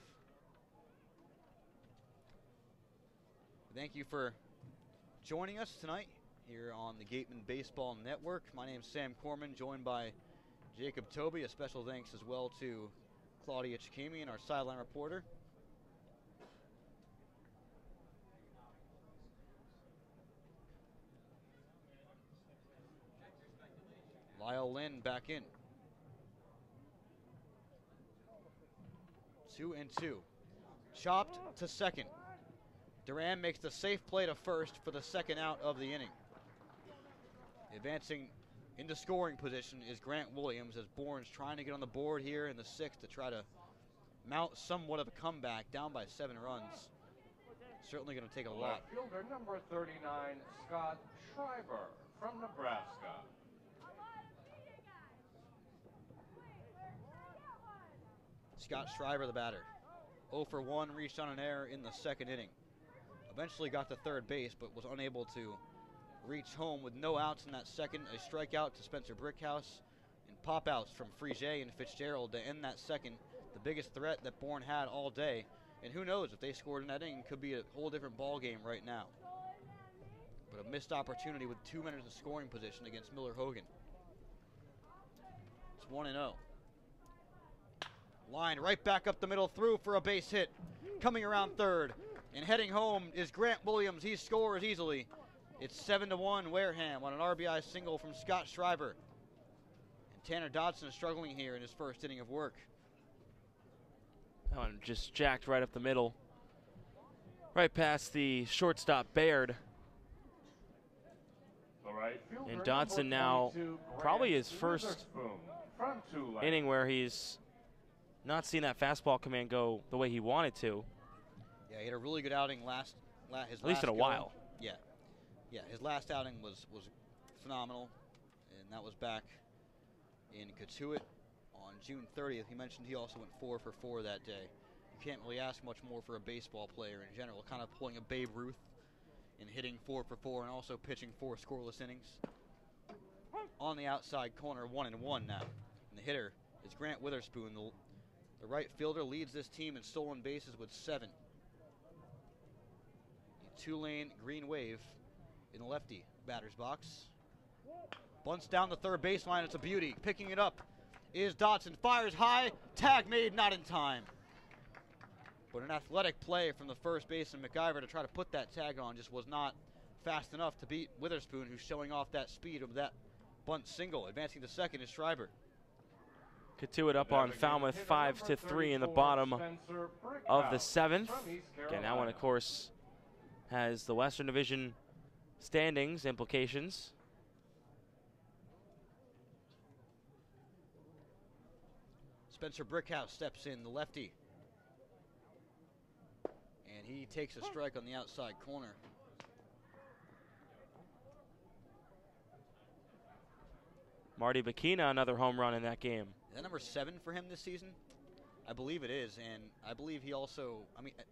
Thank you for joining us tonight here on the Gatemen Baseball Network. My name is Sam Corman, joined by Jacob Toby. A special thanks as well to Claudia Chikamian, our sideline reporter. Lyle Lynn back in. 2-2. Chopped to second. Duran makes the safe play to first for the second out of the inning. Advancing into scoring position is Grant Williams, as Bourne's trying to get on the board here in the 6th to try to mount somewhat of a comeback, down by 7 runs. Certainly going to take a lot. Left fielder number 39, Scott Schreiber from Nebraska. Scott Schreiber, the batter. 0 for 1, reached on an error in the 2nd inning. Eventually got to third base, but was unable to reach home with no outs in that 2nd. A strikeout to Spencer Brickhouse, and pop-outs from Frige and Fitzgerald to end that 2nd. The biggest threat that Bourne had all day. And who knows, if they scored in that inning, it could be a whole different ball game right now. But a missed opportunity with 2 minutes of scoring position against Miller Hogan. It's 1-0. Line right back up the middle, through for a base hit. Coming around third and heading home is Grant Williams. He scores easily. It's 7-1 Wareham on an RBI single from Scott Schreiber. And Tanner Dodson is struggling here in his first inning of work. That one just jacked right up the middle. Right past the shortstop Baird. And Dodson now probably his first inning where he's not seeing that fastball command go the way he wanted to. Yeah, he had a really good outing at least in a while. Yeah. Yeah, his last outing was phenomenal, and that was back in Katuitt on June 30th. He mentioned he also went 4 for 4 that day. You can't really ask much more for a baseball player in general, kind of pulling a Babe Ruth and hitting 4 for 4 and also pitching 4 scoreless innings. On the outside corner, 1-1 now. And the hitter is Grant Witherspoon. The right fielder leads this team in stolen bases with 7. A 2-lane green wave in the lefty batter's box. Bunts down the third baseline. It's a beauty. Picking it up is Dotson. Fires high. Tag made, not in time. But an athletic play from the first baseman, McIver, to try to put that tag on just was not fast enough to beat Witherspoon, who's showing off that speed of that bunt single. Advancing to second is Schreiber. Katuitt up on Falmouth 5-3 in the bottom of the 7th. Again, that one, of course, has the Western Division standings implications. Spencer Brickhouse steps in, the lefty. And he takes a strike on the outside corner. Marty Bikina, another home run in that game. Is that number 7 for him this season? I believe it is, and I believe he also,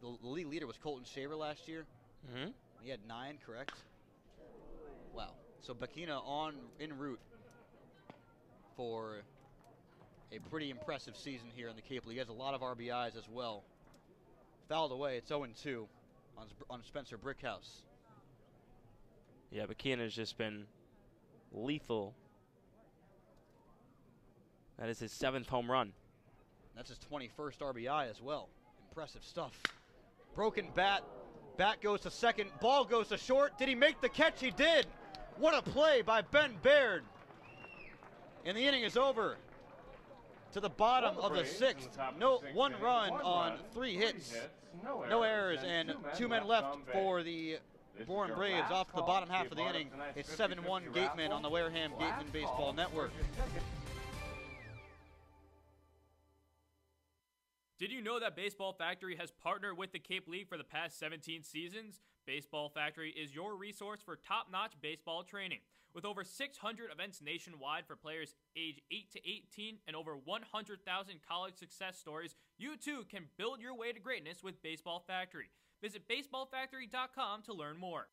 the league leader was Colton Shaver last year. Mm-hmm. He had 9, correct? Wow. So Bikina en route for a pretty impressive season here in the Cape League. He has a lot of RBIs as well. Fouled away, it's 0-2 on Spencer Brickhouse. Yeah, Bikina's just been lethal. That is his 7th home run. That's his 21st RBI as well. Impressive stuff. Broken bat. Bat goes to second. Ball goes to short. Did he make the catch? He did. What a play by Ben Baird. And the inning is over. To the bottom of the 6th. No, 1 run on 3 hits. No errors, and 2 men left for the Bourne Braves off the bottom half of the inning. It's 7-1 Gatemen on the Wareham Gatemen Baseball Network. Did you know that Baseball Factory has partnered with the Cape League for the past 17 seasons? Baseball Factory is your resource for top-notch baseball training. With over 600 events nationwide for players age 8 to 18 and over 100,000 college success stories, you too can build your way to greatness with Baseball Factory. Visit baseballfactory.com to learn more.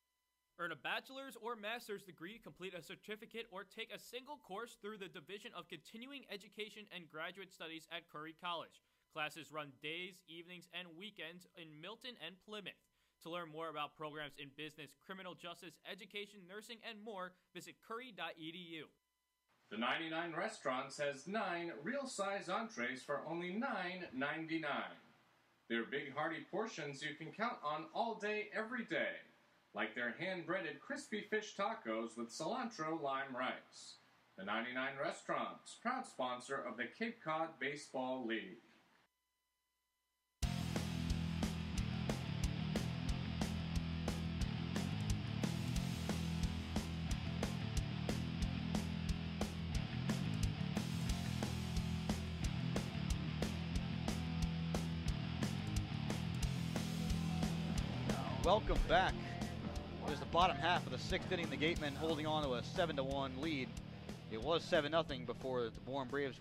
Earn a bachelor's or master's degree, complete a certificate, or take a single course through the Division of Continuing Education and Graduate Studies at Curry College. Classes run days, evenings, and weekends in Milton and Plymouth. To learn more about programs in business, criminal justice, education, nursing, and more, visit curry.edu. The 99 Restaurants has 9 real-size entrees for only $9.99. They're big, hearty portions you can count on all day, every day, like their hand-breaded crispy fish tacos with cilantro lime rice. The 99 Restaurants, proud sponsor of the Cape Cod Baseball League. Welcome back. It was the bottom half of the 6th inning. The Gatemen holding on to a 7-1 lead. It was 7-0 before the Bourne Braves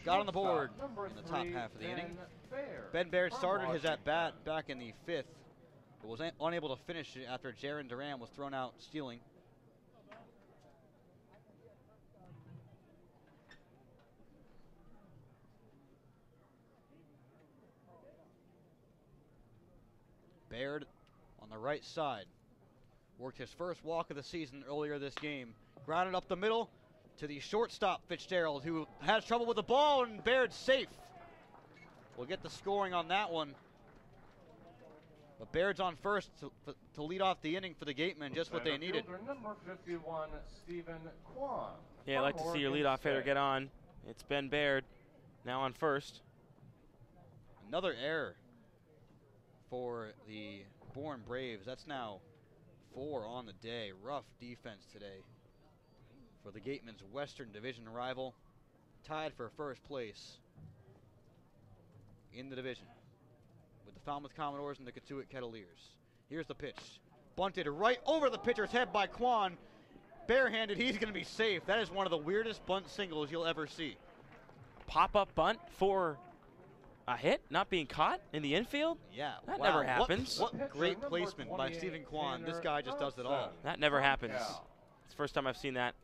got on the board in the top half of the inning. Ben Baird started his at-bat back in the 5th, but was unable to finish it after Jaron Duran was thrown out stealing. Baird on the right side worked his first walk of the season earlier this game. Grounded up the middle to the shortstop Fitzgerald, who has trouble with the ball, and Baird's safe. We'll get the scoring on that one. But Baird's on first to lead off the inning for the Gatemen, just what they needed. Number 51, Stephen Kwan. Yeah, I'd like to see your leadoff hitter get on. It's Ben Baird, now on first. Another error for the Bourne Braves. That's now 4 on the day. Rough defense today for the Gatemen's Western Division rival. Tied for first place. in the division with the Falmouth Commodores and the Katuitt Kettleers. Here's the pitch. Bunted right over the pitcher's head by Quan. Barehanded, he's going to be safe. That is one of the weirdest bunt singles you'll ever see. Pop-up bunt for a hit, not being caught in the infield? Yeah. That wow. never happens. What great placement by Stephen Quan. This guy just does it all. That never happens. It's the first time I've seen that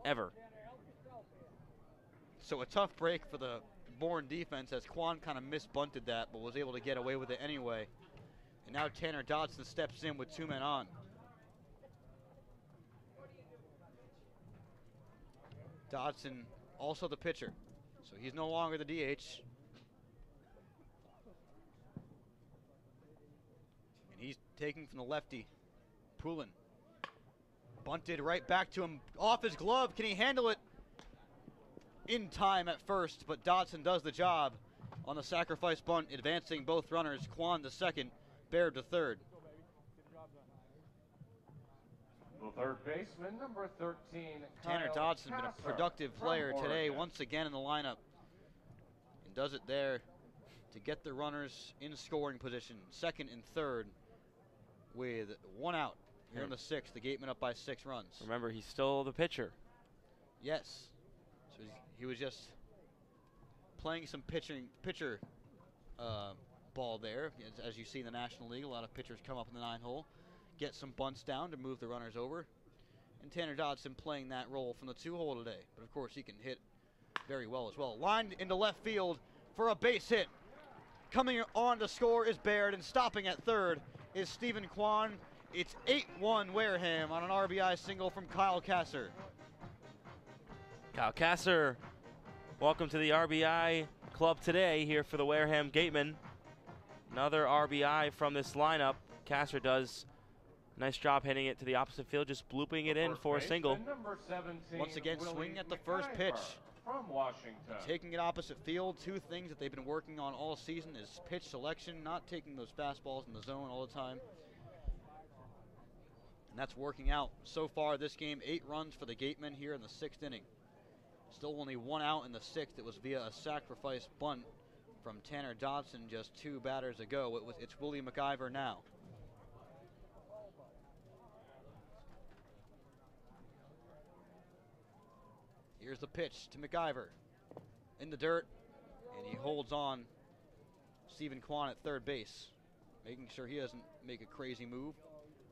ever. So a tough break for the Bourne defense as Quan kind of misbunted that but was able to get away with it anyway. And now Tanner Dodson steps in with 2 men on. Dodson also the pitcher, so he's no longer the DH. And he's taking from the lefty, Poulin. Bunted right back to him, off his glove. Can he handle it? In time at first, but Dodson does the job on the sacrifice bunt, advancing both runners. Quan to second, Baird to third. The third baseman, number 13, Tanner Dodson, been a productive player today, once again in the lineup, and does it there to get the runners in scoring position, second and third, with 1 out here in the 6th. The Gatemen up by 6 runs. Remember, he's still the pitcher. Yes. So he was just playing some pitcher ball there. As you see in the National League, a lot of pitchers come up in the 9-hole, get some bunts down to move the runners over. And Tanner Dodson playing that role from the 2-hole today. But of course, he can hit very well as well. Lined into left field for a base hit. Coming on to score is Baird, and stopping at third is Stephen Quan. It's 8-1 Wareham on an RBI single from Kyle Kasser. Kyle Kasser, welcome to the RBI club today here for the Wareham Gatemen. Another RBI from this lineup. Kasser does a nice job hitting it to the opposite field, just blooping it in for a single. Once again, swinging at the first pitch. From Washington. Taking it opposite field. 2 things that they've been working on all season is pitch selection, not taking those fastballs in the zone all the time. And that's working out so far this game. 8 runs for the Gatemen here in the 6th inning. Still only 1 out in the 6th. It was via a sacrifice bunt from Tanner Dodson just 2 batters ago. It's Willie McIver now. Here's the pitch to McIver. In the dirt, and he holds on Stephen Quan at third base, making sure he doesn't make a crazy move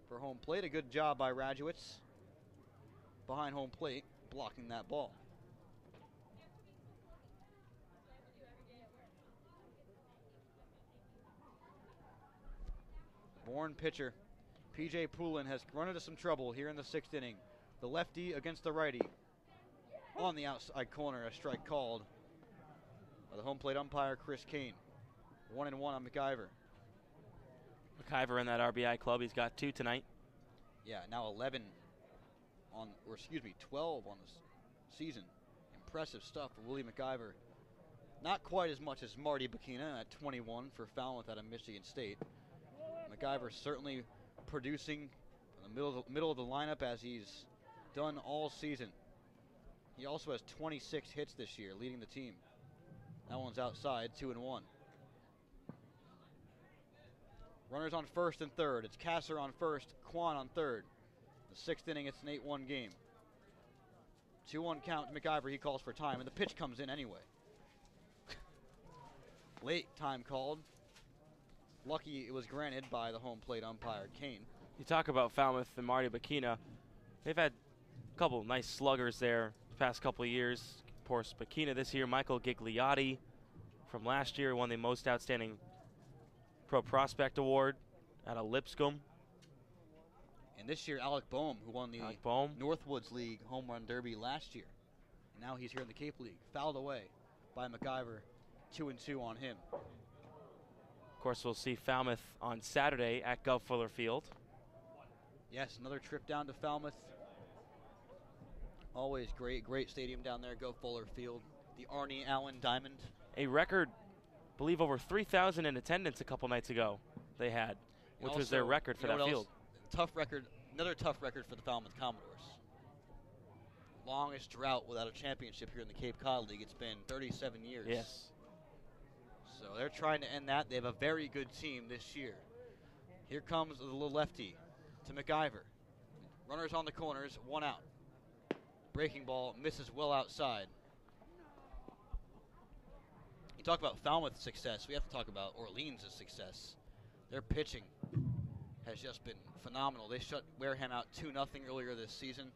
for home plate. A good job by Radziewicz behind home plate, blocking that ball. Bourne pitcher P.J. Poulin has run into some trouble here in the 6th inning. The lefty against the righty. On the outside corner, a strike called by the home plate umpire Chris Kane. 1-1 on McIver. McIver in that RBI club. He's got 2 tonight. Yeah, now 12 on this season. Impressive stuff for Willie McIver. Not quite as much as Marty Bacchina at 21 for Falmouth out of Michigan State. McIver certainly producing in the middle of the lineup as he's done all season. He also has 26 hits this year, leading the team. That one's outside, 2-1. Runners on first and third. It's Kasser on first, Quan on third. The 6th inning, it's an 8-1 game. 2-1 count to McIver. He calls for time, and the pitch comes in anyway. Late time called. Lucky it was granted by the home plate umpire, Kane. You talk about Falmouth and Marty Bacchina. They've had a couple nice sluggers there the past couple of years. Of course, Bacchina this year, Michael Gigliotti from last year won the Most Outstanding Pro Prospect Award out of Lipscomb. And this year, Alec Boehm, who won the Northwoods League Home Run Derby last year. And now he's here in the Cape League. Fouled away by McIver. 2-2 on him. Of course, we'll see Falmouth on Saturday at Gov Fuller Field. Yes, another trip down to Falmouth. Always great stadium down there, Gov Fuller Field. The Arnie Allen Diamond. A record, I believe, over 3,000 in attendance a couple nights ago they had, which also, was their record for that field. Tough record, another tough record for the Falmouth Commodores. Longest drought without a championship here in the Cape Cod League. It's been 37 years. Yes. So they're trying to end that. They have a very good team this year. Here comes the little lefty to McIver. Runners on the corners, 1 out. Breaking ball misses well outside. You talk about Falmouth's success. We have to talk about Orleans' success. Their pitching has just been phenomenal. They shut Wareham out 2-0 earlier this season,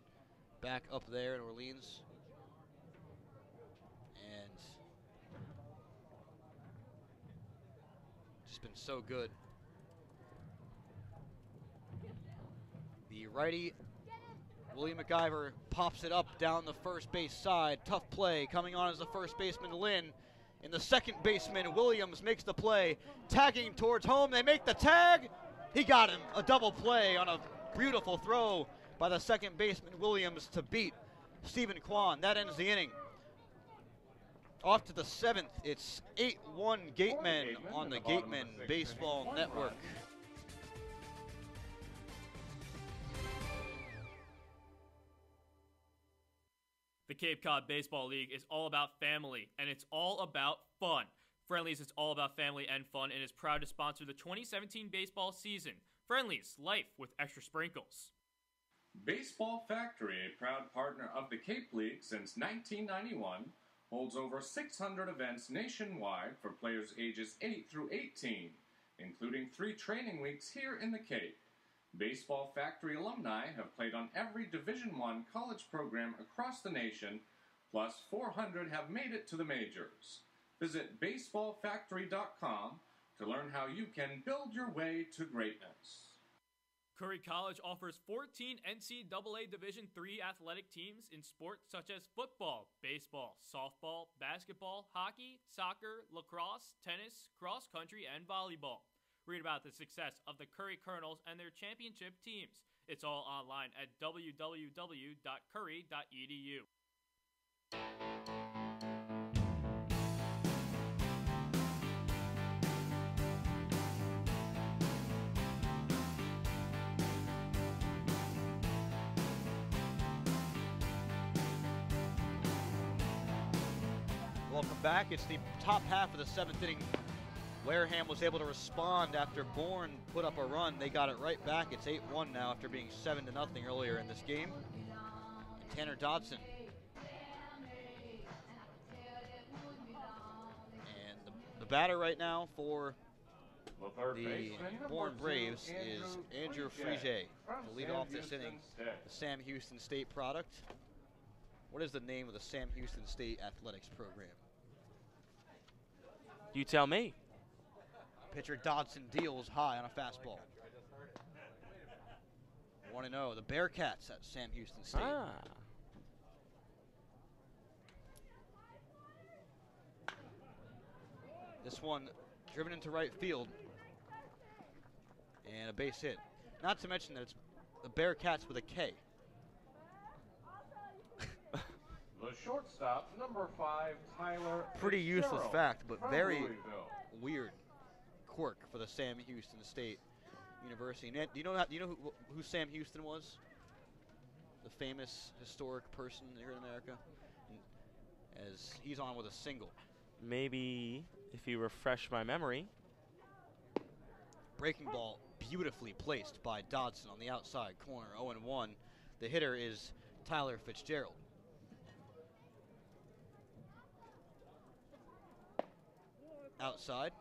back up there in Orleans. And just been so good. The righty, William McIver, pops it up down the first base side. Tough play coming on as the first baseman, Lynn. And the second baseman, Williams, makes the play. Tagging towards home. They make the tag. He got him. A double play on a beautiful throw by the second baseman, Williams, to beat Stephen Kwan. That ends the inning. Off to the 7th. It's 8-1 Gatemen on the Gatemen Baseball Network. The Cape Cod Baseball League is all about family, and it's all about fun. Friendly's is all about family and fun and is proud to sponsor the 2017 baseball season. Friendly's, life with extra sprinkles. Baseball Factory, a proud partner of the Cape League since 1991, holds over 600 events nationwide for players ages 8 through 18, including 3 training weeks here in the Cape. Baseball Factory alumni have played on every Division I college program across the nation, plus 400 have made it to the majors. Visit baseballfactory.com to learn how you can build your way to greatness. Curry College offers 14 NCAA Division III athletic teams in sports such as football, baseball, softball, basketball, hockey, soccer, lacrosse, tennis, cross country, and volleyball. Read about the success of the Curry Colonels and their championship teams. It's all online at www.curry.edu. Welcome back. It's the top half of the 7th inning. Wareham was able to respond after Bourne put up a run. They got it right back. It's 8-1 now after being 7-0 earlier in this game. Tanner Dodson. And the batter right now for the Bourne Braves is Andrew Frige to lead off this inning, the Sam Houston State product. What is the name of the Sam Houston State athletics program? You tell me. Pitcher Dodson deals high on a fastball. 1-0, the Bearcats at Sam Houston State. This one driven into right field. And a base hit. Not to mention that it's the Bearcats with a K. The shortstop, number 5, Tyler. Pretty useless fact, but very Louisville. weird quirk for the Sam Houston State University. Ned, do you know who Sam Houston was? The famous historic person here in America, as he's on with a single. Maybe if you refresh my memory. Breaking ball beautifully placed by Dodson on the outside corner. 0-1. The hitter is Tyler Fitzgerald. Outside.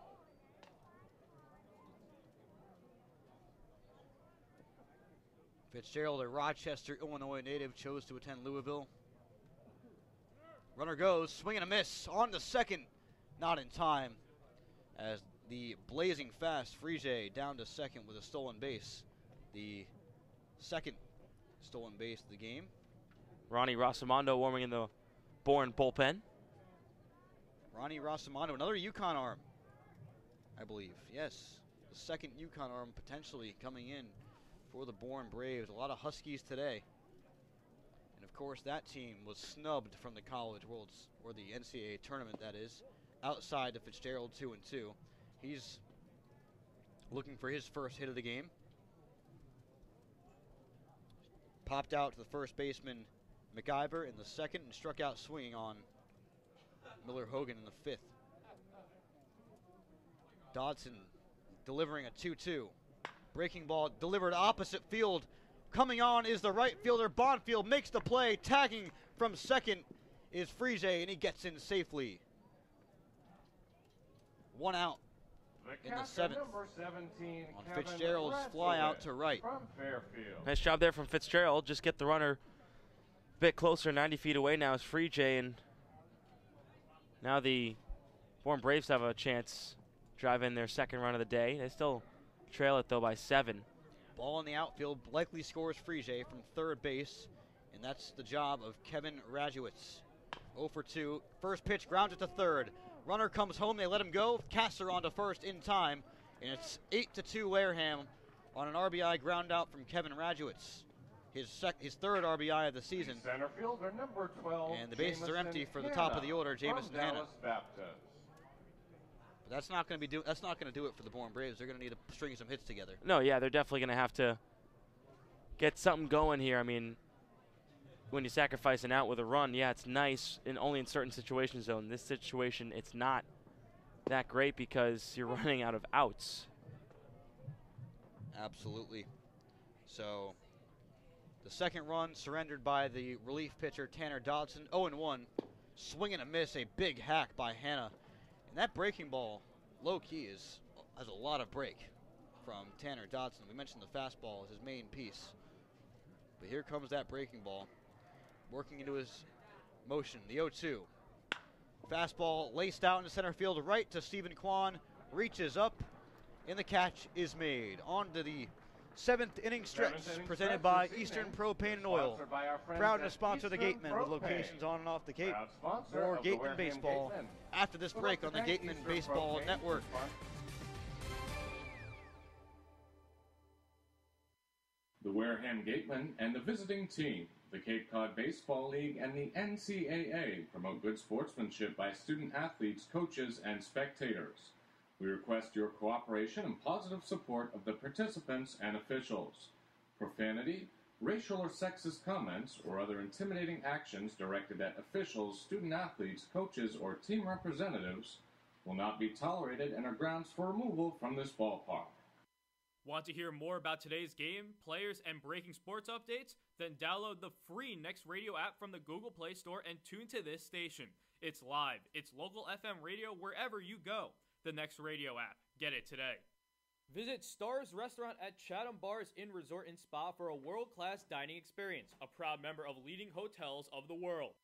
Fitzgerald, a Rochester, Illinois native, chose to attend Louisville. Runner goes, swing and a miss, on to second, not in time, as the blazing fast Frige down to second with a stolen base. The second stolen base of the game. Ronnie Rossimondo warming in the Bourne bullpen. Ronnie Rossimondo, another UConn arm, I believe. Yes, the second UConn arm potentially coming in for the Bourne Braves. A lot of Huskies today. And of course, that team was snubbed from the College Worlds, or the NCAA tournament, that is, outside to Fitzgerald 2-2. He's looking for his first hit of the game. Popped out to the first baseman, McIver, in the second, and struck out swinging on Miller Hogan in the fifth. Dodson delivering a 2-2. Breaking ball delivered opposite field. Coming on is the right fielder. Bonfield makes the play. Tagging from second is Frige, and he gets in safely. 1 out in the 7th. On Fitzgerald's fly out to right. Nice job there from Fitzgerald. Just get the runner a bit closer, 90 feet away now is Frige, and now the Bourne Braves have a chance driving their second run of the day. They still trail it though by 7. Ball in the outfield likely scores Frige from third base, and that's the job of Kevin Radziewicz. 0 for 2. First pitch grounds it to third. Runner comes home, they let him go. Casser on to first in time, and it's 8-2 Wareham on an RBI ground out from Kevin Radziewicz. His third RBI of the season. Center fielder number 12. And the bases are empty for the top of the order, Jamison Hanna. But that's not going to do it for the Bourne Braves. They're going to need to string some hits together. No, yeah, they're definitely going to have to get something going here. I mean, when you sacrifice an out with a run, yeah, it's nice, and only in certain situations, though. In this situation, it's not that great because you're running out of outs. Absolutely. So the second run surrendered by the relief pitcher, Tanner Dodson. 0-1. Swing and a miss, a big hack by Hanna. And that breaking ball, low-key, has a lot of break from Tanner Dodson. We mentioned the fastball is his main piece. But here comes that breaking ball, working into his motion, the 0-2. Fastball laced out into center field right to Stephen Kwan. Reaches up, and the catch is made. On to the 7th inning stretch, presented by Eastern Propane and Oil. Proud to sponsor the Gatemen with locations on and off the Cape. More Gatemen Baseball after this break on the Gatemen Baseball Network. The Wareham Gatemen and the visiting team, the Cape Cod Baseball League, and the NCAA promote good sportsmanship by student athletes, coaches, and spectators. We request your cooperation and positive support of the participants and officials. Profanity, racial or sexist comments, or other intimidating actions directed at officials, student athletes, coaches, or team representatives will not be tolerated and are grounds for removal from this ballpark. Want to hear more about today's game, players, and breaking sports updates? Then download the free Next Radio app from the Google Play Store and tune to this station. It's live. It's local FM radio wherever you go. The Next Radio app. Get it today. Visit Stars Restaurant at Chatham Bars Inn Resort and Spa for a world-class dining experience. A proud member of leading hotels of the world.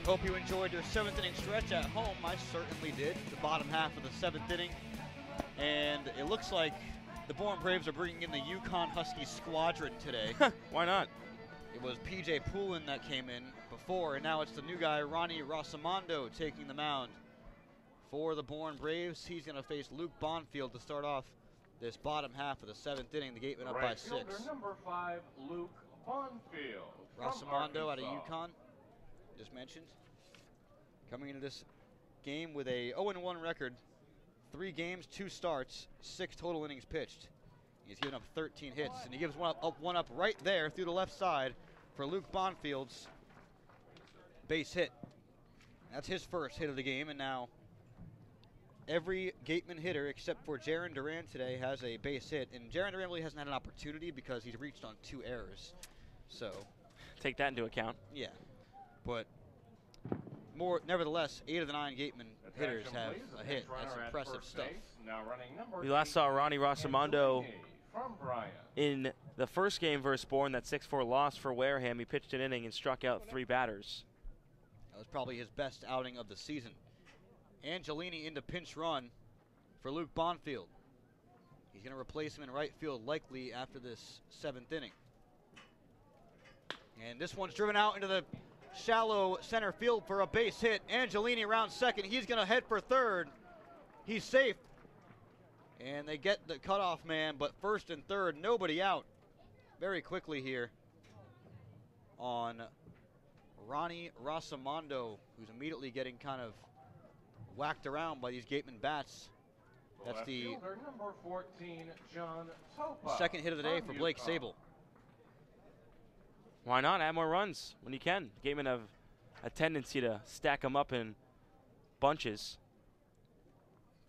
Hope you enjoyed your 7th inning stretch at home. I certainly did. The bottom half of the 7th inning. And it looks like the Bourne Braves are bringing in the Yukon Husky squadron today. Why not? It was P.J. Poulin that came in before, and now it's the new guy, Ronnie Rosamondo, taking the mound for the Bourne Braves. He's going to face Luke Bonfield to start off this bottom half of the 7th inning. The Gatemen up by 6. Number 5, Luke Bonfield. Rosamondo out of Yukon, just mentioned. Coming into this game with a 0-1 record, 3 games, 2 starts, 6 total innings pitched. He's given up 13 hits, and he gives one up right there through the left side for Luke Bonfield's base hit. That's his first hit of the game, and now every Gateman hitter except for Jaron Duran today has a base hit, and Jaron Duran really hasn't had an opportunity because he's reached on 2 errors. So take that into account. Yeah, but nevertheless, 8 of the 9 Gateman hitters have a hit. That's impressive stuff. We last saw Ronnie Rosamondo in the first game versus Bourne, that 6-4 loss for Wareham. He pitched an inning and struck out 3 batters. That was probably his best outing of the season. Angelini into pinch run for Luke Bonfield. He's going to replace him in right field likely after this 7th inning. And this one's driven out into the shallow center field for a base hit. Angelini around second. He's going to head for third. He's safe. And they get the cutoff man, but first and third, nobody out. Very quickly here on Ronnie Rosamondo, who's immediately getting kind of whacked around by these Gatemen bats. That's the number 14, John Topa, second hit of the day for Blake Sable. Why not add more runs when you can? Gatemen have a tendency to stack them up in bunches.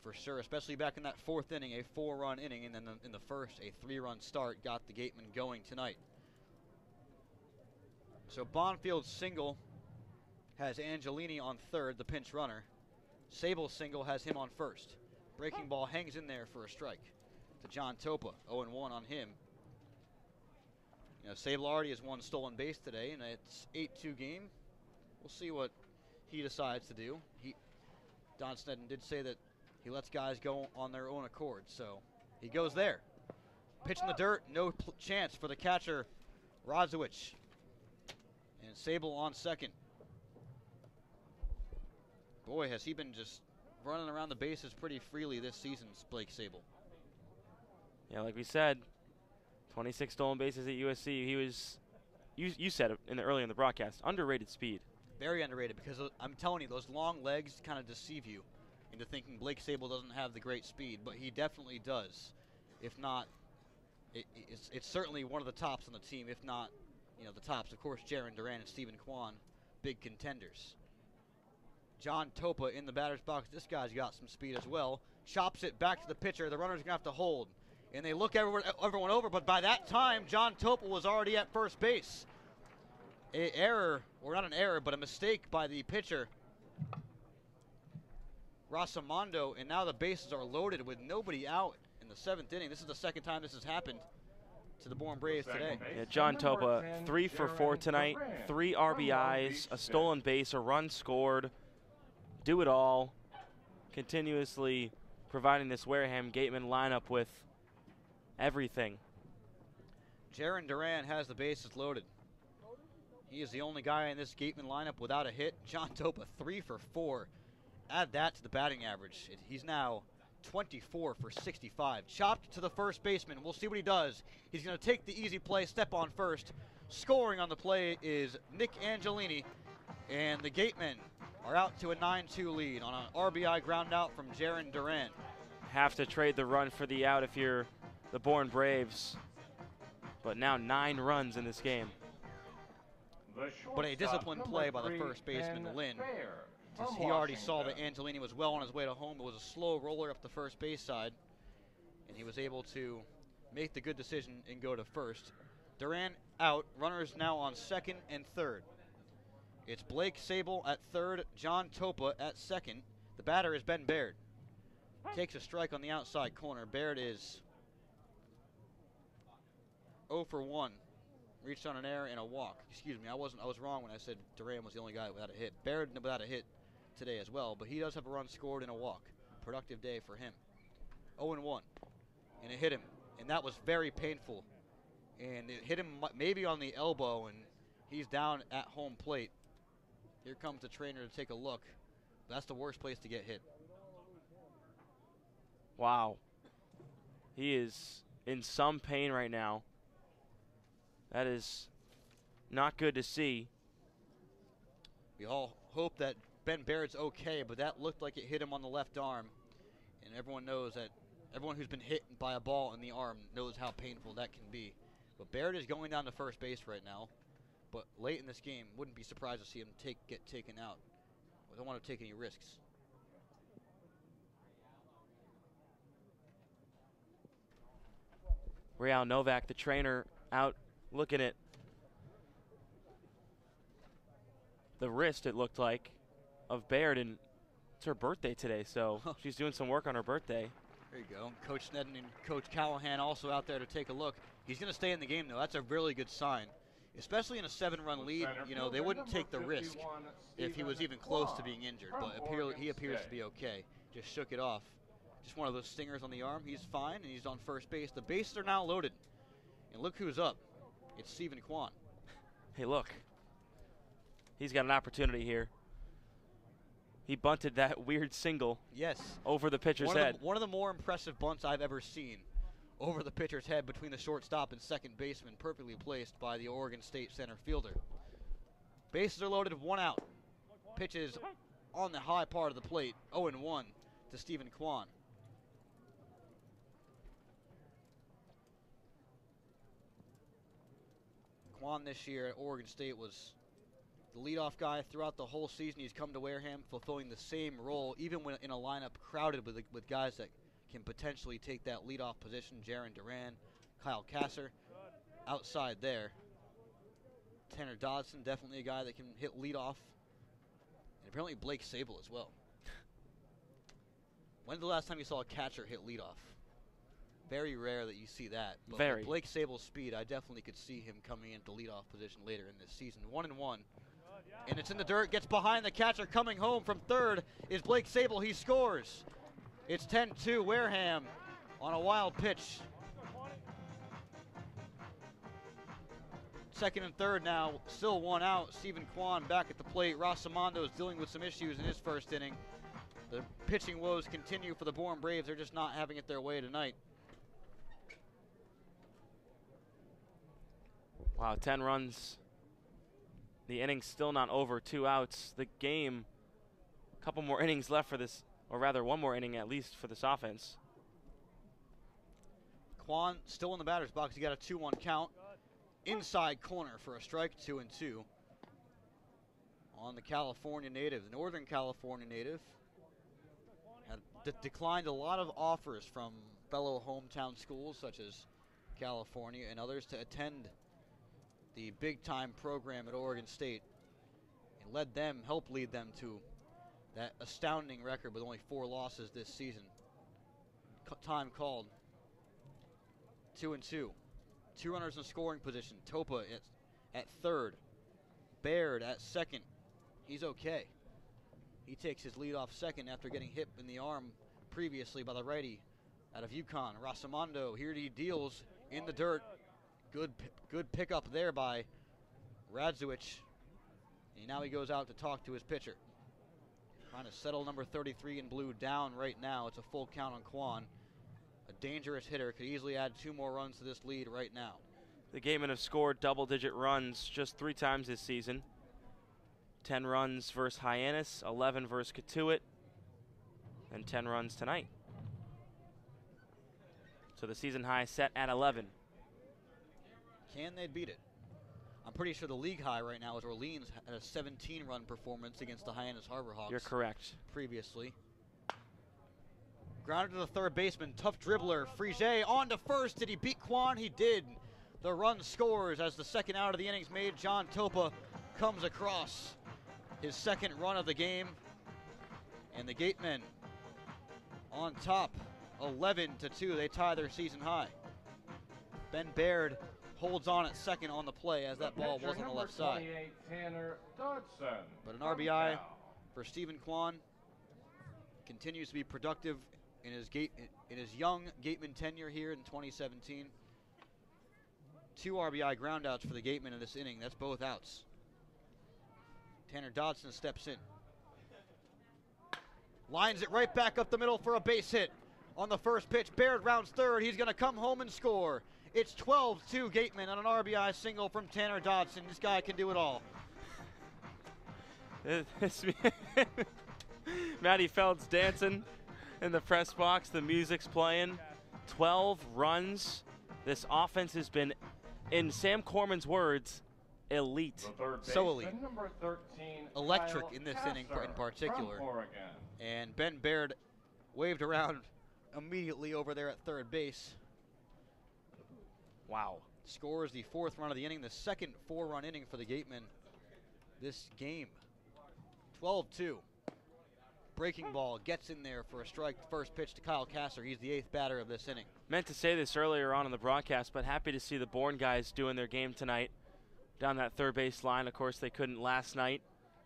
For sure, especially back in that fourth inning, a 4-run inning, and then in the first, a 3-run start got the Gatemen going tonight. So Bonfield's single has Angelini on third, the pinch runner. Sable's single has him on first. Breaking ball hangs in there for a strike to John Topa, 0-1 on him. You know, Sable already has one stolen base today, and it's 8-2 game. We'll see what he decides to do. Don Sneddon did say that he lets guys go on their own accord, so he goes there. Pitch in the dirt, no chance for the catcher, Rodzowicz. And Sable on second. Boy, has he been just running around the bases pretty freely this season, Blake Sable. Yeah, like we said, 26 stolen bases at USC. He was, you said it early in the broadcast, underrated speed. Very underrated, because I'm telling you, those long legs kind of deceive you into thinking Blake Sable doesn't have the great speed, but he definitely does. If not, it's certainly one of the tops on the team, if not, you know, the tops. Of course, Jaron Duran and Stephen Kwan, big contenders. John Topa in the batter's box. This guy's got some speed as well. Chops it back to the pitcher. The runner's going to have to hold. And they look everyone over, but by that time, John Topa was already at first base. An error, or not an error, but a mistake by the pitcher, Rosamondo, and now the bases are loaded with nobody out in the 7th inning. This is the second time this has happened to the Bourne Braves today. Yeah, John Topa, 3 for 4 tonight, 3 RBIs, a stolen base, a run scored, do it all, continuously providing this Wareham Gatemen lineup with everything. Jaron Duran has the bases loaded. He is the only guy in this Gatemen lineup without a hit. John Topa, 3 for 4. Add that to the batting average. He's now 24 for 65. Chopped to the first baseman. We'll see what he does. He's going to take the easy play, step on first. Scoring on the play is Nick Angelini. And the Gatemen are out to a 9-2 lead on an RBI ground out from Jaron Duran. Have to trade the run for the out if you're the Bourne Braves. But now 9 runs in this game. But a disciplined play by the first baseman, Lynn. He already saw that Angelini was well on his way to home. It was a slow roller up the first base side, and he was able to make the good decision and go to first. Duran out. Runners now on second and third. It's Blake Sable at third, John Topa at second. The batter is Ben Baird. Takes a strike on the outside corner. Baird is 0 for 1. Reached on an error and a walk. Excuse me, I was wrong when I said Duran was the only guy without a hit. Baird without a hit today as well, but he does have a run scored and a walk. Productive day for him. 0-1, and it hit him, and that was very painful. And it hit him maybe on the elbow, and he's down at home plate. Here comes the trainer to take a look. That's the worst place to get hit. Wow. He is in some pain right now. That is not good to see. We all hope that Ben Baird's okay, but that looked like it hit him on the left arm. And everyone knows that, everyone who's been hit by a ball in the arm knows how painful that can be. But Baird is going down to first base right now. But late in this game, wouldn't be surprised to see him get taken out. We don't want to take any risks. Real Novak, the trainer, out looking at the wrist, it looked like, of Baird, and it's her birthday today, so she's doing some work on her birthday. There you go. Coach Sneddon and Coach Callahan also out there to take a look. He's going to stay in the game, though. That's a really good sign, especially in a 7-run lead. You know, they wouldn't take the risk if he was even close to being injured, but he appears to be okay. Just shook it off. Just one of those stingers on the arm. He's fine, and he's on first base. The bases are now loaded, and look who's up. It's Stephen Kwan. Hey, look. He's got an opportunity here. He bunted that weird single. Yes. Over the pitcher's head. One of the more impressive bunts I've ever seen. Over the pitcher's head between the shortstop and second baseman, perfectly placed by the Oregon State center fielder. Bases are loaded, 1 out. Pitches on the high part of the plate, 0-1 to Stephen Kwan. Kwan this year at Oregon State was the leadoff guy throughout the whole season. He's come to Wareham fulfilling the same role, even when in a lineup crowded with guys that can potentially take that leadoff position. Jaron Duran, Kyle Kasser, outside there. Tanner Dodson, definitely a guy that can hit leadoff. And apparently Blake Sable as well. When's the last time you saw a catcher hit leadoff? Very rare that you see that. But with Blake Sable's speed, I definitely could see him coming into leadoff position later in this season. 1-1. And it's in the dirt, gets behind the catcher. Coming home from third is Blake Sable. He scores. It's 10-2 Wareham on a wild pitch. Second and third now, still 1 out. Stephen Kwan back at the plate. Rosamondo is dealing with some issues in his first inning. The pitching woes continue for the Bourne Braves. They're just not having it their way tonight. Wow, 10 runs. The inning's still not over, 2 outs. The game, a couple more innings left for this, or rather 1 more inning at least for this offense. Kwan still in the batter's box. He got a 2-1 count. Inside corner for a strike, 2-2. On the California native, the Northern California native. Had declined a lot of offers from fellow hometown schools such as California and others to attend the big-time program at Oregon State, and helped lead them to that astounding record with only 4 losses this season. Time called. 2-2. 2 runners in scoring position. Topa at third. Baird at second. He's okay. He takes his lead off second after getting hit in the arm previously by the righty out of UConn. Rosamondo, here he deals in the dirt. Good pickup there by Radzewicz. And now he goes out to talk to his pitcher. Trying to settle number 33 in blue down right now. It's a full count on Kwan. A dangerous hitter, could easily add 2 more runs to this lead right now. The Gatemen have scored double-digit runs just 3 times this season. 10 runs versus Hyannis, 11 versus Catuit, and 10 runs tonight. So the season high set at 11. Can they beat it? I'm pretty sure the league high right now is Orleans had a 17-run performance against the Hyannis Harbor Hawks. You're correct. Previously. Grounded to the third baseman, tough dribbler. Frige on to first. Did he beat Kwan? He did. The run scores as the second out of the innings made. John Topa comes across his second run of the game. And the Gatemen on top, 11-2. They tie their season high. Ben Baird holds on at second on the play as that ball was on the left side. Tanner Dodson. But an RBI for Stephen Kwan. Continues to be productive in his young Gateman tenure here in 2017. 2 RBI groundouts for the Gatemen in this inning. That's both outs. Tanner Dodson steps in. Lines it right back up the middle for a base hit. On the first pitch, Baird rounds third. He's going to come home and score. It's 12-2 Gatemen on an RBI single from Tanner Dodson. This guy can do it all. Matty Feld's dancing in the press box. The music's playing. 12 runs. This offense has been, in Sam Corman's words, elite. So elite. Electric in this inning in particular. And Ben Baird waved around immediately over there at third base. Wow. Scores the 4th run of the inning, the second 4-run inning for the Gatemen this game. 12-2. Breaking ball gets in there for a strike. First pitch to Kyle Kasser. He's the 8th batter of this inning. Meant to say this earlier on in the broadcast, but happy to see the Bourne guys doing their game tonight down that third base line. Of course, they couldn't last night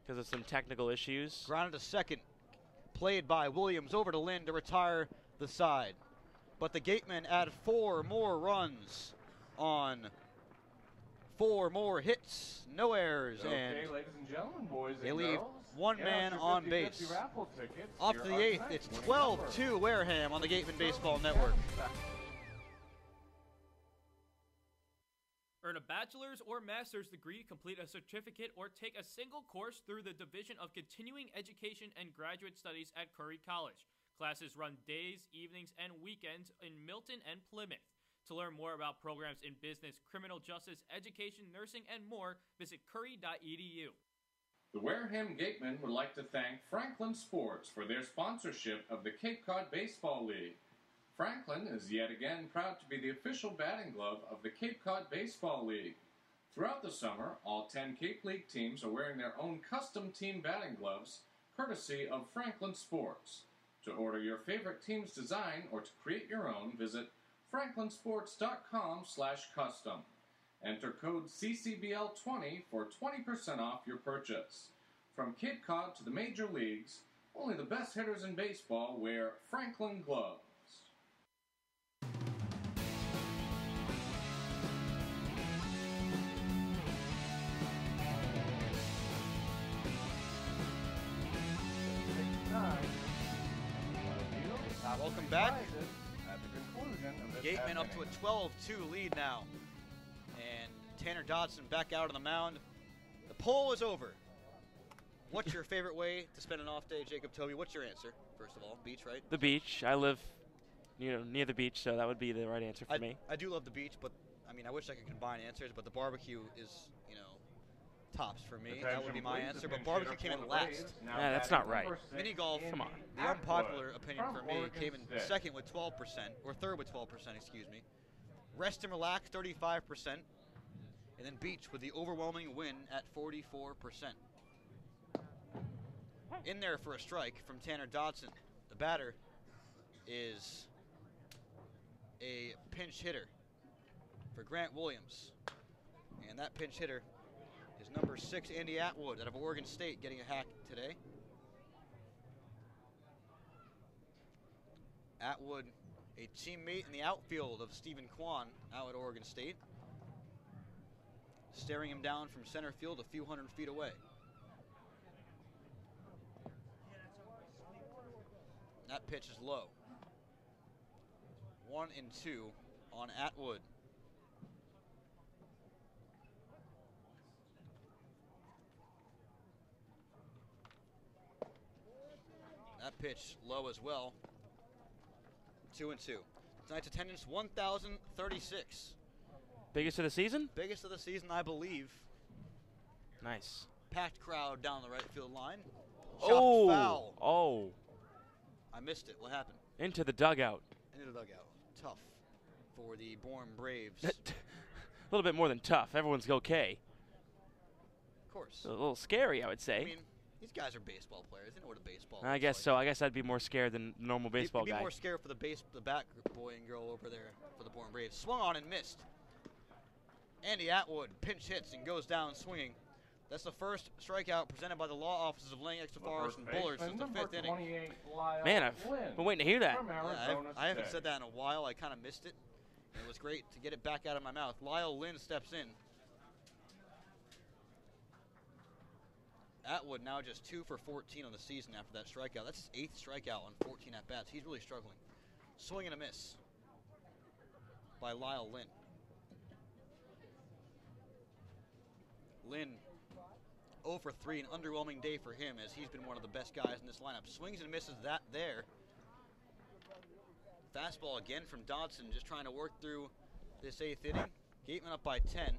because of some technical issues. Grounded to second. Played by Williams over to Lynn to retire the side. But the Gatemen add 4 more runs on 4 more hits, no errors, Okay, and ladies and gentlemen, boys they and leave girls, one get man out your on 50/50 base. raffle tickets. Off Here to the are 8th, tonight's it's winning 12-2 Wareham on the Gatemen Baseball Network. Earn a bachelor's or master's degree, complete a certificate, or take a single course through the Division of Continuing Education and Graduate Studies at Curry College. Classes run days, evenings, and weekends in Milton and Plymouth. To learn more about programs in business, criminal justice, education, nursing, and more, visit curry.edu. The Wareham Gatemen would like to thank Franklin Sports for their sponsorship of the Cape Cod Baseball League. Franklin is yet again proud to be the official batting glove of the Cape Cod Baseball League. Throughout the summer, all 10 Cape League teams are wearing their own custom team batting gloves, courtesy of Franklin Sports. To order your favorite team's design or to create your own, visit franklinsports.com/custom. Enter code CCBL20 for 20% off your purchase. From Cape Cod to the major leagues, only the best hitters in baseball wear Franklin gloves. Welcome back. At the conclusion of this Gatemen up to a 12-2 lead now. And Tanner Dodson back out on the mound. The poll is over. What's your favorite way to spend an off day, Jacob Toby? What's your answer, first of all? Beach, right? The beach. I live near the beach, so that would be the right answer for me. I do love the beach, but I mean, I wish I could combine answers, but the barbecue is, tops for me. That would be my answer, but barbecue came in last. Yeah, that's not right. Mini golf, come on. The unpopular opinion for me came in second with 12%, or third with 12%, excuse me. Rest and relax, 35%. And then beach with the overwhelming win at 44%. In there for a strike from Tanner Dodson. The batter is a pinch hitter for Grant Williams. And that pinch hitter is number 6, Andy Atwood, out of Oregon State, getting a hack today. Atwood, a teammate in the outfield of Stephen Kwan out at Oregon State, staring him down from center field a few hundred feet away. That pitch is low. 1-2 on Atwood. That pitch low as well. 2-2. Tonight's attendance 1,036. Biggest of the season? Biggest of the season, I believe. Nice. Packed crowd down the right field line. Oh! Foul. Oh! I missed it. What happened? Into the dugout. Into the dugout. Tough for the Bourne Braves. A little bit more than tough. Everyone's okay. Of course. A little scary, I would say. I mean, these guys are baseball players. They know what a baseball I guess so. I guess I'd be more scared than a normal baseball You'd be guy. more scared for the bat boy and girl over there for the Bourne Braves. Swung on and missed. Andy Atwood pinch hits and goes down swinging. That's the first strikeout presented by the law offices of Lang Extra Forest and Bullard since the 5th inning. Man, I've been waiting to hear that. Yeah, I haven't said that in a while. I kind of missed it. And it was great to get it back out of my mouth. Lyle Lynn steps in. Atwood now just 2 for 14 on the season after that strikeout. That's his 8th strikeout on 14 at-bats. He's really struggling. Swing and a miss by Lyle Lynn. Lynn 0 for 3, an underwhelming day for him as he's been one of the best guys in this lineup. Swings and misses that there. Fastball again from Dodson, just trying to work through this 8th inning. Gatemen up by 10.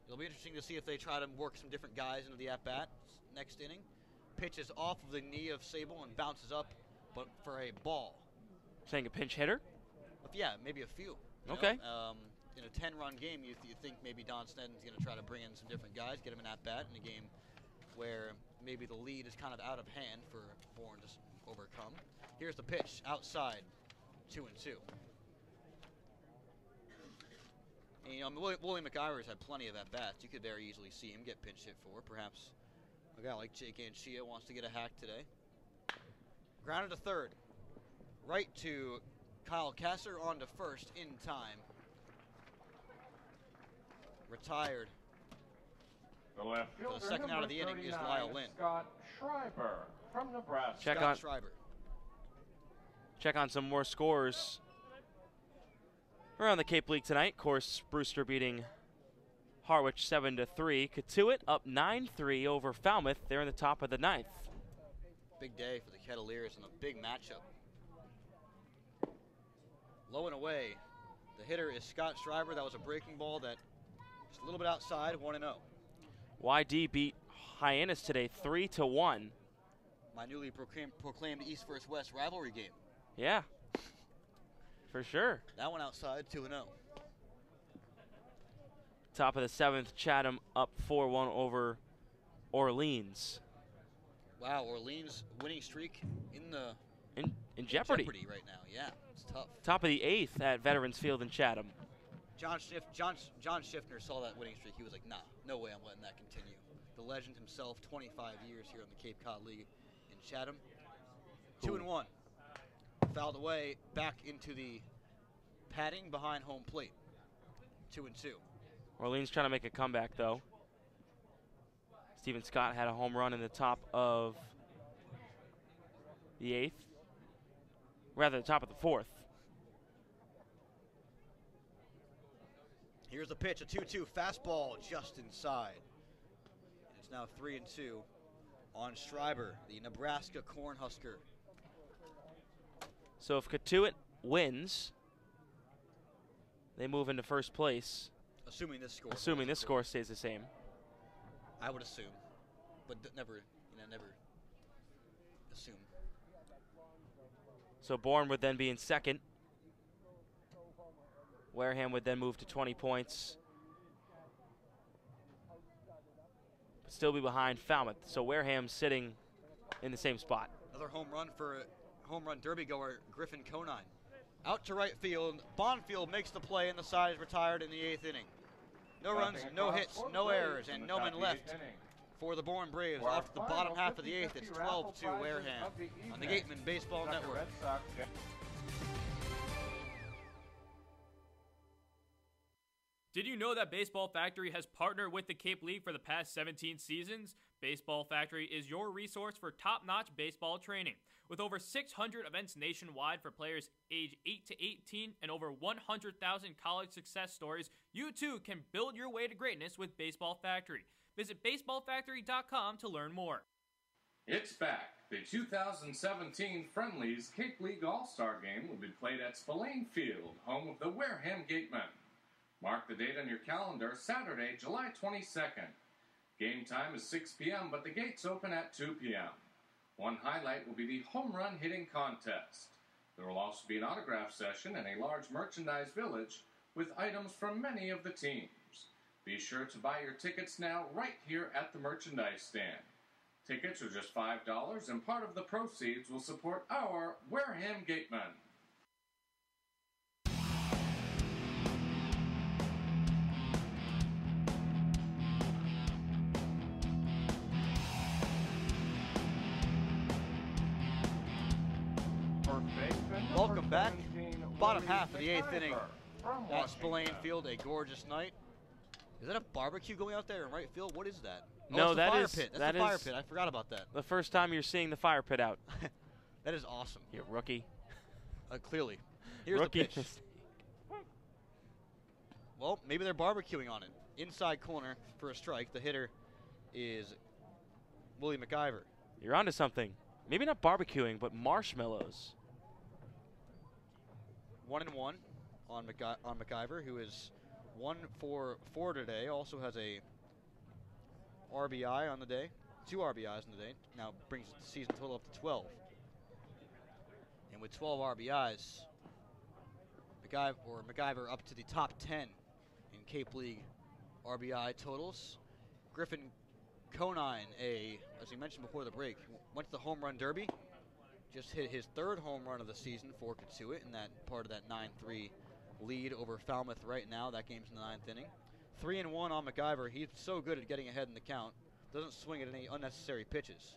It'll be interesting to see if they try to work some different guys into the at-bat next inning. Pitches off of the knee of Sable and bounces up, but for a ball. Saying a pinch hitter? Yeah, maybe a few. Okay. In a 10-run game, you think maybe Don Sneddon's going to try to bring in some different guys, get him an at-bat in a game where maybe the lead is kind of out of hand for Bourne to overcome. Here's the pitch, outside, 2-2. And, William McIver's had plenty of at-bats. You could very easily see him get pinch hit for. Perhaps a guy like Jake Anchia wants to get a hack today. Grounded to third. Right to Kyle Kasser, on to first in time. retired. The left So fielder, the second out of the inning is 39, Lyle Lynn. Scott Schreiber from Nebraska. Scott Schreiber. Check on some more scores around the Cape League tonight. Of course, Brewster beating Harwich 7-3. Katuitt up 9-3 over Falmouth. They're in the top of the ninth. Big day for the Kettleers and a big matchup. Low and away. The hitter is Scott Schreiber. That was a breaking ball that just a little bit outside, 1-0. YD beat Hyannis today 3-1. My newly proclaimed East vs. West rivalry game. Yeah, for sure. That one outside, 2-0. Top of the seventh, Chatham up 4-1 over Orleans. Wow, Orleans winning streak In jeopardy right now. Yeah, it's tough. Top of the eighth at Veterans Field in Chatham. John Schiffner saw that winning streak. He was like, nah, no way I'm letting that continue. The legend himself, 25 years here in the Cape Cod League in Chatham. 2-1. Fouled away back into the padding behind home plate. 2-2. Orleans trying to make a comeback, though. Stephen Scott had a home run in the top of the eighth. Rather, the top of the fourth. Here's the pitch, a 2-2 fastball just inside. It's now 3-2 on Schreiber, the Nebraska Cornhusker. So if Katuitt wins, they move into first place. Assuming this score. Assuming this score stays the same. I would assume, but never assume. So Bourne would then be in second. Wareham would then move to 20 points. But still be behind Falmouth. So Wareham sitting in the same spot. Another home run for home run derby goer Griffin Conine. Out to right field. Bonfield makes the play and the side is retired in the eighth inning. No runs, no hits, no errors, and no men left for the Bourne Braves. Off to the bottom half of the eighth, it's 12-2 Wareham on the Gatemen Baseball Network. Did you know that Baseball Factory has partnered with the Cape League for the past 17 seasons? Baseball Factory is your resource for top-notch baseball training. With over 600 events nationwide for players age 8 to 18 and over 100,000 college success stories, you too can build your way to greatness with Baseball Factory. Visit baseballfactory.com to learn more. It's back. The 2017 Friendlies Cape League All-Star Game will be played at Spillane Field, home of the Wareham Gatemen. Mark the date on your calendar, Saturday, July 22nd. Game time is 6 p.m., but the gates open at 2 p.m. One highlight will be the home run hitting contest. There will also be an autograph session and a large merchandise village with items from many of the teams. Be sure to buy your tickets now right here at the merchandise stand. Tickets are just $5, and part of the proceeds will support our Wareham Gatemen. Welcome back. Bottom half of the eighth inning at Spillane Field, a gorgeous night. Is that a barbecue going out there in right field? What is that? No, it's the that fire is pit. That's that the fire is pit. I forgot about that. The first time you're seeing the fire pit out. That is awesome. You rookie. Clearly. Here's rookie. the pitch. Well, maybe they're barbecuing on it. Inside corner for a strike. The hitter is Willie McIver. You're onto something. Maybe not barbecuing, but marshmallows. 1-1 on McIver, who is 1 for 4 today. Also has a RBI on the day, 2 RBIs on the day. Now brings the season total up to 12. And with 12 RBIs, McIver up to the top 10 in Cape League RBI totals. Griffin Conine, as we mentioned before the break, went to the home run derby. Just hit his third home run of the season for Katuitt in that part of that 9-3 lead over Falmouth right now. That game's in the 9th inning. 3-1 on McIver. He's so good at getting ahead in the count. Doesn't swing at any unnecessary pitches.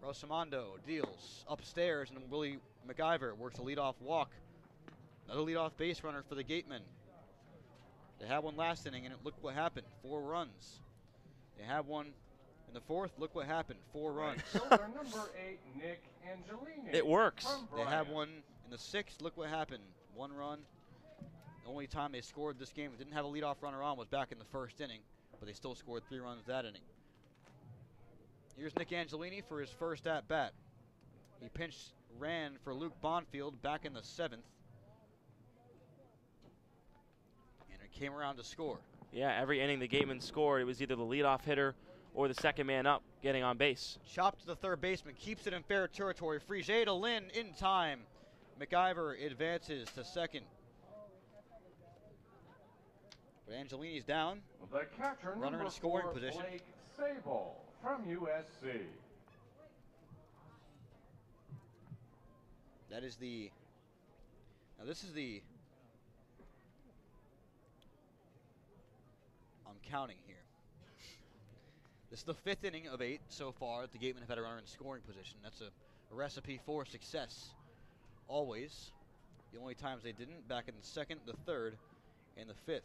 Rosamondo deals upstairs, and Willie McIver works a leadoff walk. Another leadoff base runner for the Gatemen. They had one last inning, and look what happened. 4 runs. They had one in the 4th. Look what happened. 4 runs. Number 8, Nick Angelini. It works. They had one in the 6th. Look what happened. 1 run. The only time they scored this game, didn't have a leadoff runner on, was back in the 1st inning, but they still scored 3 runs that inning. Here's Nick Angelini for his first at-bat. He ran for Luke Bonfield back in the 7th. And it came around to score. Yeah, every inning the Gatemen scored, it was either the leadoff hitter or the second man up getting on base. Chopped to the third baseman, keeps it in fair territory. Frige to Lynn in time. McIver advances to second. But Angelini's down. The catcher, runner in scoring position. Blake Sable from USC. That is the. Now this is the. I'm counting here. This is the 5th inning of 8 so far. The Gatemen have had a runner in scoring position. That's a recipe for success. Always. The only times they didn't, back in the 2nd, the 3rd, and the 5th.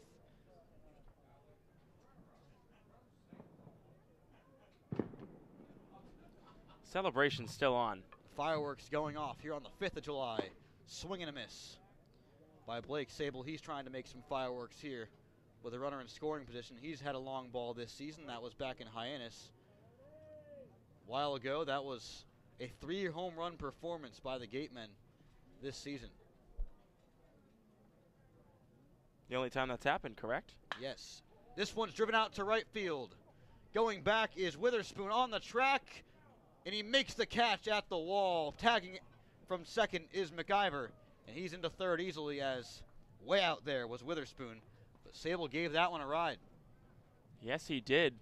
Celebration's still on. Fireworks going off here on the 5th of July. Swing and a miss by Blake Sable. He's trying to make some fireworks here with a runner in scoring position. He's had a long ball this season. That was back in Hyannis. A while ago, that was a 3 home run performance by the Gatemen this season. The only time that's happened, correct? Yes. This one's driven out to right field. Going back is Witherspoon on the track, and he makes the catch at the wall. Tagging from second is McIver, and he's into third easily, as way out there was Witherspoon. But Sable gave that one a ride. Yes, he did.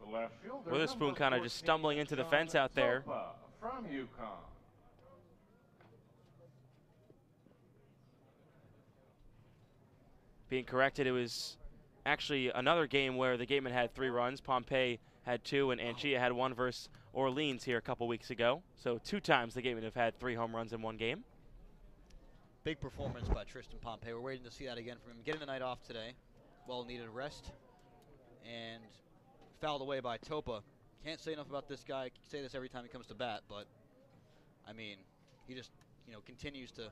Witherspoon kind of just stumbling into the fence out there. From UConn. Being corrected, it was actually another game where the Gatemen had 3 runs. Pompey had 2, and Anchia had 1 versus Orleans here a couple weeks ago. So 2 times the Gatemen have had 3 home runs in one game. Big performance by Tristan Pompey. We're waiting to see that again from him. Getting the night off today. Well-needed rest. And fouled away by Topa. Can't say enough about this guy. I say this every time he comes to bat, but I mean, he just, continues to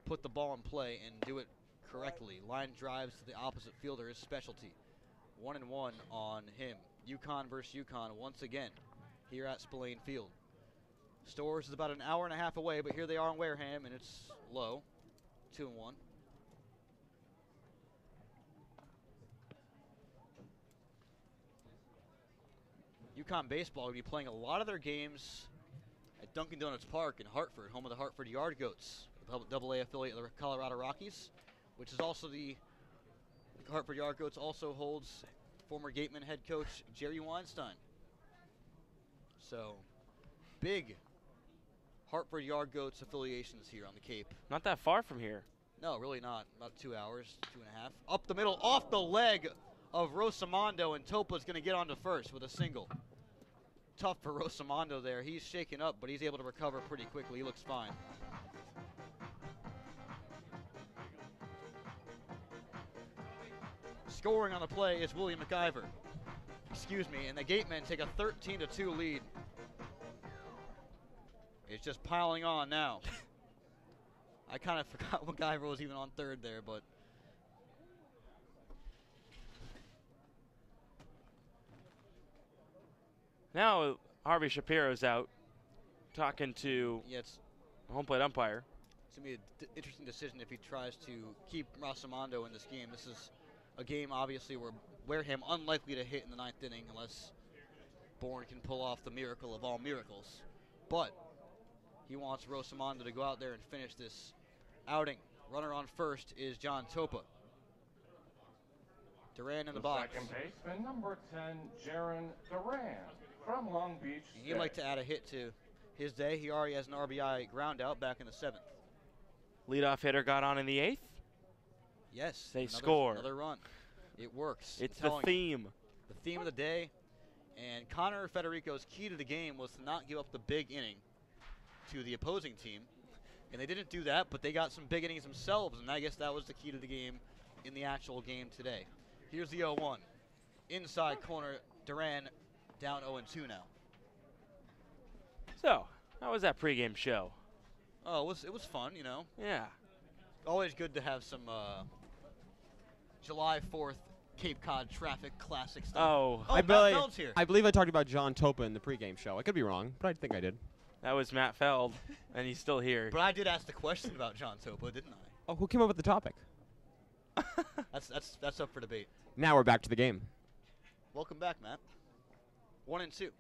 put the ball in play and do it correctly. Line drives to the opposite fielder, his specialty. 1-1 on him. UConn versus UConn once again here at Spillane Field. Storrs is about an hour and a half away, but here they are in Wareham, and it's low. 2-1. UConn baseball will be playing a lot of their games at Dunkin' Donuts Park in Hartford, home of the Hartford Yard Goats, AA affiliate of the Colorado Rockies, which is also the Hartford Yard Goats also holds former Gatemen head coach Jerry Weinstein. So, big Hartford Yard Goats affiliations here on the Cape. Not that far from here. No, really not. About 2 hours, 2.5. Up the middle, off the leg of Rosamondo, and Topa's going to get onto first with a single. Tough for Rosamondo there. He's shaken up, but he's able to recover pretty quickly. He looks fine. Scoring on the play is William McIver. Excuse me, and the Gatemen take a 13-2 lead. It's just piling on now. I kind of forgot McIver was even on third there, but now Harvey Shapiro's out talking to home plate umpire. It's going to be an interesting decision if he tries to keep Rosamondo in this game. This is a game, obviously, where Wareham unlikely to hit in the 9th inning unless Bourne can pull off the miracle of all miracles. But he wants Rosamondo to go out there and finish this outing. Runner on first is John Topa. Duran in the box. Second baseman, number 10, Jaron Duran from Long Beach State. He'd like to add a hit to his day. He already has an RBI ground out back in the 7th. Leadoff hitter got on in the 8th. Yes. They score. Another run. It works. It's the theme. The theme of the day. And Connor Federico's key to the game was to not give up the big inning to the opposing team. And they didn't do that, but they got some big innings themselves, and I guess that was the key to the game in the actual game today. Here's the 0-1. Inside corner, Duran down 0-2 now. So, how was that pregame show? Oh, it was fun, you know. Yeah. Always good to have some July 4th Cape Cod traffic classic stuff. Oh, Matt Feld's here. I believe I talked about John Topa in the pregame show. I could be wrong, but I think I did. That was Matt Feld, and he's still here. But I did ask the question about John Topa, didn't I? Oh, who came up with the topic? That's up for debate. Now we're back to the game. Welcome back, Matt. 1-2.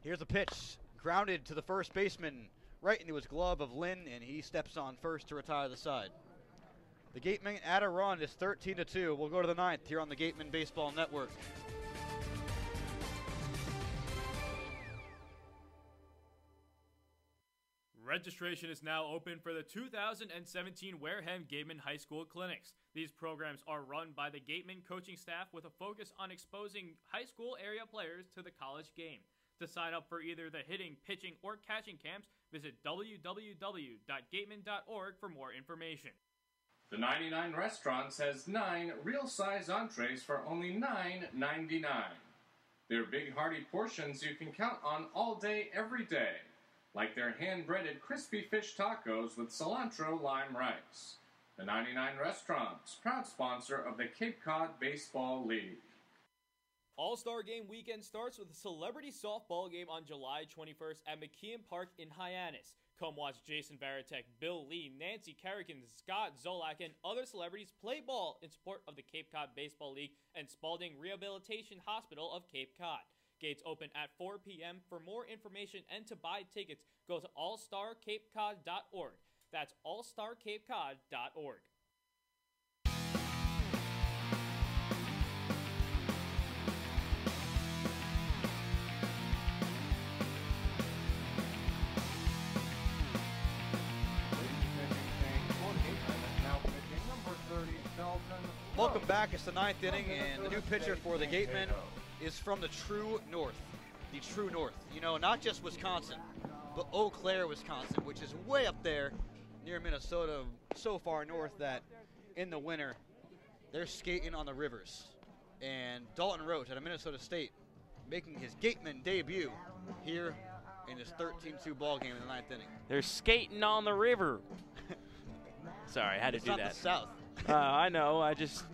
Here's a pitch. Grounded to the first baseman, right into his glove of Lynn, and he steps on first to retire the side. The Gatemen add a run. It's 13-2. We'll go to the 9th here on the Gatemen Baseball Network. Registration is now open for the 2017 Wareham Gatemen High School Clinics. These programs are run by the Gatemen coaching staff with a focus on exposing high school area players to the college game. To sign up for either the hitting, pitching, or catching camps, visit www.gatemen.org for more information. The 99 Restaurants has 9 real-size entrees for only $9.99. They're big, hearty portions you can count on all day, every day, like their hand-breaded crispy fish tacos with cilantro lime rice. The 99 Restaurants, proud sponsor of the Cape Cod Baseball League. All-Star Game weekend starts with a celebrity softball game on July 21st at McKeon Park in Hyannis. Come watch Jason Varitek, Bill Lee, Nancy Carrigan, Scott Zolak, and other celebrities play ball in support of the Cape Cod Baseball League and Spalding Rehabilitation Hospital of Cape Cod. Gates open at 4 p.m. For more information and to buy tickets, go to allstarcapecod.org. That's allstarcapecod.org. Welcome back. It's the 9th inning, and the new pitcher for the Gatemen is from the true north. The true north. You know, not just Wisconsin, but Eau Claire, Wisconsin, which is way up there near Minnesota, so far north that in the winter they're skating on the rivers. And Dalton Roach out of Minnesota State making his Gatemen debut here in his 13-2 ball game in the 9th inning. They're skating on the river. Sorry, I had to do that. It's not the South. I know. I just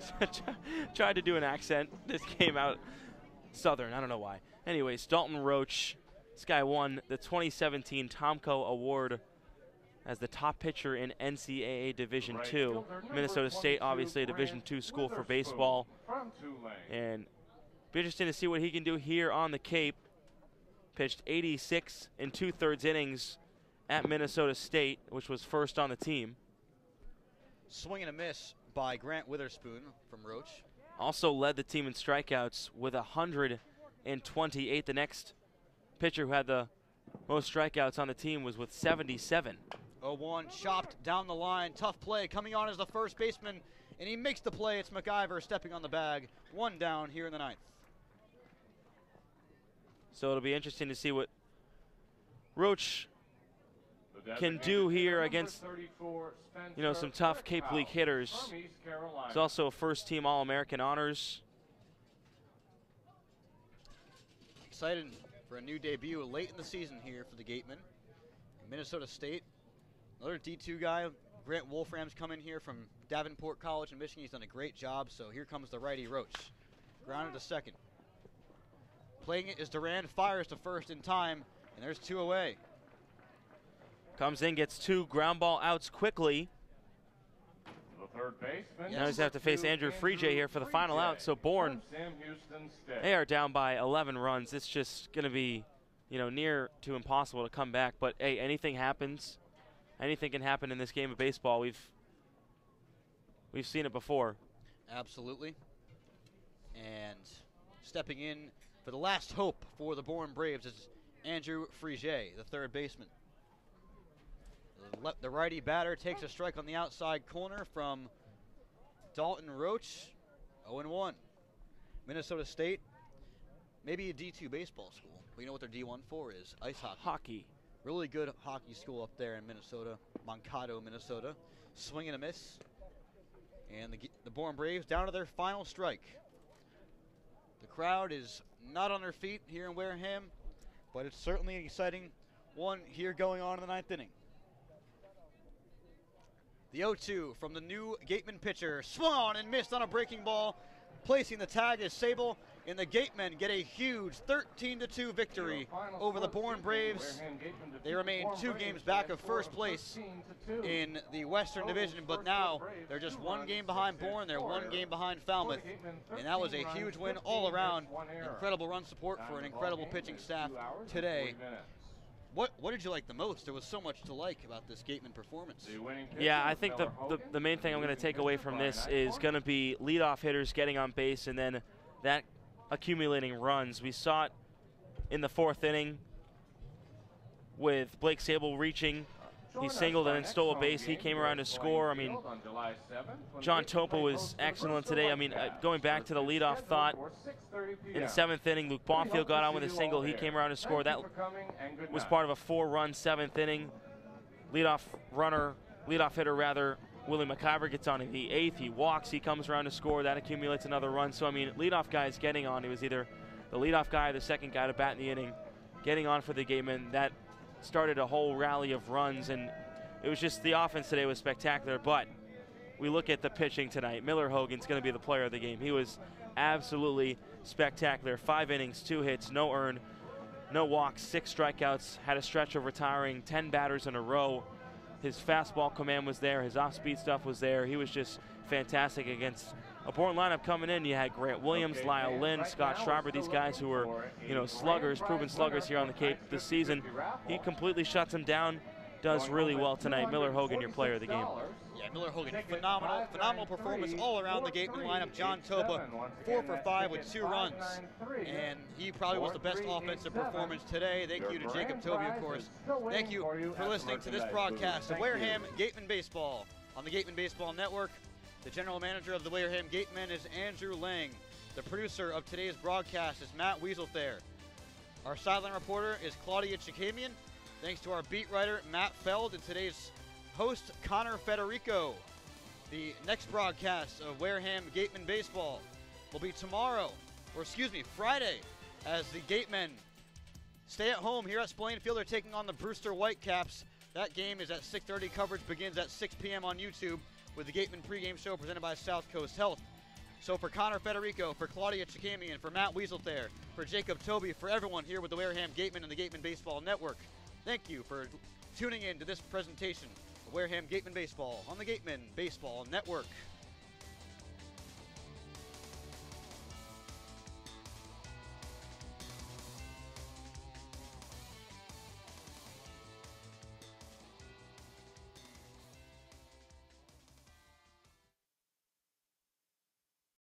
tried to do an accent. This came out Southern. I don't know why. Anyways, Dalton Roach. This guy won the 2017 Tomko Award as the top pitcher in NCAA Division II. Minnesota State, obviously a Division II school for baseball. And be interesting to see what he can do here on the Cape. Pitched 86 and 2/3 innings at Minnesota State, which was first on the team. Swing and a miss by Grant Witherspoon from Roach. Also led the team in strikeouts with 128. The next pitcher who had the most strikeouts on the team was with 77. 0-1, chopped down the line. Tough play coming on as the first baseman, and he makes the play. It's McIver stepping on the bag. 1 down here in the 9th. So it'll be interesting to see what Roach can do here against, you know, some tough Cape League hitters. He's also a first-team All-American honors. Excited for a new debut late in the season here for the Gatemen. Minnesota State, another D2 guy. Grant Wolfram's come in here from Davenport College in Michigan. He's done a great job, so here comes the righty Roach. Grounded to second. Playing it is Duran, fires to first in time, and there's 2 away. Comes in, gets 2 ground ball outs quickly. The third baseman. Now he's going to have to face Andrew Freejay here for the final out. So Bourne, they are down by 11 runs. It's just going to be, you know, near to impossible to come back. But, hey, anything happens. Anything can happen in this game of baseball. We've seen it before. Absolutely. And stepping in for the last hope for the Bourne Braves is Andrew Freejay, the third baseman. The righty batter takes a strike on the outside corner from Dalton Roach. 0-1. Minnesota State, maybe a D2 baseball school. Well, you know what their D1 for is? Ice hockey. Hockey. Really good hockey school up there in Minnesota, Mankato, Minnesota. Swing and a miss. And the Bourne Braves down to their final strike. The crowd is not on their feet here in Wareham, but it's certainly an exciting one here going on in the 9th inning. The 0-2 from the new Gatemen pitcher. Swung on and missed on a breaking ball. Placing the tag is Sable, and the Gatemen get a huge 13-2 victory over the Bourne Braves. They remain 2 games back of first place in the Western Division, but now they're just 1 game behind Bourne. They're 1 game behind Falmouth, and that was a huge win all around. Incredible run support for an incredible pitching staff today. What did you like the most? There was so much to like about this Gatemen performance. Yeah, I think the main thing I'm going to take away from this is going to be leadoff hitters getting on base and then that accumulating runs. We saw it in the 4th inning with Blake Sable reaching. He singled and then stole a base. He came around to score. I mean, John Topa was excellent today. I mean, going back to the leadoff thought, in the 7th inning, Luke Bonfield got on with a single. He came around to score. That was part of a 4-run 7th inning. Leadoff hitter, Willie McIver gets on in the 8th. He walks. He comes around to score. That accumulates another run. So, I mean, leadoff guys getting on. He was either the leadoff guy or the second guy to bat in the inning, getting on for the Gatemen. That started a whole rally of runs, and it was just the offense today was spectacular. But we look at the pitching tonight. Miller Hogan's going to be the player of the game. He was absolutely spectacular. 5 innings, 2 hits, no earned, no walks, 6 strikeouts, had a stretch of retiring, 10 batters in a row. His fastball command was there. His off-speed stuff was there. He was just fantastic against a Bourne lineup coming in. You had Grant Williams, Lyle Lynn, Scott Schreiber, these guys who were, sluggers, proven sluggers here on the Cape this season. He completely shuts them down, does really well tonight. Miller Hogan, your player of the game. Yeah, Miller Hogan, phenomenal performance all around the Gatemen lineup. John Topa, 4 for 5 with 2 runs, and he probably was the best offensive performance today. Thank you to Jacob Toby, of course. Thank you for listening to this broadcast of Wareham Gatemen Baseball on the Gatemen Baseball Network. The general manager of the Wareham Gatemen is Andrew Lang. The producer of today's broadcast is Matt Wieselthaler. Our sideline reporter is Claudia Chikamian. Thanks to our beat writer, Matt Feld, and today's host, Connor Federico. The next broadcast of Wareham Gatemen Baseball will be Friday, as the Gatemen stay at home here at Spillane Field. They're taking on the Brewster Whitecaps. That game is at 6:30. Coverage begins at 6 p.m. on YouTube with the Gatemen Pregame Show presented by South Coast Health. So for Connor Federico, for Claudia Chikamian, for Matt Wieselthaler, for Jacob Toby, for everyone here with the Wareham Gatemen and the Gatemen Baseball Network, thank you for tuning in to this presentation of Wareham Gatemen Baseball on the Gatemen Baseball Network.